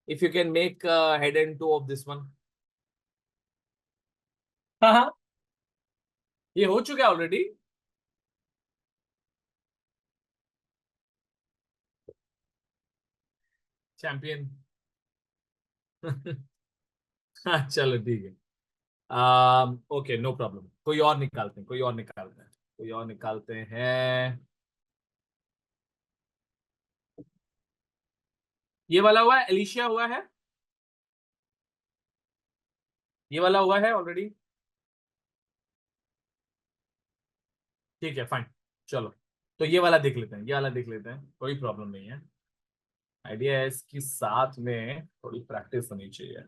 if you can make head and two of this one. हाँ हाँ, ये हो चुका है ऑलरेडी. चैंपियन. हाँ चलो ठीक है. Okay no problem. कोई और निकालते हैं. ये वाला हुआ है, एलिशिया हुआ है, ये वाला हुआ है ऑलरेडी. ठीक है फाइन, चलो. तो ये वाला देख लेते हैं, कोई प्रॉब्लम नहीं है. आइडिया है इसकी साथ में थोड़ी प्रैक्टिस होनी चाहिए.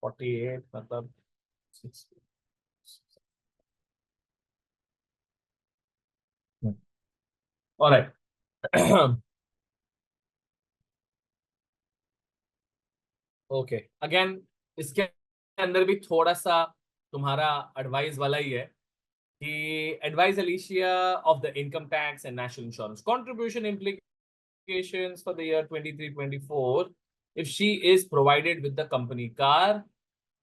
48 मतलब 60. ऑलराइट. ओके अगेन, इसके अंदर भी थोड़ा सा तुम्हारा एडवाइस वाला ही है कि advice Alicia of the income tax and national insurance contribution implications for the year 23-24 if she is provided with the company car.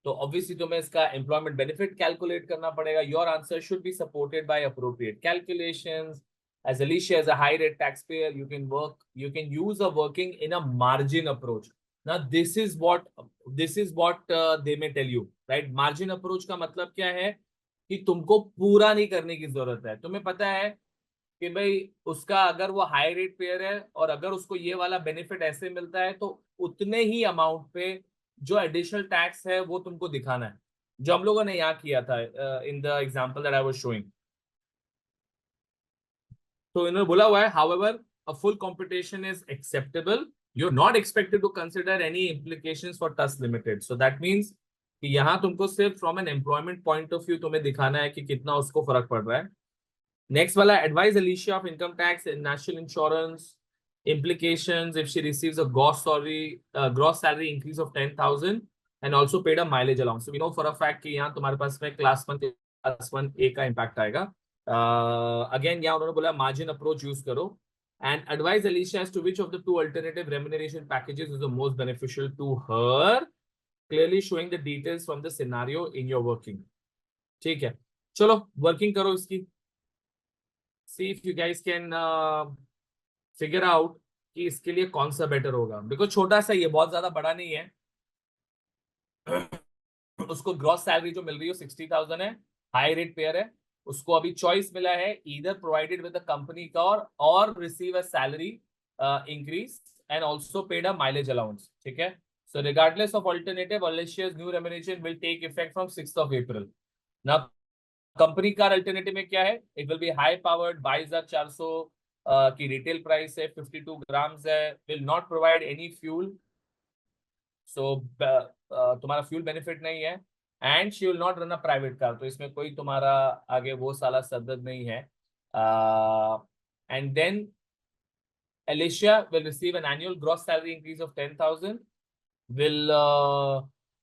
तो ऑब्वियसली तुम्हें इसका एम्प्लॉयमेंट बेनिफिट कैलकुलेट करना पड़ेगा. Your answer should be supported by appropriate calculations. As Alicia is a high rate taxpayer, you can use a working in a margin approach. Now this is what they may tell you, right? Margin approach का मतलब क्या है कि तुमको पूरा नहीं करने की जरूरत है. तुम्हें पता है कि भाई उसका अगर वो हाई रेट पेयर है और अगर उसको ये वाला बेनिफिट ऐसे मिलता है तो उतने ही अमाउंट पे जो एडिशनल टैक्स है वो तुमको दिखाना है, जो हम लोगों ने यहाँ किया था in the example that I was showing. तो इन्होंने बोला हुआ है however a full competition is acceptable. You are not expected to consider any implications for टस लिमिटेड. सो दैट मीन्स कि यहाँ तुमको सिर्फ from an employment point of view तुम्हें दिखाना है कि कितना उसको फर्क पड़ रहा है. Next वाला, advise Alicia of income tax and national insurance implications if she receives a gross salary increase of 10,000 and also paid a mileage allowance. So we know for a fact कि यहाँ तुम्हारे पास में class 1 A का impact आएगा. Again यहाँ उन्होंने बोला margin approach use करो and advise Alicia as to which of the two alternative remuneration packages is the most beneficial to her, clearly showing the details from the scenario in your working. ठीक है, चलो working करो इसकी. See if you guys can figure out कि इसके लिए कौन सा बेटर होगा. बिकॉज छोटा सा ये बहुत ज्यादा बड़ा नहीं है. उसको ग्रॉस सैलरी जो मिल रही है 60,000 है, हाई रेट पेयर है. उसको अभी चॉइस मिला है either provided with the company car और receive a salary increase and also paid a mileage allowance. ठीक है. So regardless of alternative, Alicia's new remuneration will take effect from 6th of April. Now company car alternative में क्या है, it will be high powered 22,400 की retail price है, 52 grams है, will not provide any fuel. So तुम्हारा fuel benefit नहीं है and she will not run a private car. तो इसमें कोई तुम्हारा आगे वो साला सदद नहीं है. And then Alicia will receive an annual gross salary increase of 10,000. Will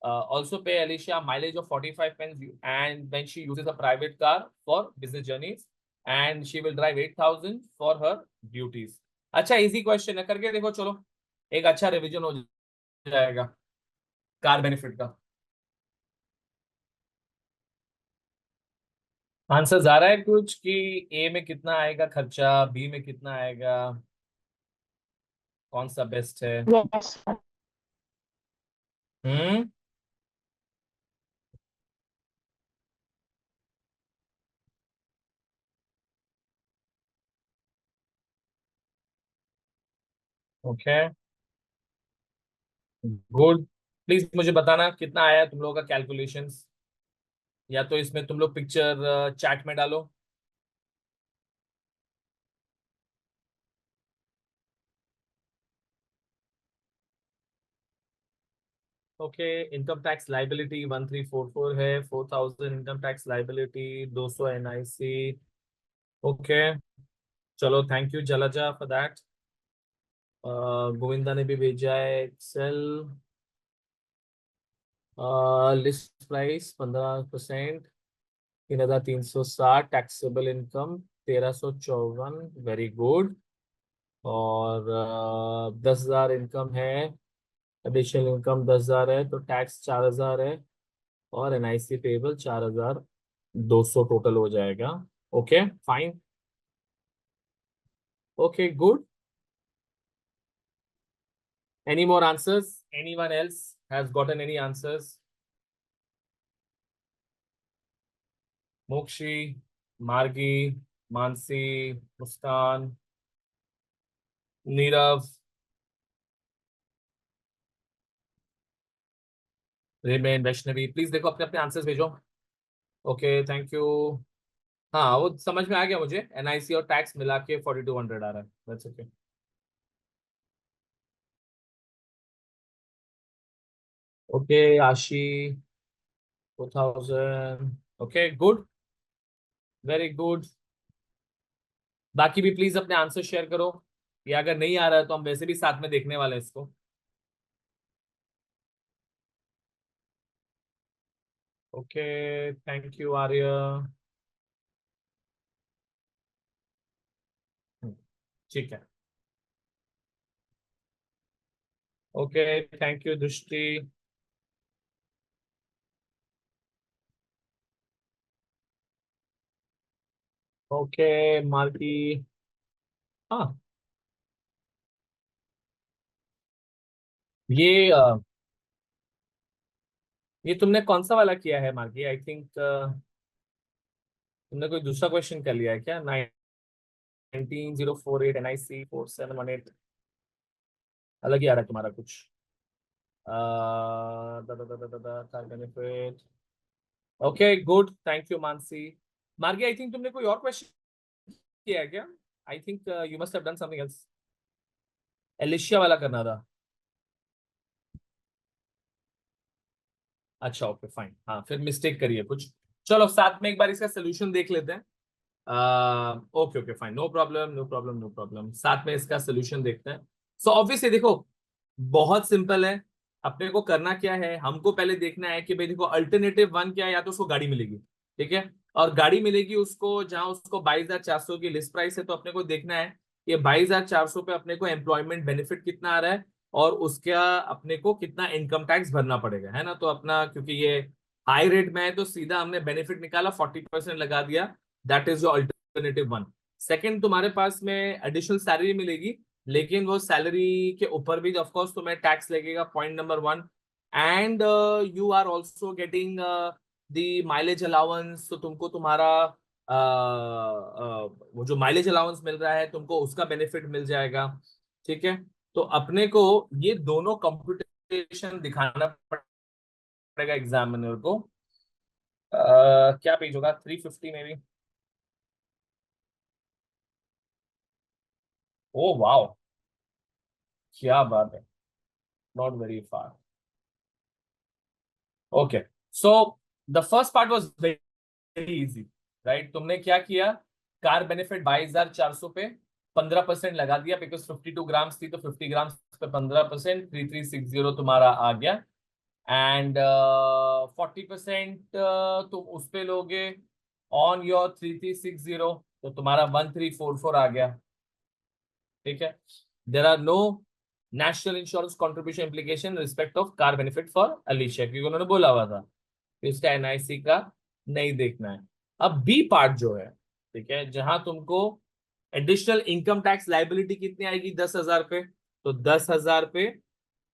also pay Alicia a mileage of 45 pence and when she uses a private car for business journeys and she will drive 8,000 for her duties. अच्छा easy question है, करके देखो. चलो एक अच्छा revision हो जाएगा car benefit का. आंसर आ रहा है कुछ कि ए में कितना आएगा खर्चा, बी में कितना आएगा, कौन सा बेस्ट है? Yes, sir. Hmm. Okay, good. Please मुझे बताना कितना आया तुम लोगों का कैलकुलेशंस, या तो इसमें तुम लोग पिक्चर चैट में डालो। ओके, इनकम टैक्स लाइबिलिटी 1344 है, 4000 income tax liability, 200 NIC. Okay, चलो thank you Jalaja for that. Govinda ने भी भेजा है Excel. List price 15%, 3360, taxable income 1354, very good. और 10,000 इनकम है, एडिशनल इनकम 10,000 है, तो टैक्स 4,000 है, और एनआईसी पेबल 4,200 टोटल हो जाएगा। Okay fine. Okay good. Any more answers? Anyone else has gotten any answers? Mokshi, Margi, Mansi, Muskan, Nirav, रेमेन, वैष्णवी, प्लीज देखो अपने अपने आंसर्स भेजो। Okay thank you. हाँ वो समझ में आ गया मुझे, एनआईसी और टैक्स मिला के 4200 आ रहा है, दैट्स ओके। ओके आशी, 4000। Okay good, very good. बाकी भी प्लीज अपने आंसर शेयर करो, या अगर नहीं आ रहा है तो हम वैसे भी साथ में देखने वाले हैं इसको। ओके थैंक यू आर्य। ठीक है। ओके थैंक यू दृष्टि। Okay marquee. हाँ, ये ये तुमने कौन सा वाला किया है मार्की? आई थिंक तुमने कोई दूसरा क्वेश्चन कर लिया है क्या? 19048 NIC 4718, अलग ही आ रहा है तुम्हारा कुछ। Benefit. Okay good, thank you Mansi. मार्गी आई थिंक तुमने कोई और क्वेश्चन किया है क्या? I think you must have done something else. Alicia वाला करना था। अच्छा ओके फाइन, हाँ फिर मिस्टेक करिए कुछ। चलो साथ में एक बार इसका सोल्यूशन देख लेते हैं। Okay okay fine, no problem no problem no problem, साथ में इसका सोल्यूशन देखते हैं। सो ऑब्वियसली देखो, बहुत सिंपल है। अपने को करना क्या है, हमको पहले देखना है कि भाई देखो अल्टरनेटिव वन क्या है, या तो उसको गाड़ी मिलेगी, ठीक है, और गाड़ी मिलेगी उसको जहां उसको 22,400 की लिस्ट प्राइस है, तो अपने को देखना है कि 22,400 पे अपने को एम्प्लॉयमेंट बेनिफिट कितना आ रहा है, और उसका अपने को कितना इनकम टैक्स भरना पड़ेगा, है ना। तो अपना क्योंकि ये हाई रेट में है तो सीधा हमने बेनिफिट निकाला, 40% लगा दिया, that is your alternative one. Second, तुम्हारे पास में एडिशनल सैलरी मिलेगी, लेकिन वो सैलरी के ऊपर भी ऑफ कोर्स तुम्हें टैक्स लगेगा, point number one. And you are also getting the mileage allowance, तो तुमको तुम्हारा वो जो माइलेज अलाउंस मिल रहा है तुमको उसका बेनिफिट मिल जाएगा, ठीक है। तो अपने को ये दोनों कंप्यूटेशन दिखाना पड़ेगा एग्जामिनर को। क्या पेज होगा, 350 में भी? ओ वाओ, क्या बात है, not very far. Okay, so the first part was very easy, right. तुमने क्या किया, कार बेनिफिट 22,400 पे 15% लगा दिया, बिकॉज 52 ग्राम्स थी तो 50 ग्राम्स पे 15%, 3360 तुम्हारा आ गया। एंड 40% तुम उस पे लोगे ऑन योर 3360, तो तुम्हारा 1344 आ गया, ठीक है। There are no national insurance contribution implication respect of car benefit for Alicia, क्योंकि उन्होंने बोला हुआ था कि इसका एनआईसी का नहीं देखना है। अब बी पार्ट जो है, ठीक है, जहां तुमको एडिशनल इनकम टैक्स लाइबिलिटी कितनी आएगी, 10,000 पे, तो 10,000 पे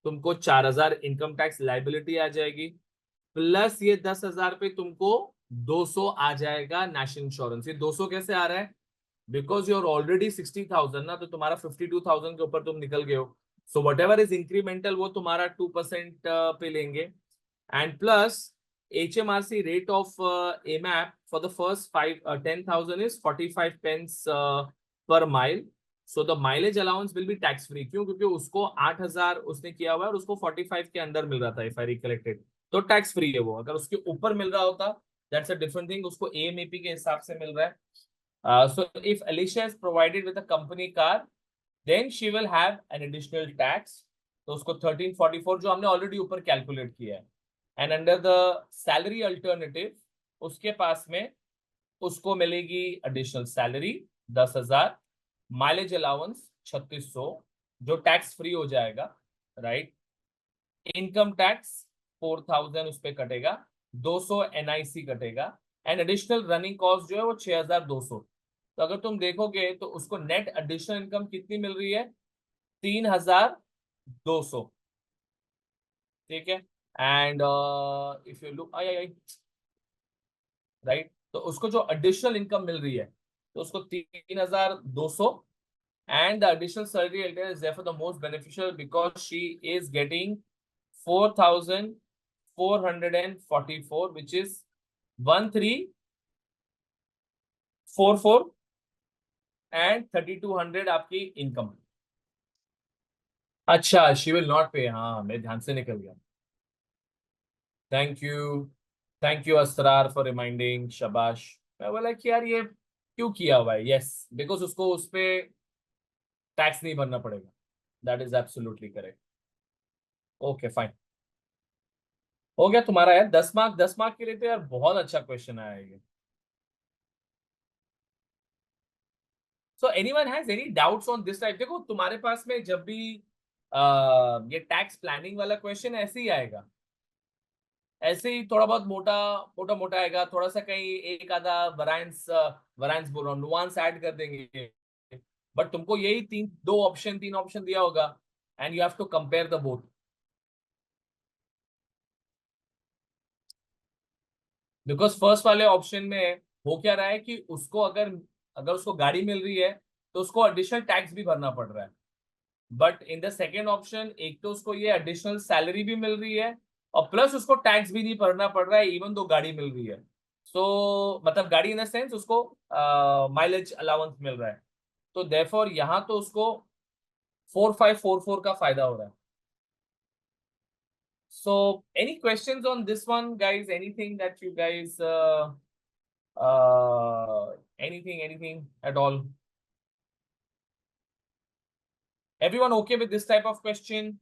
तुमको 4,000 इनकम टैक्स लाइबिलिटी आ जाएगी, प्लस ये 10,000 पे तुमको 200 आ जाएगा नेशनल इंश्योरेंस। ये 200 कैसे आ रहा है? बिकॉज यू आर ऑलरेडी 60,000 ना, तो तुम्हारा 52,000 के ऊपर तुम निकल गए हो। So what ever is incremental वो तुम्हारा 2% पे लेंगे। And plus HMRC rate of AMAP for the first 10,000 is 45 pence per mile. So the mileage allowance will be tax free. क्यों? क्योंकि उसको 8,000 उसने किया हुआ है और उसको 45 के अंदर मिल रहा था, if I recollected, तो टैक्स फ्री है वो। अगर उसके ऊपर मिल रहा होता, दैट्स अ डिफरेंट थिंग, उसको AMAP के हिसाब से मिल रहा है। So if Alicia is provided with a company car, then she will have an additional tax. तो उसको 1344 जो हमने ऑलरेडी ऊपर कैलकुलेट किया है, and under the salary alternative उसके पास में उसको मिलेगी एडिशनल सैलरी 10,000, माइलेज अलाउंस 3,600 जो टैक्स फ्री हो जाएगा, राइट। इनकम टैक्स 4,000 उस पर कटेगा, 200 NIC कटेगा, एंड एडिशनल रनिंग कॉस्ट जो है वो 6,200। तो अगर तुम देखोगे तो उसको नेट एडिशनल इनकम कितनी मिल रही है? 3,200, ठीक है। And if you look, I right, तो उसको जो एडिशनल इनकम मिल रही है तो उसको 3,200, and the additional salary element is therefore the most beneficial because she is getting 4,444, which is 1,344 and 3,200 आपकी इनकम। अच्छा, शी विल नॉट पे, हाँ मेरे ध्यान से निकल गया। Thank you, thank you Asrar for reminding, शाबाश। मैं बोला कि यार ये क्यों किया हुआ है? यस, बिकॉज उसको उस पे टैक्स नहीं भरना पड़ेगा। That is absolutely correct. Okay fine, हो गया तुम्हारा यार 10 मार्क। 10 मार्क के लिए तो यार बहुत अच्छा क्वेश्चन आया ये। So anyone has any doubts on this type? देखो तुम्हारे पास में जब भी ये टैक्स प्लानिंग वाला क्वेश्चन ऐसे ही आएगा, ऐसे ही थोड़ा बहुत मोटा मोटा मोटा आएगा, थोड़ा सा कहीं एक आधा वरायंस, वरायंस बोल रहा हूँ, नुआंस ऐड कर देंगे, बट तुमको यही तीन ऑप्शन दिया होगा, and you have to compare the both. Because first वाले ऑप्शन में हो क्या रहा है कि उसको अगर अगर उसको गाड़ी मिल रही है तो उसको एडिशनल टैक्स भी भरना पड़ रहा है, but in the second option एक तो उसको ये एडिशनल सैलरी भी मिल रही है और प्लस उसको टैक्स भी नहीं भरना पड़ रहा है इवन दो गाड़ी मिल रही है। सो मतलब गाड़ी इन द सेंस उसको माइलेज अलाउंस मिल रहा है, तो देयरफॉर यहाँ तो उसको 4,544 का फायदा हो रहा है। So, any questions on this one, guys? Anything that you guys, anything at all? Everyone okay with this type of question?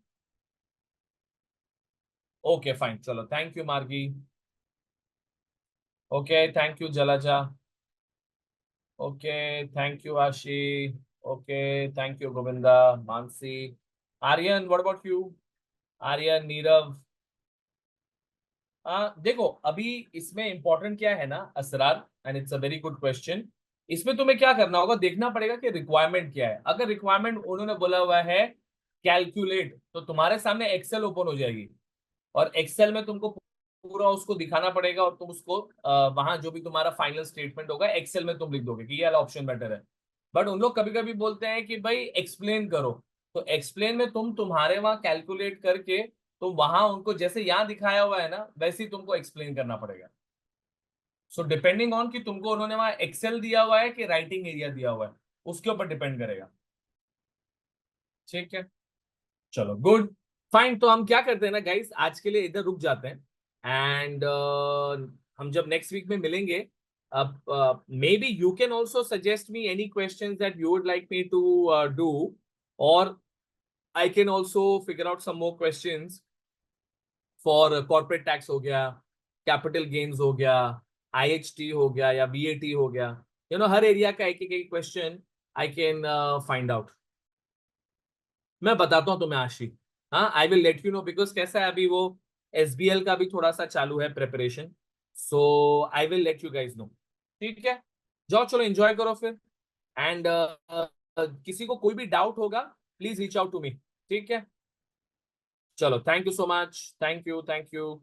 Okay, fine. Chalo, thank you, Margi. Okay, thank you, Jalaja. Okay, thank you, Ashi. Okay, thank you, Govinda, Mansi. Aryan, what about you? Aryan, Nirav. देखो अभी इसमें important क्या है ना Asrar, and it's a very good question. इसमें तुम्हें क्या करना होगा, देखना पड़ेगा कि रिक्वायरमेंट क्या है। अगर रिक्वायरमेंट उन्होंने बोला हुआ है कैलकुलेट, तो तुम्हारे सामने एक्सेल ओपन हो जाएगी और एक्सेल में तुमको पूरा उसको दिखाना पड़ेगा और तुम उसको वहां जो भी तुम्हारा फाइनल स्टेटमेंट होगा एक्सेल में तुम लिख दोगे कि ये वाला ऑप्शन बेटर है। बट उन लोग कभी कभी बोलते हैं कि भाई एक्सप्लेन करो, तो एक्सप्लेन में तुम तुम्हारे वहां कैलकुलेट करके तो वहां उनको जैसे यहाँ दिखाया हुआ है ना वैसे ही तुमको एक्सप्लेन करना पड़ेगा। सो डिपेंडिंग ऑन कि तुमको उन्होंने वहां एक्सेल दिया हुआ है कि राइटिंग एरिया दिया हुआ है, उसके ऊपर डिपेंड करेगा। ठीक है, चलो गुड, फाइन। तो हम क्या करते हैं ना गाइस, आज के लिए इधर रुक जाते हैं, एंड हम जब नेक्स्ट वीक में मिलेंगे, अब maybe you can also suggest me any question that you would like me to do, और I can also figure out some more questions for corporate tax हो गया, कैपिटल गेन्स हो गया, IHT हो गया या VAT हो गया, हर एरिया का एक एक question I can find out. मैं बताता हूँ तुम्हें आशी, हाँ आई will let you know, because कैसा है अभी वो SBL का भी थोड़ा सा चालू है preparation, so I will let you guys know. ठीक है, जाओ चलो एंजॉय करो फिर, एंड किसी को कोई भी डाउट होगा please reach out to me. ठीक है। चलो, thank you so much, thank you, thank you.